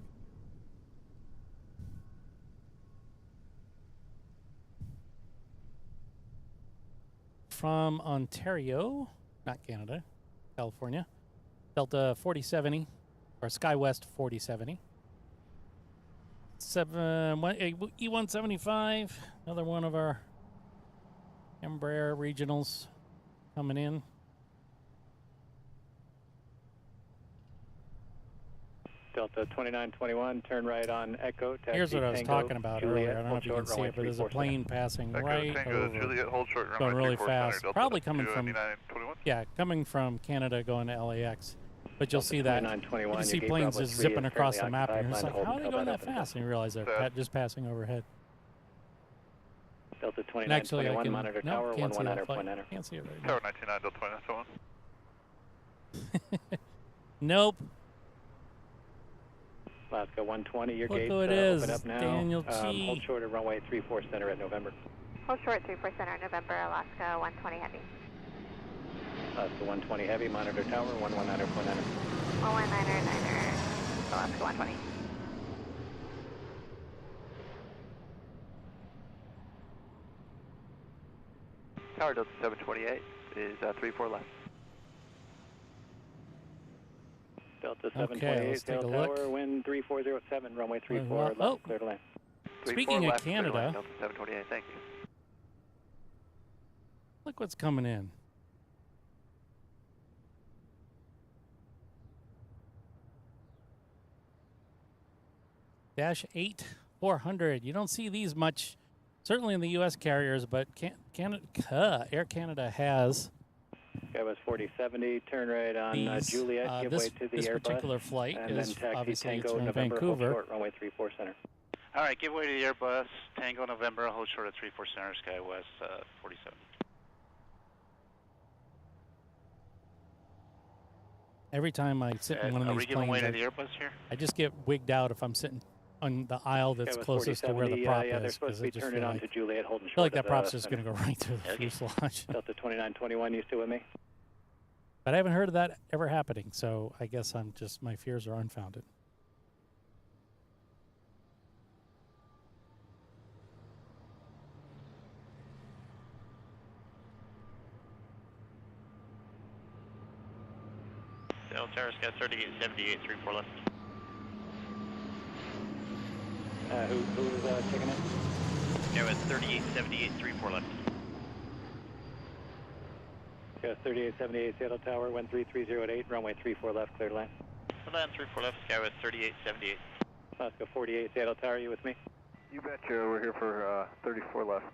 F: From Ontario, not Canada, California, Delta 4070, or SkyWest 4070. E175, another one of our Embraer regionals coming in.
A: Delta 2921, turn right on Echo. Taxi
F: Here's what I was
A: Tango,
F: talking about
A: Juliet,
F: earlier. I don't know if you can see it, but there's a plane passing right over,
J: Juliet, hold short,
F: going really
J: 34
F: fast.
J: center,
F: Probably coming from,
J: 2921.
F: yeah, coming from Canada going to LAX. But you'll
A: Delta
F: see that.
A: 2921,
F: You can see
A: your
F: planes
A: Bravo
F: just
A: 3
F: zipping
A: is
F: across the
A: currently
F: map. And
A: occupied.
F: it's like,
A: Line
F: how are they
A: hold
F: going that
A: until
F: fast? And you realize they're just passing overhead.
A: Delta
F: And actually, I
A: 2921,
F: can,
A: monitor
F: no,
A: tower,
F: can't see that
A: 119.9.
F: flight. Can't see it right now.
J: Tower 99, Delta 2921.
F: Nope.
A: Alaska 120, your
F: Look
A: gates
F: who it
A: open
F: is,
A: up now.
F: Daniel G.
A: Hold short at runway 34 center at November.
H: Hold short 34 center, November, Alaska 120 heavy.
A: Alaska 120 heavy, monitor tower, 119.9.
H: 119.9, Alaska 120.
B: Tower Delta 728 is 34 left.
A: Delta
F: Okay,
A: 728,
F: let's take a
A: Sail
F: look.
A: Tower, wind 3407, runway 34
F: well,
A: left,
F: oh.
A: clear to land.
F: Speaking of Canada,
B: Delta 728, thank you.
F: look what's coming in. Dash 8 400. You don't see these much, certainly in the U.S. carriers, but Air Canada has
A: Airbus 4070, turn right on
F: these.
A: Juliet, give way to the
F: this
A: Airbus.
F: particular flight
A: and
F: is
A: then taxi
F: obviously it's
A: Tango,
F: from
A: November, hold
F: Vancouver.
A: short, runway 34 center.
D: All right, give way to the Airbus. Tango November, hold short at 34 center, SkyWest 47.
F: Every time I sit in one
D: Are
F: of
D: we
F: these
D: giving way
F: planes,
D: to the Airbus here?
F: I just get wigged out if I'm sitting on the aisle that's
A: Airbus
F: closest to where the
A: 4070,
F: prop
A: yeah, they're
F: is.
A: supposed to be
F: I just
A: turning
F: feel
A: on
F: like,
A: to Juliet, holding
F: I
A: short.
F: feel like
A: at
F: that prop's
A: the
F: just going to go right through the fuselage.
A: Delta 2921, you still with me?
F: But I haven't heard of that ever happening, so I guess I'm just, my fears are unfounded.
K: Delta Tower Sky 3878, 34 left.
A: Who's checking in?
K: Sky was 3878, 34 left.
A: Sky 3878, Seattle Tower, wind 3308, runway 34 left, clear to land.
K: Land 34 left, Sky was 3878.
A: Alaska 48, Seattle Tower, you with me?
J: You betcha, we're here for 34 left.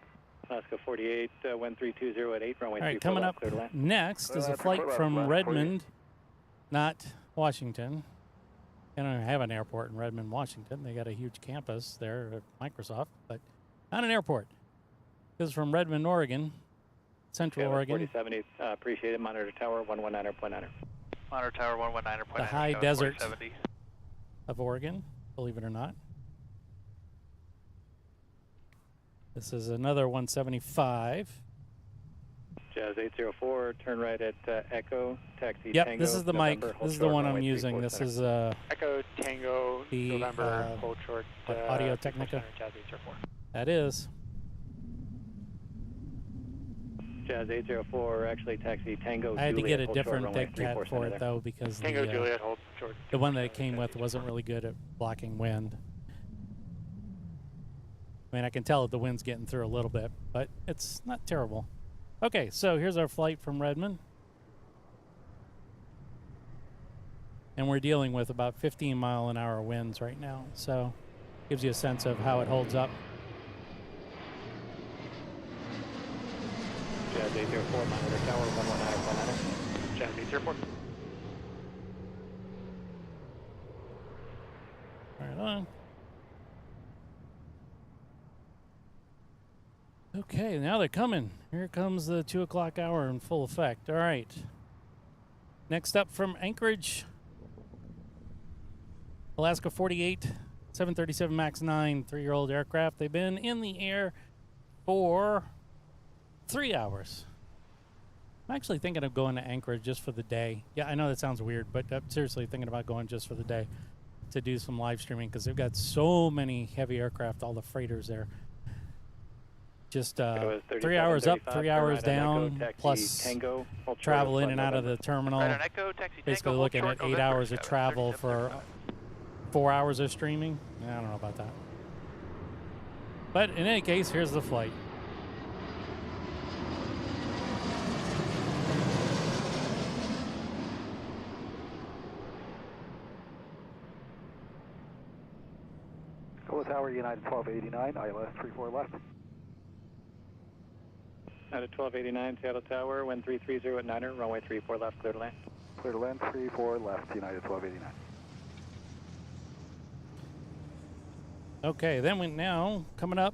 A: Alaska 48, wind 3208, runway
F: All right,
A: 34
F: coming
A: left,
F: up
A: clear to land.
F: next is a flight from Redmond, not Washington. They don't have an airport in Redmond, Washington. They got a huge campus there at Microsoft, but not an airport. This is from Redmond, Oregon, Central Oregon.
A: 4070, appreciate it. Monitor tower, 119.9.
K: Monitor Tower 119.9.
F: The high desert of Oregon, believe it or not. This is another 175.
A: Jazz 804, turn right at Echo, taxi
F: Yep,
A: Tango,
F: this is the
A: November,
F: mic.
A: hold
F: This is the
A: short,
F: one
A: runway
F: I'm using.
A: 34
F: This
A: center.
F: is
C: Echo Tango
F: the
C: November, hold short.
F: Audio Technica.
C: Jazz 804.
F: That is.
A: Jazz 804, actually taxi Tango.
F: I had to
A: Juliet,
F: get a
A: hold
F: different
A: short, runway
F: deck
A: 34
F: cat for
A: center
F: it
A: there.
F: though, because
C: Tango Juliet, hold short.
F: the one that it came with wasn't really good at blocking wind. I mean, I can tell that the wind's getting through a little bit, but it's not terrible. Okay, so here's our flight from Redmond. And we're dealing with about 15-mile-an-hour winds right now. So Gives you a sense of how it holds up.
A: Jazz 804, monitor tower 119.9.
D: Jazz 804.
F: Right on. Okay, now they're coming. Here comes the 2 o'clock hour in full effect. All right. Next up from Anchorage, Alaska 48, 737 MAX 9, 3-year-old aircraft. They've been in the air for 3 hours. I'm actually thinking of going to Anchorage just for the day. Yeah, I know that sounds weird, but I'm seriously thinking about going just for the day to do some live streaming because they've got so many heavy aircraft, all the freighters there. Just 3 hours up, 3 hours down, plus travel in and out of the terminal.
K: Right on Echo, taxi
F: Basically
K: Tango,
F: looking at 8 hours of travel
K: 37,
F: for 4 hours of streaming. I don't know about that. But in any case, here's the flight.
J: Go Tower, United 1289, ILS 34 left.
A: United 1289, Seattle Tower, wind 330 at Niner, runway 34 left, clear to land.
J: Clear to land, 34 left, United 1289.
F: Okay, then we now coming up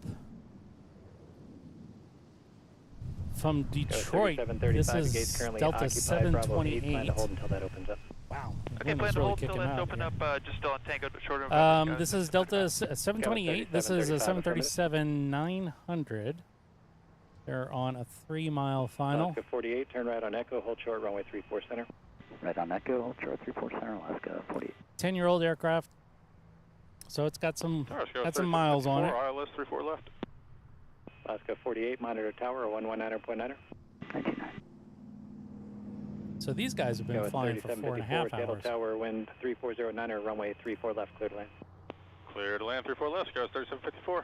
F: from Detroit. This is Delta 728.
A: Hold until that opens up.
F: Wow.
K: Okay, plan to
F: really
K: hold until
F: kicking
K: that's
F: out
K: open
F: here.
K: up, just still on Tango, short of
F: This is Delta 728. This is a 737-900. They're on a 3-mile final.
A: Alaska 48, turn right on Echo, hold short, runway 34 center.
C: Right on Echo, hold short 34 center, Alaska 48.
F: 10-year-old aircraft. So it's got some miles on it.
J: ILS 34 left.
A: Alaska 48, monitor tower 119.9.
C: 99.
F: So these guys have been flying for 4.5
A: Seattle
F: hours.
A: Tower, wind 340 runway 34 left, clear to land.
J: Clear to land, 34 left, Scout 3754.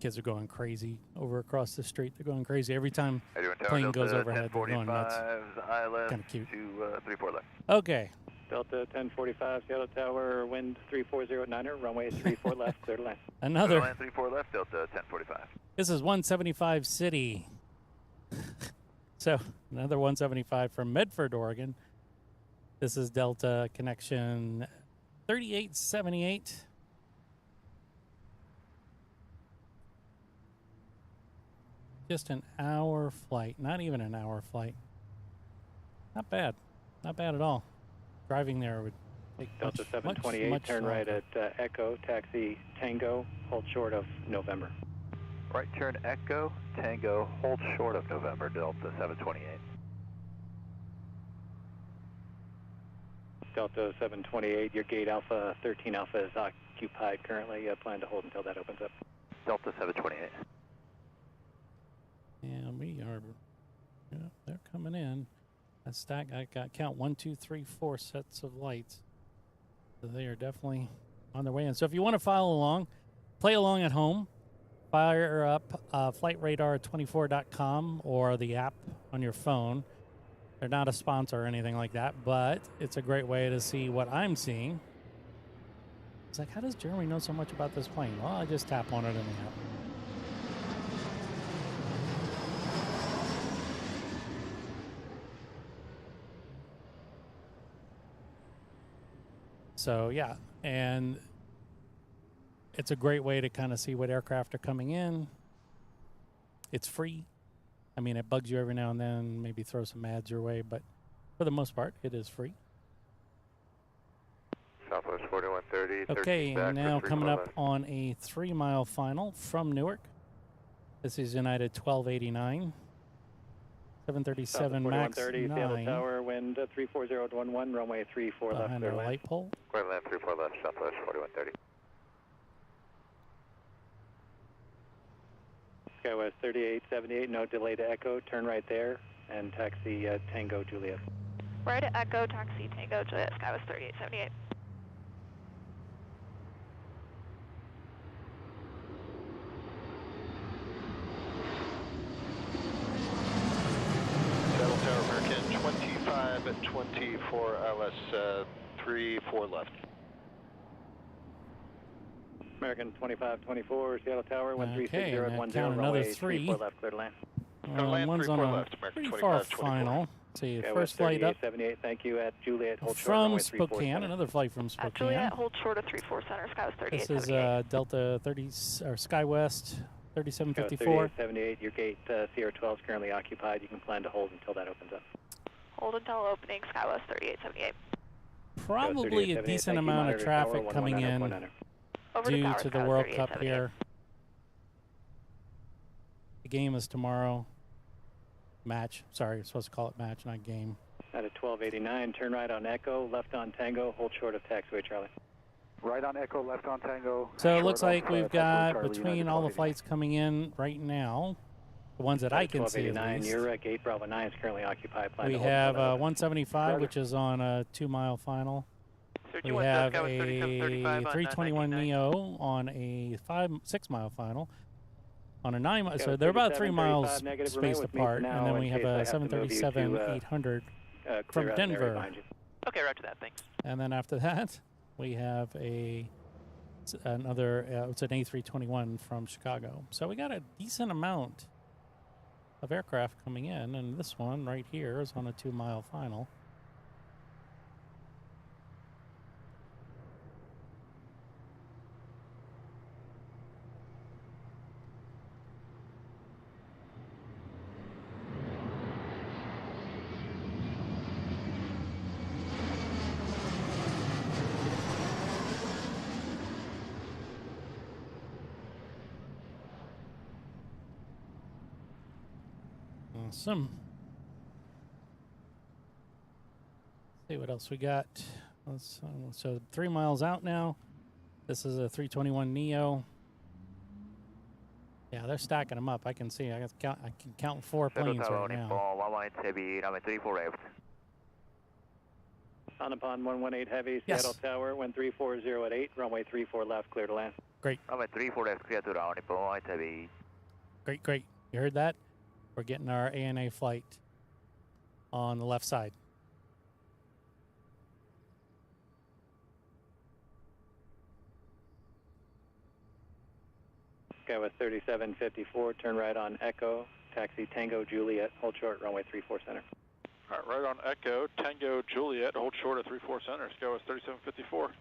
F: Kids are going crazy over across the street. They're going crazy every time plane goes overhead. They're going nuts. Kind of cute.
B: 34 left.
F: Okay.
A: Delta 1045, Seattle Tower, wind 340 runway 34 left, clear to land.
F: Another.
B: Land 34 left, Delta 1045.
F: This is 175 City. So another 175 from Medford, Oregon. This is Delta connection 3878. Just an hour flight, not even an hour flight. Not bad, not bad at all. Driving there would take
A: Delta
F: much,
A: 728,
F: much
A: turn right at Echo, taxi Tango, hold short of November.
B: Right turn Echo, Tango, hold short of November, Delta 728.
A: Delta 728, your gate Alpha 13 Alpha is occupied currently. Plan to hold until that opens up.
B: Delta 728.
F: And we are, they're coming in. That stack, I got count 1, 2, 3, 4 sets of lights. So they are definitely on their way in. So if you want to follow along, play along at home, fire up flightradar24.com or the app on your phone. They're not a sponsor or anything like that, but it's a great way to see what I'm seeing. It's like, how does Jeremy know so much about this plane? Well, I just tap on it in the app. So, yeah, and it's a great way to kind of see what aircraft are coming in. It's free. I mean, it bugs you every now and then, maybe throw some ads your way, but for the most part, it is free.
B: Southwest 4130.
F: Okay, now coming up on a 3-mile final from Newark. This is United 1289. 737 MAX
A: 4130, Seattle
F: 9.
A: Tower, wind 34011, runway 34 left,
F: Behind
A: clear
F: our
A: land.
F: light pole.
B: Clear land 34 left, southwest 4130.
A: Skywest 3878, no delay to Echo, turn right there, and taxi Tango Juliet.
M: Right at Echo, taxi Tango Juliet, Skywest 3878.
J: Seattle Tower, American 2524 LS 34 left.
A: American 2524, Seattle Tower, wind
F: Okay,
A: 360
F: and
A: at 10,
F: count another
A: runway
F: 3.
A: 34 left, clear to land.
J: land
F: One's on
J: 34
F: a
J: left, American
F: pretty far
J: 2524.
F: final. See,
A: Skywest
F: first flight up
A: 3878, thank you, at Juliet, hold short,
F: from
A: runway 34
F: Spokane.
A: center.
F: Another flight from
M: At Juliet,
F: Spokane.
M: hold short of 34 center, Skywest
F: This
M: 3878.
F: is Delta 30 or SkyWest
A: Skywest
F: 3754.
A: 3878, your gate Sierra 12 is currently occupied. You can plan to hold until that opens up.
M: Hold until opening, Skywest 3878.
F: Probably a
A: 3878,
F: decent
A: thank you,
F: amount of
A: monitor
F: traffic
A: tower,
F: coming
A: 119,
F: in
A: 119.
M: Over
F: due
M: tower,
F: to the
M: Skywest
F: World Cup
M: 3878.
F: here. The game is tomorrow. Match. Sorry, I'm supposed to call it match, not game.
A: At a 1289, turn right on Echo, left on Tango, hold short of taxiway Charlie.
J: Right on Echo, left on Tango.
F: So it looks
J: short
F: like
J: of,
F: we've
J: taxiway
F: got
J: Charlie,
F: between
J: United
F: all the
J: 1289.
F: flights coming in right now, the ones that I can see at
A: 1289,
F: least.
A: your gate Bravo 9 is currently occupied. Plan
F: We
A: to hold
F: have
A: until that opens.
F: 175, which is on a 2-mile final. We
K: 31
F: have
K: Skywest
F: a
K: 3735 on
F: 321
K: 1990.
F: Neo on a 6-mile final. On a 9-mile, so
A: Skywest
F: they're about 3
A: 37,
F: miles
A: 35 negative, remain
F: spaced
A: with me for
F: apart,
A: now
F: and then
A: in
F: we have
A: case I
F: a
A: have to move you to,
F: 737 800
A: clear
F: from
A: out an area
F: Denver.
A: behind you.
K: Okay, roger that, thanks.
F: And then after that, we have another, it's an A321 from Chicago. So we got a decent amount of aircraft coming in, and this one right here is on a 2-mile final. Awesome. See what else we got. So 3 miles out now. This is a 321 Neo. Yeah, they're stacking them up. I can see. I can count 4 planes right now.
B: 117, runway 34 left.
A: On upon 118 heavy,
F: Yes.
A: Seattle Tower, wind 340 at 8, runway 34 left, clear to land.
F: Great.
B: Runway 34 left, clear to round, 117.
F: Great, great. You heard that? We're getting our ANA flight on the left side.
A: Skywest 3754, turn right on Echo, taxi Tango Juliet, hold short, runway 34 center.
E: All right, right on Echo, Tango Juliet, hold short at 34 center, Skywest 3754.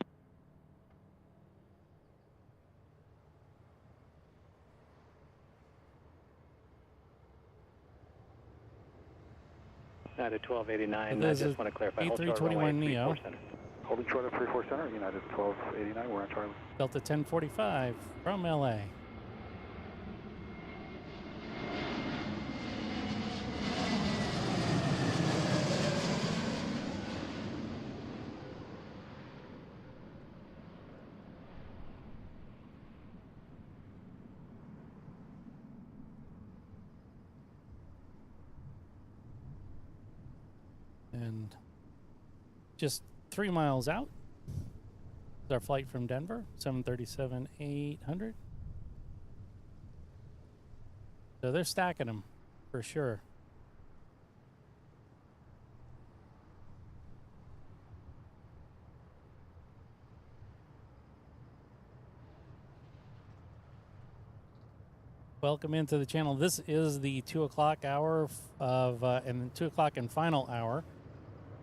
A: At a 1289,
F: So
A: I
F: this
A: just
F: is
A: want to clarify, hold short, runway
F: A321 Neo.
A: 34 center.
J: Holding short of 34 center, United 1289, we're on Charlie.
F: Delta 1045 from LA. And just 3 miles out is our flight from Denver, 737-800. So they're stacking them for sure. Welcome into the channel. This is the 2 o'clock hour of, and the 2 o'clock and final hour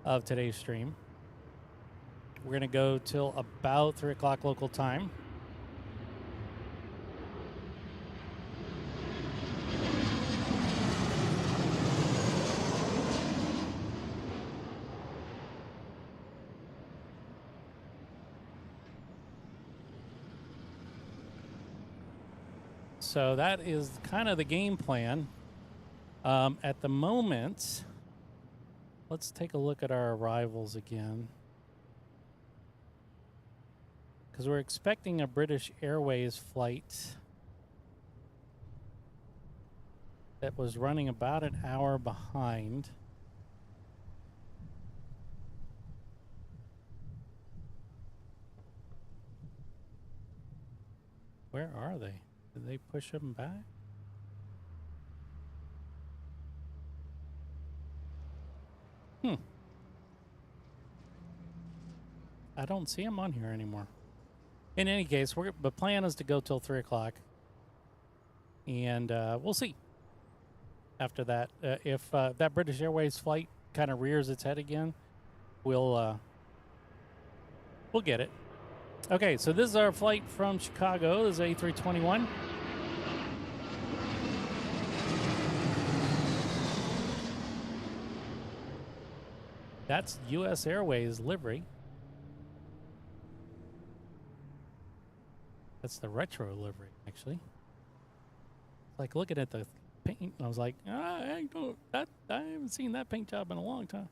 F: of today's stream. We're going to go till about 3 o'clock local time. So that is kind of the game plan. At the moment, let's take a look at our arrivals again. Because we're expecting a British Airways flight that was running about an hour behind. Where are they? Did they push them back? I don't see them on here anymore. In any case, the plan is to go till 3 o'clock. And we'll see after that. If that British Airways flight kind of rears its head again, we'll get it. Okay, so this is our flight from Chicago. This is A321. That's U.S. Airways livery. That's the retro livery, actually. Like looking at the paint, I was like, I haven't seen that paint job in a long time.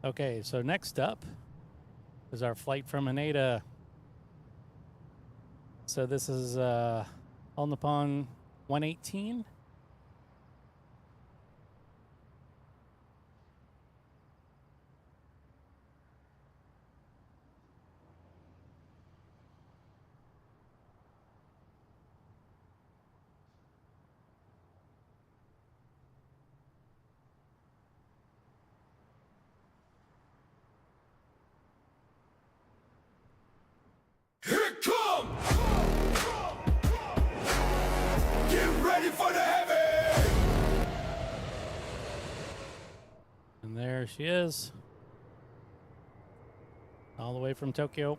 F: Okay, so next up is our flight from Haneda. So this is All Nippon 118. And there she is, all the way from Tokyo.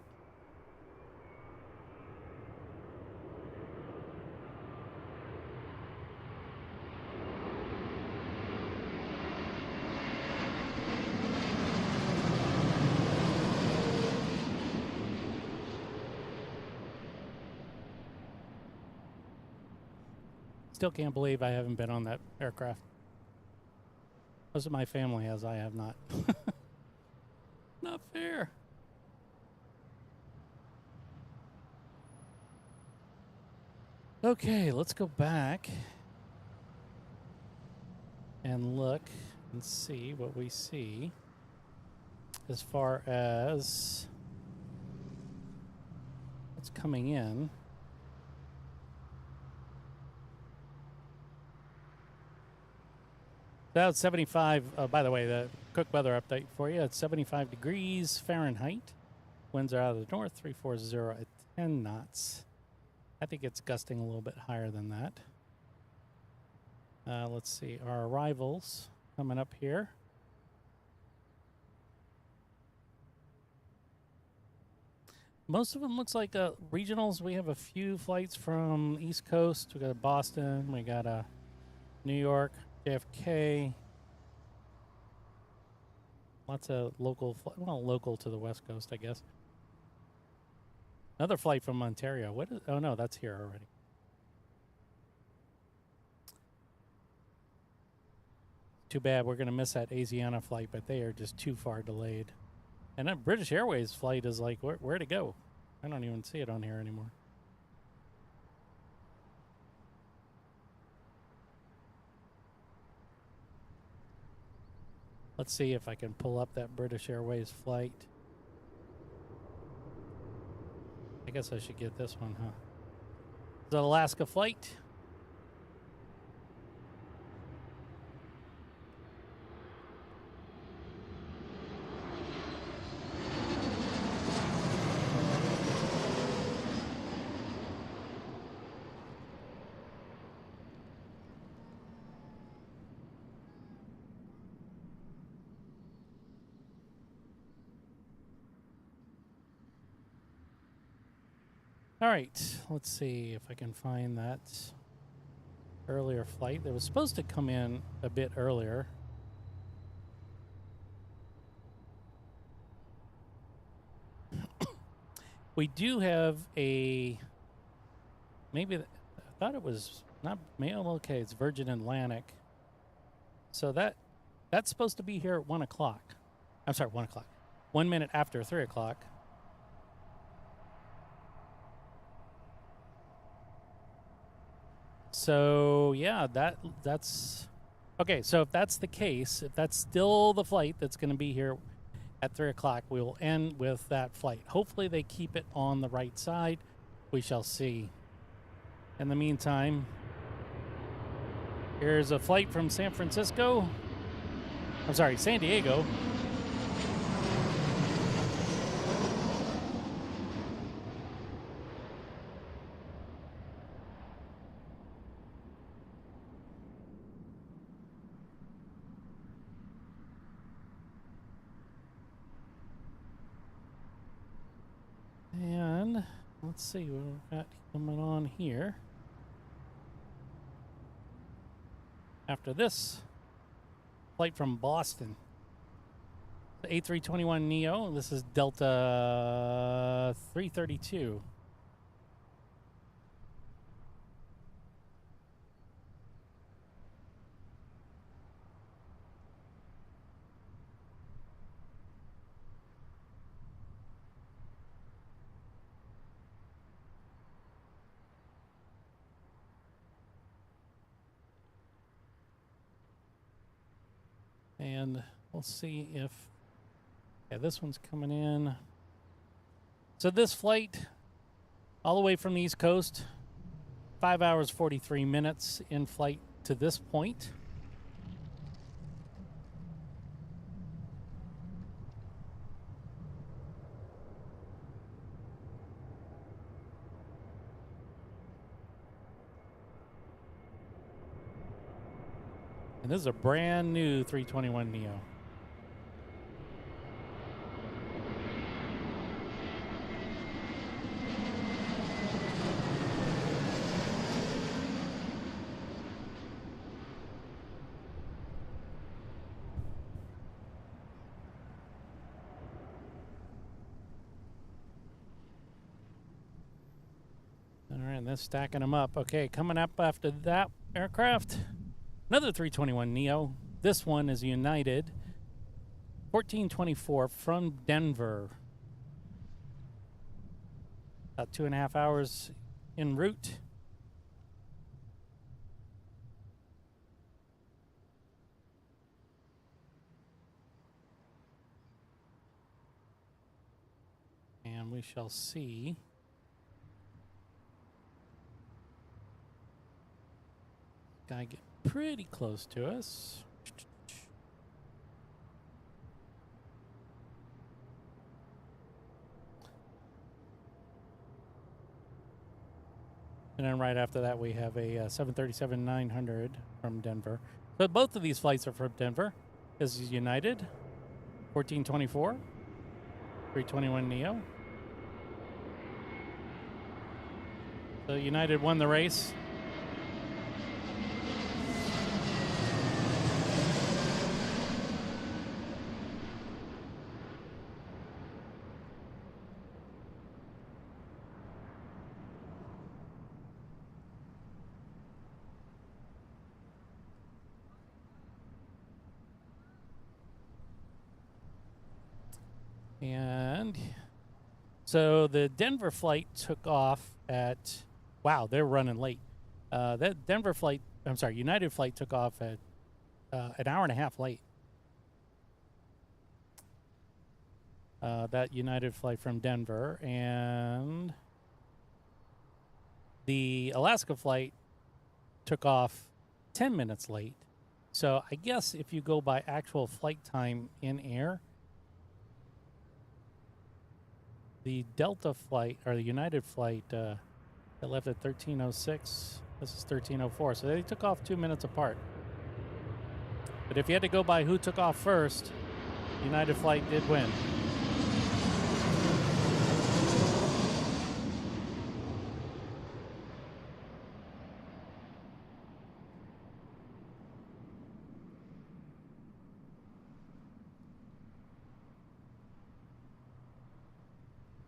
F: Still can't believe I haven't been on that aircraft. Most of my family has, I have not. Not fair. Okay, let's go back and look and see what we see as far as what's coming in. That's 75. By the way, the quick weather update for you. It's 75 degrees Fahrenheit. Winds are out of the north, 340 at 10 knots. I think it's gusting a little bit higher than that. Let's see. Our arrivals coming up here. Most of them looks like regionals. We have a few flights from East Coast. We got Boston. We got New York. JFK, lots of local, local to the West Coast, I guess. Another flight from Ontario. What is? Oh no, that's here already. Too bad we're gonna miss that Asiana flight, but they are just too far delayed. And that British Airways flight is like, where to go? I don't even see it on here anymore. Let's see if I can pull up that British Airways flight. I guess I should get this one, huh? It's an Alaska flight. All right, let's see if I can find that earlier flight. That was supposed to come in a bit earlier. We do have a, maybe, I thought it was not mail. Okay, it's Virgin Atlantic. So that's supposed to be here at 1 o'clock. I'm sorry, 1 o'clock. 1 minute after 3 o'clock. So yeah, that's okay. So if that's the case, if that's still the flight that's going to be here at 3 o'clock, we will end with that flight. Hopefully they keep it on the right side. We shall see. In the meantime, here's a flight from San Francisco. I'm sorry, San Diego. And let's see what we've got coming on here. After this, flight from Boston. The A321neo. This is Delta 332. And we'll see if, yeah, this one's coming in. So this flight, all the way from the East Coast, 5 hours, 43 minutes in flight to this point. And this is a brand new 321neo. All right, and they're stacking them up. Okay, coming up after that aircraft, another 321neo. This one is United 1424 from Denver. About 2.5 hours en route. And we shall see. Guy get pretty close to us. And then right after that, we have a 737-900 from Denver. So both of these flights are from Denver. This is United, 1424, 321neo. So United won the race. And so the Denver flight took off at, wow, they're running late. That Denver flight, I'm sorry, United flight took off at an hour and a half late. That United flight from Denver. And the Alaska flight took off 10 minutes late. So I guess if you go by actual flight time in air, the Delta flight, or the United flight, that left at 13:06. This is 13:04. So they took off 2 minutes apart. But if you had to go by who took off first, United flight did win.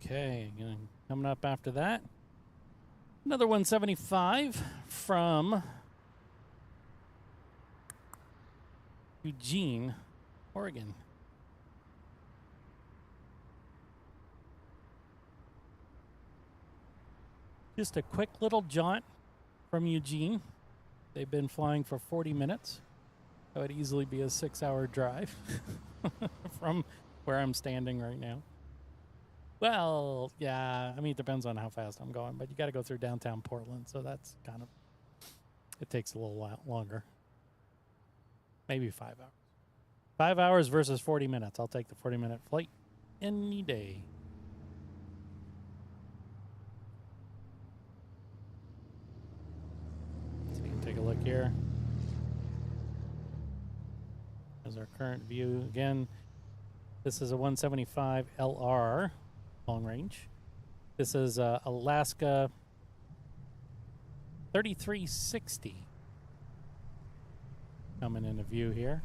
F: Okay, coming up after that, another 175 from Eugene, Oregon. Just a quick little jaunt from Eugene. They've been flying for 40 minutes. That would easily be a 6-hour drive from where I'm standing right now. Well, yeah, I mean, it depends on how fast I'm going, but you got to go through downtown Portland, so that's kind of, it takes a little while longer. Maybe 5 hours. 5 hours versus 40 minutes. I'll take the 40-minute flight any day. So you can take a look here. There's our current view. Again, this is a 175 LR long range. This is Alaska 3360 coming into view here.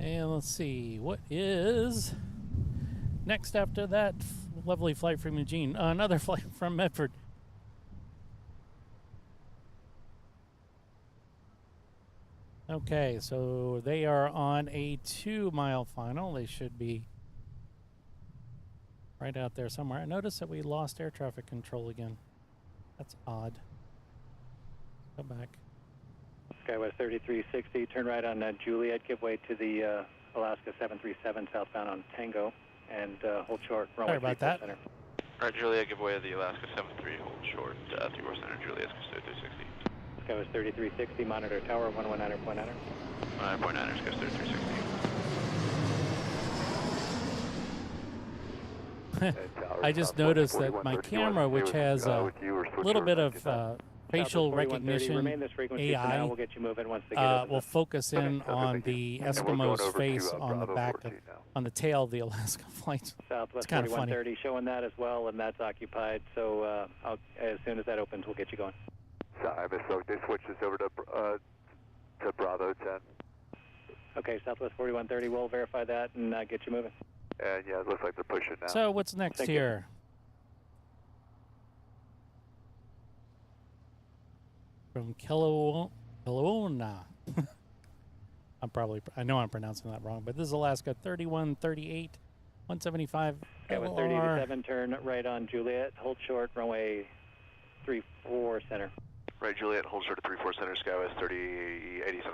F: And let's see, what is next after that lovely flight from Eugene? Another flight from Medford. Okay, so they are on a 2-mile final. They should be right out there somewhere. I noticed that we lost air traffic control again. That's odd. Go back.
A: Skywest 3360, turn right on Juliet, give way to the Alaska 737 southbound on Tango, and hold short, runway 34 center.
B: Alright, Juliet, give way to the Alaska 73, hold short, 34 center, Juliet, Skywest 360.
A: Skywest 3360, monitor tower, 119.9.
B: 119.9, Skywest 3360.
F: I just noticed that my camera, which has a little bit of facial recognition AI,
A: we'll get you moving once they get
F: will focus in on the Eskimo's face on the back of, on the tail of the Alaska flight.
A: Southwest
F: It's kind of funny.
A: 4130 showing that as well, and that's occupied. So as soon as that opens, we'll get you going.
J: Sorry, so they switched this over to Bravo 10.
A: Okay, Southwest 4130, we'll verify that and get you moving.
J: And yeah, it looks like they're pushing now.
F: So what's next
A: Thank
F: here? From Kelowna. I know I'm pronouncing that wrong, but this is Alaska 3138, 175
A: Skywest 3087, turn right on Juliet, hold short, runway 34 center.
B: Right, Juliet, hold short at 34 center, Skywest 3087.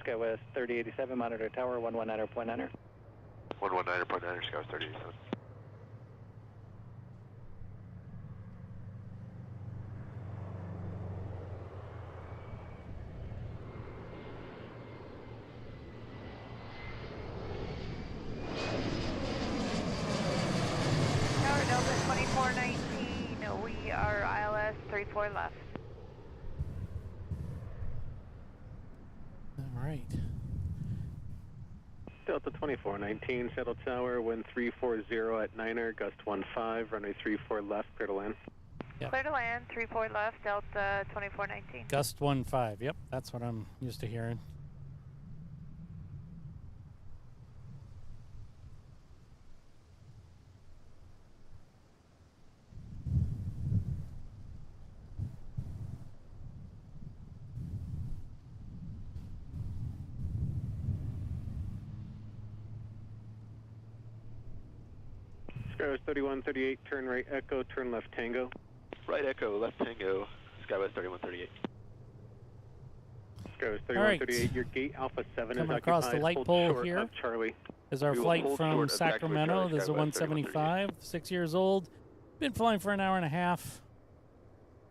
A: Skywest 3087, monitor tower, 119.9.
B: 119.9, Skywest 3087.
H: Tower Delta 2419, we are ILS 34 left.
F: All right.
N: Delta 2419, Seattle Tower, wind 340 at 9er, gust 15, runway 34 left, clear to land.
F: Yep.
H: Clear to land, 34 left, Delta 2419.
F: Gust 15. Yep, that's what I'm used to hearing.
N: Skywest 3138, turn right Echo, turn left Tango.
B: Right Echo, left Tango, Skywest 3138.
N: Skywest 3138, your gate Alpha 7
F: Coming
N: is
F: across
N: occupied.
F: the light
N: Hold
F: pole
N: short
F: here.
N: of Charlie.
F: is our flight from Sacramento. This is a 175, 6 years old. Been flying for an hour and a half.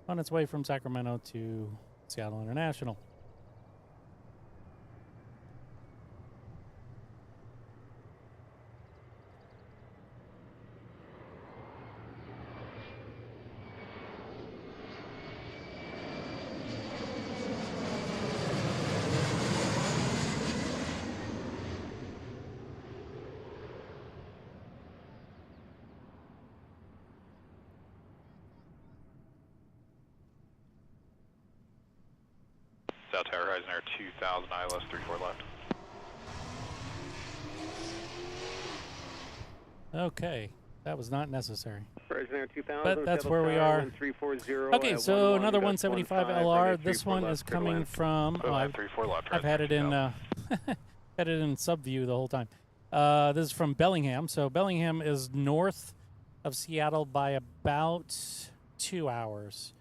F: On its way from Sacramento to Seattle International.
E: South Tower, Horizon Air 2000, ILS 34 left.
F: Okay, that was not necessary.
N: Horizon Air 2000,
F: but that's where we are.
N: 340
F: okay, so another 175 LR. This one is coming from. I've had it in had it in subview the whole time. This is from Bellingham. So Bellingham is north of Seattle by about 2 hours.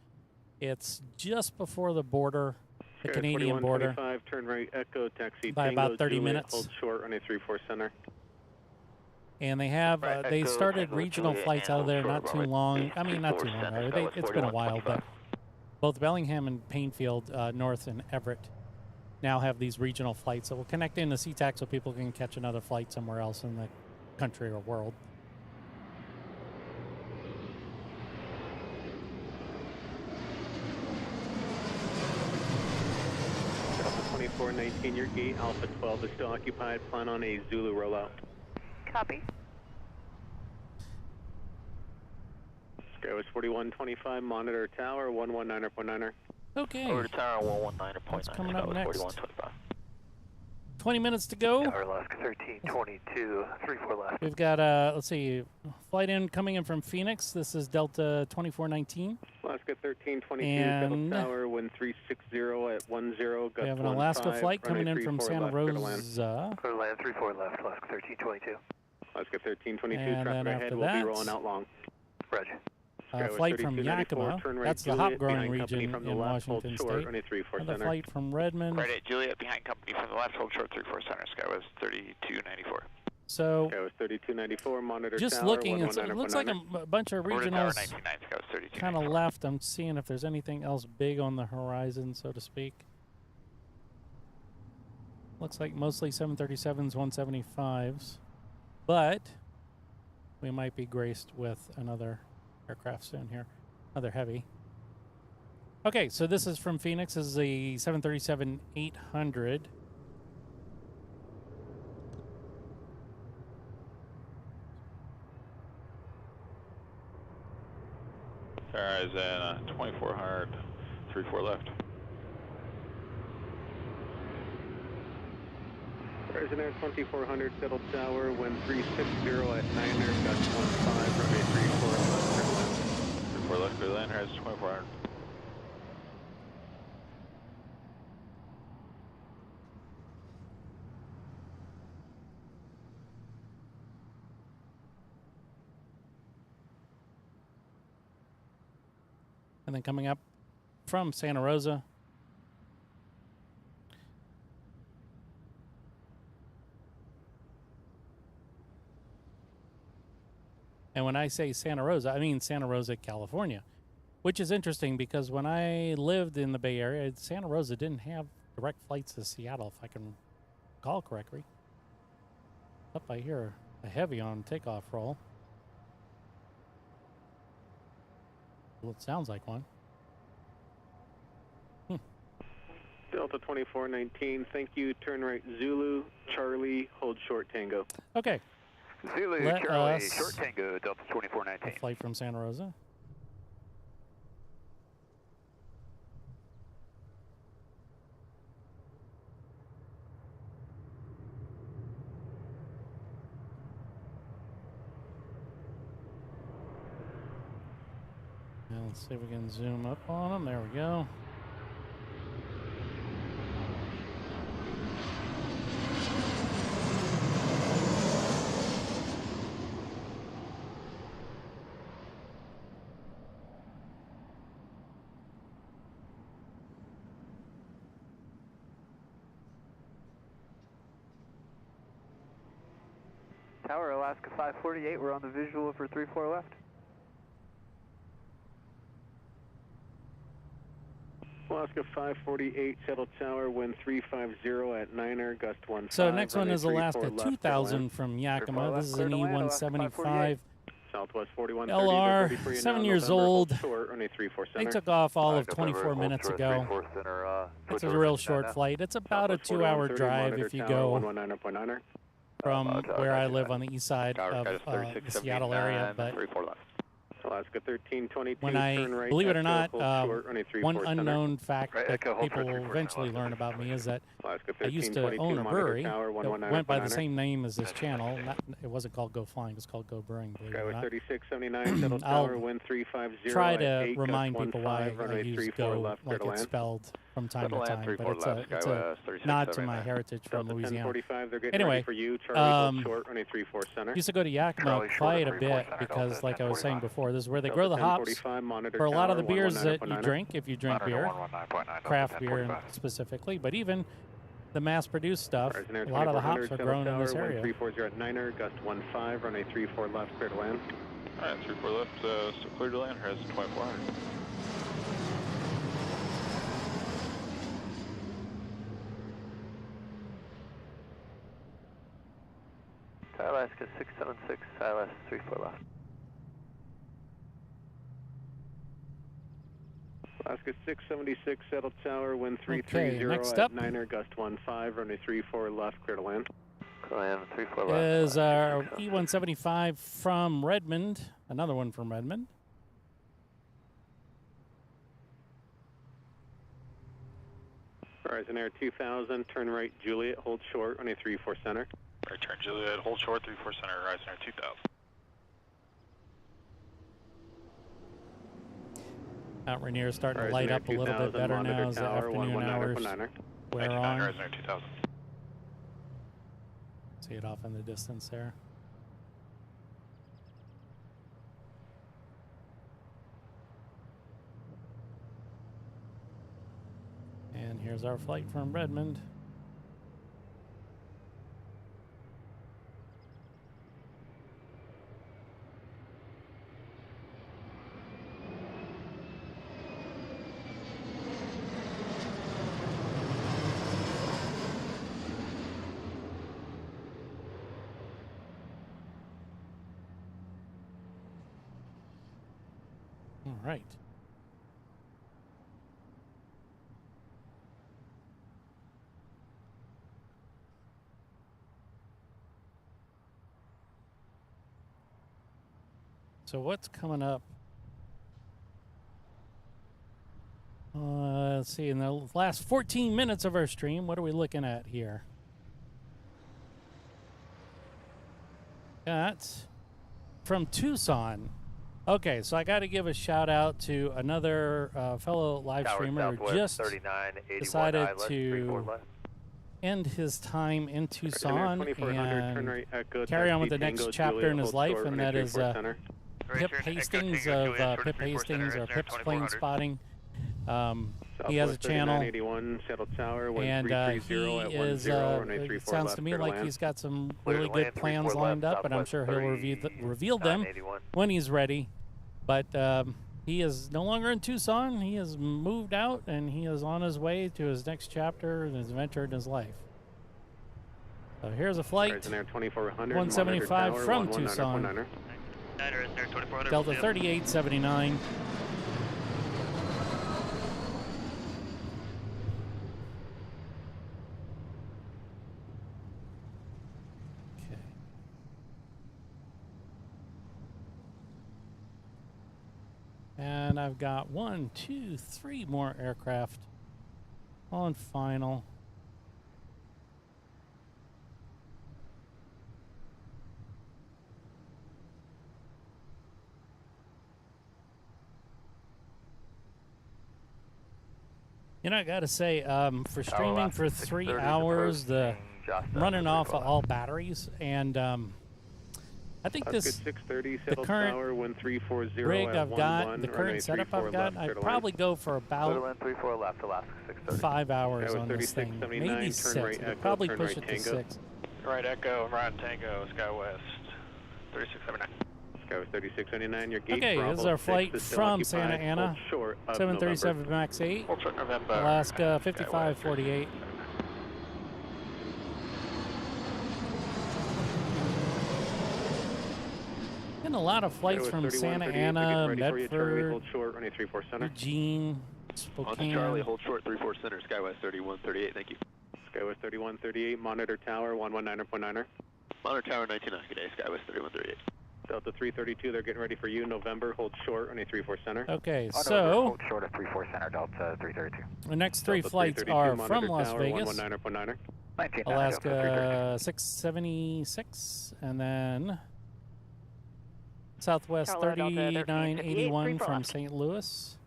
F: It's just before the border. The Canadian border.
N: Turn right, Echo, taxi,
F: by
N: Tango,
F: about 30
N: Juliet,
F: minutes.
N: Hold short, runway 34 center.
F: And they have, they started regional flights out of there not too long. I mean, not too long ago. It's been a while, but both Bellingham and Painfield, North and Everett, now have these regional flights that will connect into SeaTac so people can catch another flight somewhere else in the country or world.
N: Alpha 2419, your gate Alpha 12 is still occupied. Plan on a Zulu rollout.
H: Copy.
N: Skywest 4125, monitor tower 119.9er.
F: Okay.
E: Over to tower 119.9.
F: What's coming up next?
E: 4125.
F: 20 minutes to go.
C: Alaska 1322, 34 left.
F: We've got, let's see, flight coming in from Phoenix. This is Delta 2419.
N: Alaska 1322, Settle Tower, wind 360 at 10.
F: We have an Alaska flight coming in from Santa Rosa.
C: Clear land 34 left, Alaska 1322.
N: Alaska 1322,
F: and
N: traffic
F: then
N: ahead,
F: after
N: we'll be
F: that,
N: rolling out long.
C: Roger.
F: Flight from Yakima, that's the hop growing region in Washington State. Another flight from Redmond.
G: Right at Juliet, behind company from the left, hold short 34 center, Skywest 3294.
F: So,
N: Skywest 3294, monitor
F: just
N: tower,
F: looking, it looks like a bunch of regionals kind of left. I'm seeing if there's anything else big on the horizon, so to speak. Looks like mostly 737s, 175s, but we might be graced with another aircraft soon here, another heavy. Okay, so this is from Phoenix. This is a 737-800.
E: Horizon 2400, 34 left.
N: Horizon Air 2400, Settle Tower, wind 360 at 9er, gust 15, runway 34 left, clear land.
E: 34 left, clear land, Horizon 2400.
F: And then coming up from Santa Rosa, and when I say Santa Rosa, I mean Santa Rosa, California, which is interesting because when I lived in the Bay Area, Santa Rosa didn't have direct flights to Seattle, if I can recall correctly. Up I hear a heavy on takeoff roll. Well, it sounds like one.
N: Delta 2419, thank you. Turn right Zulu, Charlie, hold short Tango.
F: Okay.
C: Zulu,
F: Let
C: Charlie,
F: us
C: short Tango, Delta 2419.
F: A flight from Santa Rosa. Now let's see if we can zoom up on them. There we go.
C: Tower, Alaska 548, we're on the visual for 34 left.
N: Alaska 548, Settle Tower, wind 350 at 9er, gust 15.
F: So next one is Alaska 2000 from Yakima. This is an E175.
N: Southwest 41,
F: LR, 7 years old.
N: Only 34
F: They took off all of 24 minutes ago. It's a real short flight. It's about a 2-hour drive if you go from where I live on the east side of the Seattle area. But
N: Alaska 1322,
F: when I, believe it or not, one unknown fact that people will eventually learn about me is that I used to own a brewery that went by the same name as this channel. It wasn't called Go Flying, it was called Go Brewing, believe it or not. I'll try to remind people why I use Go like it's spelled from time to time, but it's a nod to my heritage from Louisiana. Anyway, used to go to Yakima quite a bit because, like I was saying before, this is where they grow the hops for a lot of the beers that you drink, if you drink beer, craft beer specifically, but even the mass-produced stuff, a lot of the hops are grown in this area.
N: 340 at 9er, gust 15, runway 34 left, clear to land.
E: All right, 34 left, so clear to land, has 2400.
C: Alaska 676, ILS 34 left.
N: Alaska 676, Settle Tower, wind 330 at 9er, gust 15, runway 34 left, clear to land.
C: Clear to land, 34 left.
F: Is our E175 from Redmond, another one from Redmond.
N: Horizon Air 2000, turn right Juliet, hold short, runway 34 center.
E: Right turn Juliet, hold short, 34 center, Horizon Air 2000.
F: Mount Rainier is starting to light up a little bit better now as the afternoon hours wear on.
E: Horizon Air 2000.
F: See it off in the distance there. And here's our flight from Redmond. All right. So what's coming up? Let's see, in the last 14 minutes of our stream, what are we looking at here? That's from Tucson. Okay, so I got to give a shout out to another fellow live streamer who just decided to end his time in Tucson and carry on with the next chapter in his life, and that is Pip Hastings of Pip Hastings or Pip's Plane Spotting. He has a channel, and he is, it sounds to me like he's got some really good plans lined up, and I'm sure he'll reveal them when he's ready. But he is no longer in Tucson. He has moved out, and he is on his way to his next chapter and his adventure in his life. So here's a flight, 175 from Tucson, Delta 3879. And I've got 1, 2, 3 more aircraft on final. You know, I gotta say, for streaming for 3 hours, I'm running off of all batteries, and I think the current rig I've got, the current setup I've got, I'd probably go for about 5 hours on this thing, maybe 6. I'd probably push it to 6.
E: Right, Echo, I'm riding Tango, Sky West.
B: 3679.
N: Skywest 3679, your gate
F: Okay, this is our flight from Santa Ana, 737 MAX 8,
B: Hold short November.
F: Alaska 5548. And a lot of flights from Santa Ana, Medford, Eugene, Spokane.
E: Charlie, hold short 34 center, Skywest 3138, thank you.
N: Skywest 3138, monitor tower 119.9er.
E: Monitor tower 199, good day, Skywest 3138.
N: Delta 332, they're getting ready for you, November, hold short, runway 34 center.
F: Okay,
C: Hold
F: so
C: short of 34 center, Delta 332.
F: the next three flights are from Las Vegas,
N: 119.9er.
F: Alaska 676, and then Southwest 3981 from St. Louis,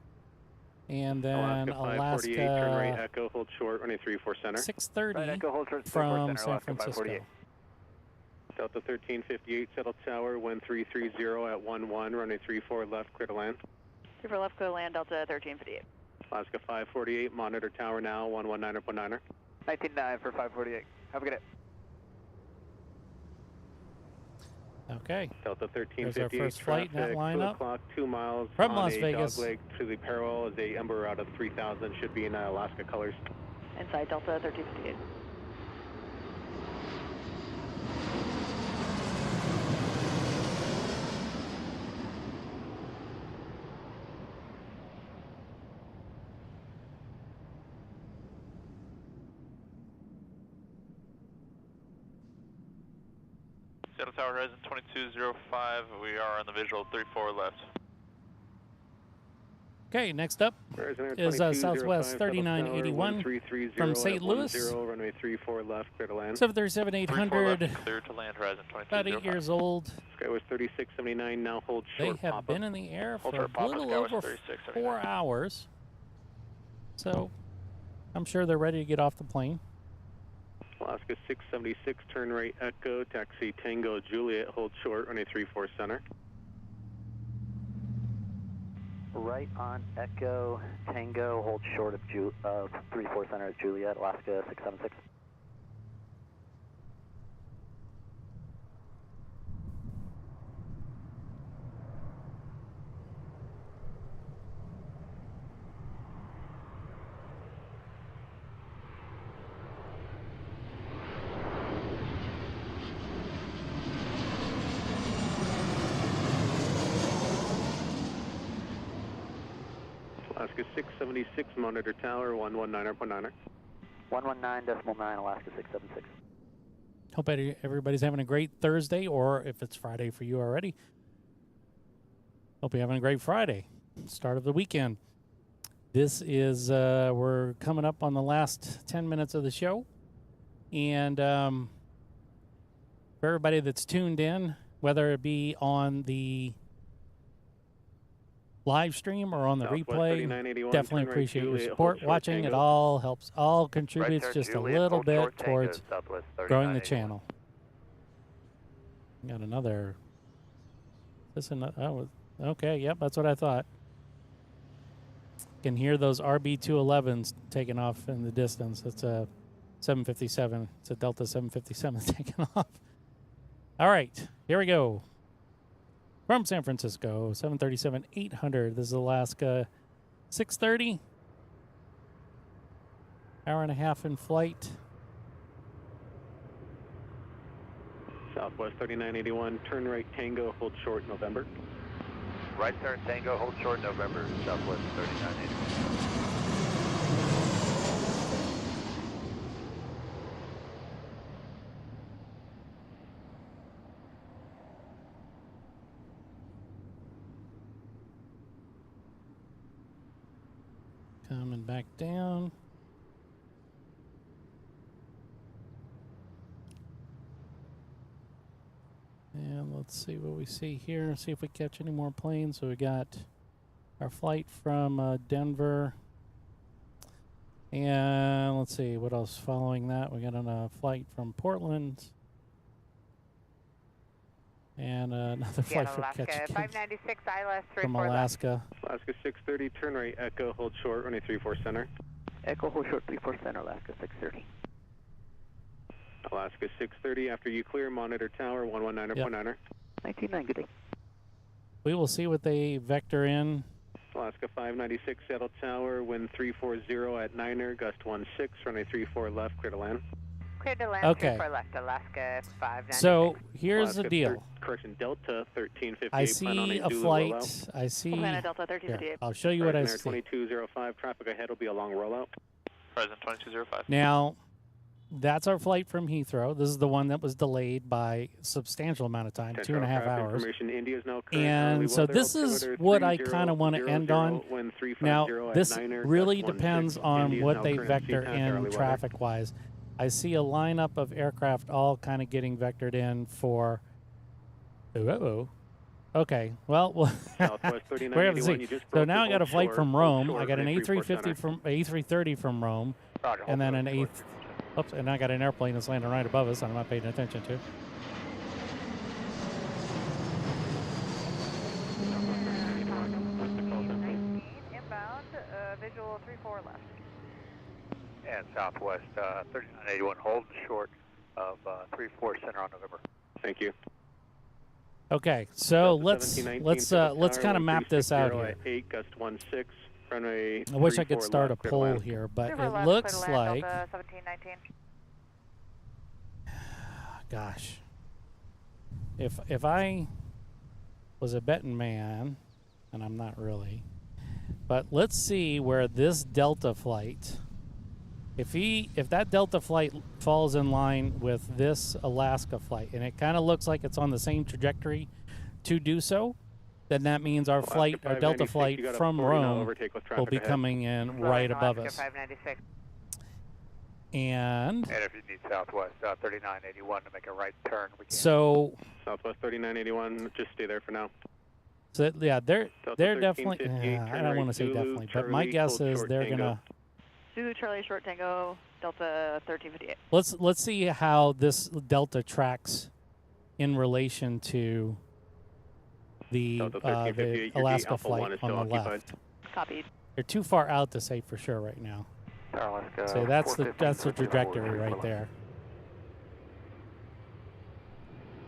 F: and then
N: Alaska 548, turn right Echo, hold short, runway 34 center.
F: 630 from San Francisco.
N: Delta 1358, settle tower 1330 at 11, runway 34 left, clear to land.
H: 34 left, clear to land, Delta 1358.
N: Alaska 548, monitor tower now 119.9er.
C: 19.9 for 548. Have a good day.
F: Okay.
N: Delta
F: There's
N: 1358,
F: our first flight in that lineup.
N: 2 o'clock, 2 miles
F: from
N: on
F: Las
N: a
F: Vegas.
N: Dogleg to the parallel is a Ember out of 3000, should be in Alaska colors.
H: Inside Delta 1358.
B: Seattle Tower Horizon 2205, we are on the visual 34 left.
F: Okay, next up is Southwest 3981 from St. Louis.
N: Runway 34 left, clear to land.
F: 737-800,
B: Clear to land, Horizon 2205.
F: about 8 years old.
N: Skywest 3679, now hold short.
F: They have been in the air for a little over 4 hours. So I'm sure they're ready to get off the plane.
N: Alaska 676, turn right Echo, taxi Tango Juliet, hold short, runway 34 center.
C: Right on Echo Tango, hold short of 34 center at Juliet, Alaska 676.
N: Alaska 676, monitor tower 119.9er.
C: 119.9, Alaska 676.
F: Hope everybody's having a great Thursday, or if it's Friday for you already, hope you're having a great Friday, start of the weekend. This is, we're coming up on the last 10 minutes of the show. And for everybody that's tuned in, whether it be on the live stream or on the replay, definitely appreciate your support. Watching it all helps, all contributes just a little bit towards growing the channel. Got another. This another. Oh, okay. Yep, that's what I thought. Can hear those RB211s taking off in the distance. It's a 757. It's a Delta 757 taking off. All right, here we go. From San Francisco, 737-800. This is Alaska 630. Hour and a half in flight.
N: Southwest 3981, turn right Tango, hold short November.
B: Right turn Tango, hold short November, Southwest 3981.
F: Coming back down. And let's see what we see here. See if we catch any more planes. So we got our flight from Denver. And let's see what else following that. We got a flight from Portland. And another flight from
H: Alaska 596, ILS 34
F: from Alaska.
N: Alaska 630, turn right Echo, hold short, runway 34 center.
C: Echo, hold short 34 center, Alaska 630.
N: Alaska 630, after you clear, monitor tower 119.9er.
C: 199, good day.
F: We will see what they vector in.
N: Alaska 596, Seattle Tower, wind 340 at 9er, gust 16, runway 34 left, clear to land.
H: Clear to land,
F: Okay.
H: 34 left, Alaska 596.
F: So here's
N: Alaska
F: the deal.
N: Correction, Delta 1358,
F: I
N: plan on
F: see
N: a
F: a
N: Zulu
F: flight.
N: rollout.
F: I see.
H: Plan Delta 1358.
F: Here, I'll show you what I
N: Air
F: see.
N: 2205, traffic ahead will be a long rollout.
B: Horizon 2205.
F: Now, that's our flight from Heathrow. This is the one that was delayed by a substantial amount of time, 2.5 hours. And so this is what I kind of want to end on. Now, this really depends on what they vector in traffic-wise. I see a lineup of aircraft all kind of getting vectored in for... Okay, well, we're going to have to see. So now I got a flight from Rome. I got an A330 from Rome, and then an Oops, and I got an airplane that's landing right above us I'm not paying attention to.
H: Inbound, visual 34 left.
G: And Southwest 3981, hold short of 34 center on November.
N: Thank you.
F: Okay, so let's kind of map this out here.
N: 8, gust 16, runway
F: I wish I could
N: 34
F: start a
N: left, clear to
F: poll
N: land.
F: here, but
H: Super
F: it
H: left,
F: looks
H: clear to land,
F: like,
H: Delta 1719.
F: gosh, if I was a betting man, and I'm not really, but let's see where this Delta flight, if that Delta flight falls in line with this Alaska flight, and it kind of looks like it's on the same trajectory to do so, then that means our flight, our Delta flight from Rome will be coming in right above us. And
G: if you need Southwest 3981 to make a right turn, we can.
F: So
N: Southwest 3981, just stay there for now.
F: So yeah, they're definitely. I don't want to say definitely, but my guess is they're gonna.
H: Zulu Charlie Short Tango Delta 1358.
F: Let's see how this Delta tracks in relation to the Alaska flight on the left.
H: Copied.
F: They're too far out to say for sure right now.
G: Alaska,
F: so that's the trajectory right there.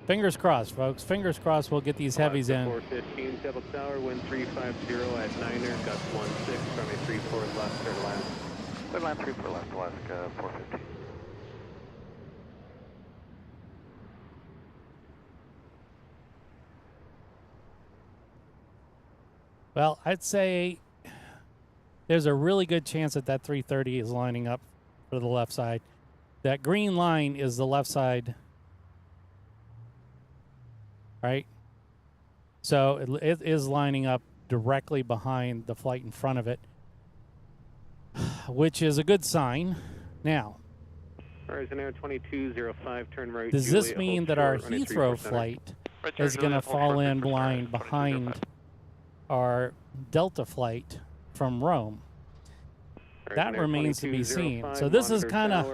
F: Fingers crossed, folks. Fingers crossed we'll get these heavies in.
N: 415, Seattle Tower, wind 350 at 9er, gust 16, runway 34 left, clear to land.
B: Clear line 34 left, Alaska 415.
F: Well, I'd say there's a really good chance that 330 is lining up for the left side. That green line is the left side, right? So it is lining up directly behind the flight in front of it, which is a good sign. Now,
N: Horizon Air 2205, turn right.
F: Does this mean that our Heathrow flight is going to fall in blind behind our Delta flight from Rome? That remains to be seen. So this is kind of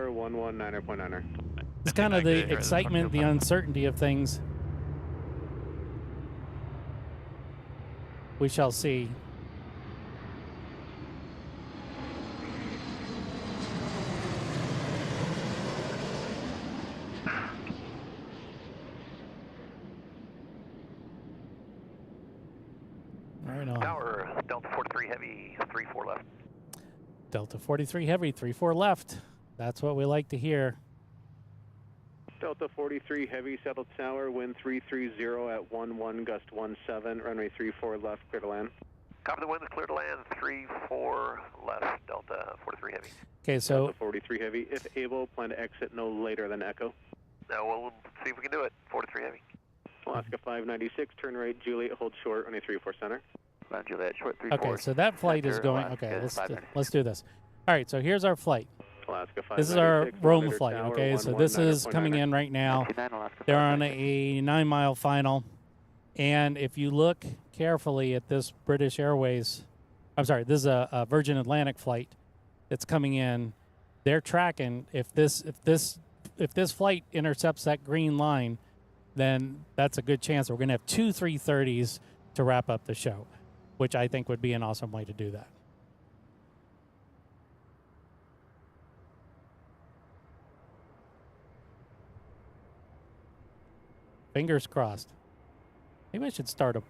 F: it's kind of the excitement, the uncertainty of things. We shall see. Right on.
B: Tower, Delta 43 Heavy, 34 left.
F: Delta 43 Heavy, 34 left. That's what we like to hear.
N: Delta 43 Heavy, Seattle Tower, wind 330 at 11, gust 17, runway 34 left, clear to land.
B: Copy the wind, clear to land, 34 left, Delta 43 Heavy.
F: Okay, so...
N: Delta 43 Heavy, if able, plan to exit no later than Echo.
B: No, we'll see if we can do it, 43 Heavy.
N: Alaska 596, turn right, Juliet, hold short, runway 34 center.
B: Juliet, short 34.
F: Okay, so that flight is going... Okay, let's do this. All right, so here's our flight. This is our Rome flight, okay? So this is coming in right now. They're on a 9-mile final. And if you look carefully at this British Airways, I'm sorry, this is a Virgin Atlantic flight that's coming in. They're tracking. If this flight intercepts that green line, then that's a good chance we're going to have 2 330s to wrap up the show, which I think would be an awesome way to do that. Fingers crossed. Maybe I should start a...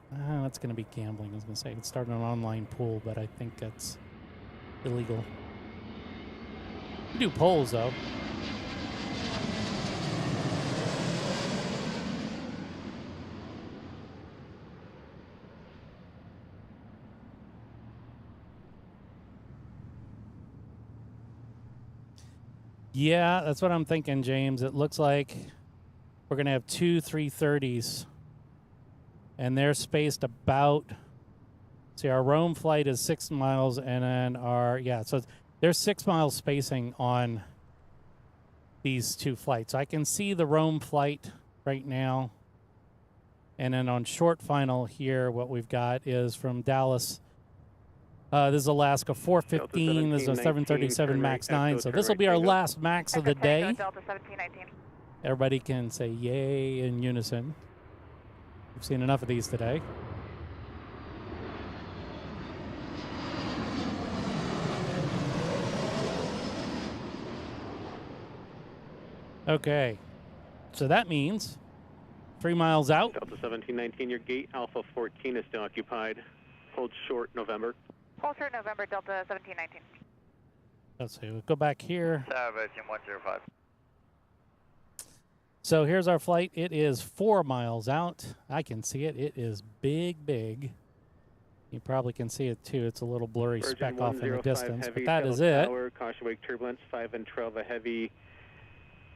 F: that's going to be gambling. I was going to say I could start an online pool, but I think that's illegal. We do polls, though. Yeah, that's what I'm thinking, James. It looks like we're going to have 2 330s. And they're spaced about, see, our Rome flight is 6 miles, and then our, so there's 6 miles spacing on these 2 flights. I can see the Rome flight right now. And then on short final here, what we've got is from Dallas. This is Alaska 415. This is a 737 MAX 9. So this will be our last MAX of the day.
H: Delta 1719.
F: Everybody can say yay in unison. We've seen enough of these today. Okay. So that means 3 miles out.
N: Delta 1719, your gate Alpha 14 is still occupied. Hold short November.
H: Hold short November, Delta 1719.
F: Let's see. We'll go back here.
B: Aviation 105.
F: So here's our flight. It is 4 miles out. I can see it. It is big, big. You probably can see it too. It's a little blurry speck off in the distance, but that is it.
N: Tower, caution wake turbulence, 5 and 12, a heavy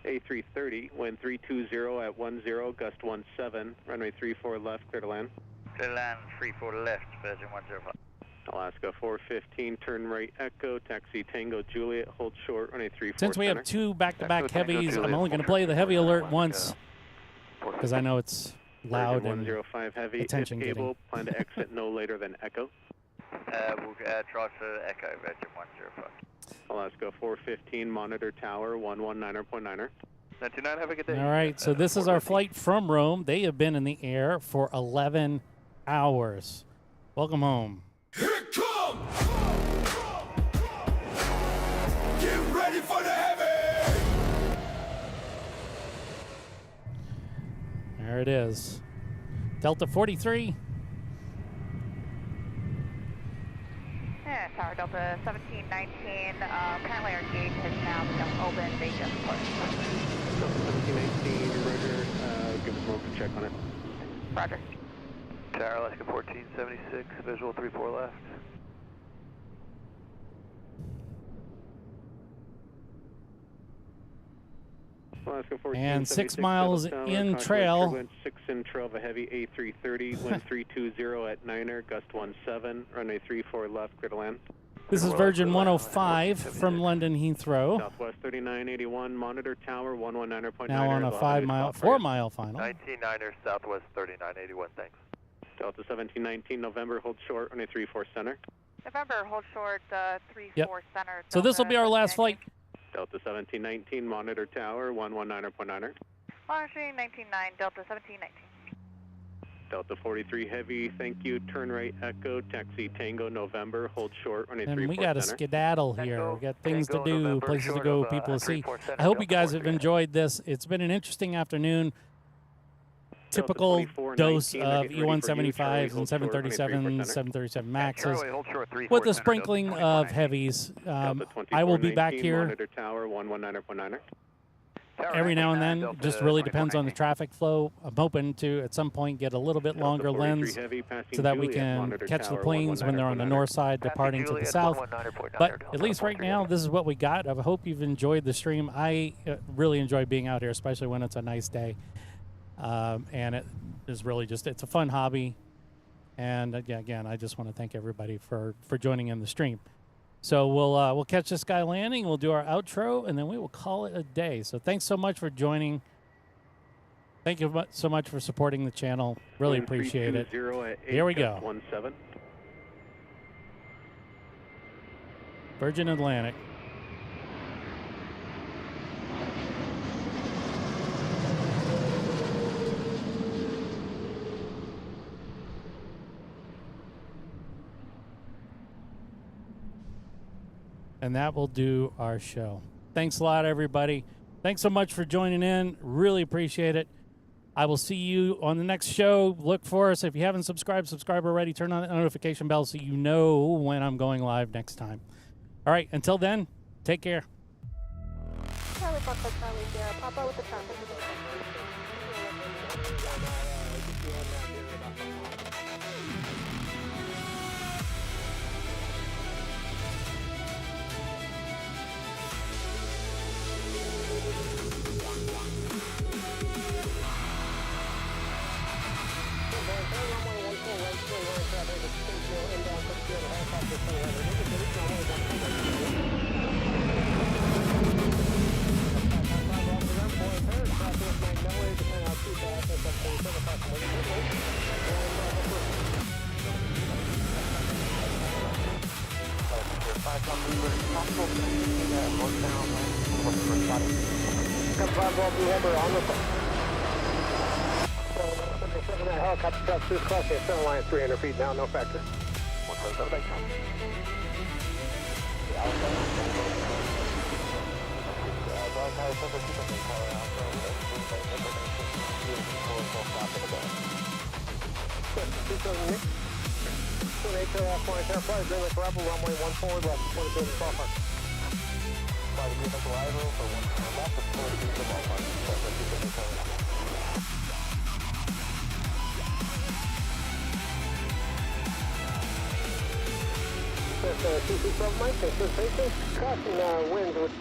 N: A330, wind 320 at 10, gust 17, runway 34 left, clear to land.
B: Clear to land, 34 left, Virgin 105.
N: Alaska 415, turn right Echo, taxi Tango Juliet, hold short, runway 34
F: Since we have 2 back-to-back heavies, I'm only going to play the heavy alert once because I know it's loud and
N: 105 heavy,
F: attention
N: if able,
F: getting.
N: plan to exit no later than Echo.
B: We'll try for Echo, Virgin 105.
N: Alaska 415, monitor tower 119.9er.
B: 99, have a good day.
F: All right, so this is our flight from Rome. They have been in the air for 11 hours. Welcome home.
I: Here it come! Get ready for the heavy!
F: There it is. Delta 43.
H: Yeah, Tower Delta 1719. Apparently our gate has now become open. They just pushed.
N: Delta 1719, Roger. Give us a moment to check on it.
H: Roger.
B: Tower Alaska 1476, visual 34 left.
N: Alaska 14,
F: And 6 miles in trail.
N: 6 in trail of a heavy A330, wind 320 at 9er, gust 17, runway 34 left, clear to land.
F: This is Virgin 105 from London Heathrow.
N: Southwest 3981, monitor tower 119.9.
F: Now on a 4 mile final.
B: 19-9er, Southwest 3981, thanks.
N: Delta 1719, November, hold short, runway 34 center.
H: November, hold short, 34 center.
F: So this will be our last flight.
N: Delta 1719, monitor tower 119.9er.
H: Monitoring 199, Delta 1719.
N: Delta 43 heavy, thank you. Turn right Echo, taxi Tango November, hold short, runway 34
F: And
N: center.
F: we got to skedaddle here. We got things to do, places to go, people to see. I hope you guys have enjoyed this. It's been an interesting afternoon. Typical dose of E175s and 737s, 737 Maxes, with a sprinkling of heavies. I will be back here every now and then. Just really depends on the traffic flow. I'm hoping to, at some point, get a little bit longer lens so that we can catch the planes when they're on the north side departing to the south. But at least right now, this is what we got. I hope you've enjoyed the stream. I really enjoy being out here, especially when it's a nice day. And it is really just, it's a fun hobby. And again, I just want to thank everybody for joining in the stream. So we'll catch this guy landing, we'll do our outro, and then we will call it a day. So thanks so much for joining. Thank you so much for supporting the channel. Really appreciate it. Here we go.
N: 17.
F: Virgin Atlantic. And that will do our show. Thanks a lot, everybody. Thanks so much for joining in. Really appreciate it. I will see you on the next show. Look for us. If you haven't subscribed already. Turn on the notification bell so you know when I'm going live next time. All right, until then, take care.
L: Charlie Foxtrot Charlie Sierra, Papa with the traffic.
N: Helicopter truck through crossing center line 300 feet now, no factor. Runway 1 forward left, 22 in the ballpark. That's 227 Mike, crossing winds with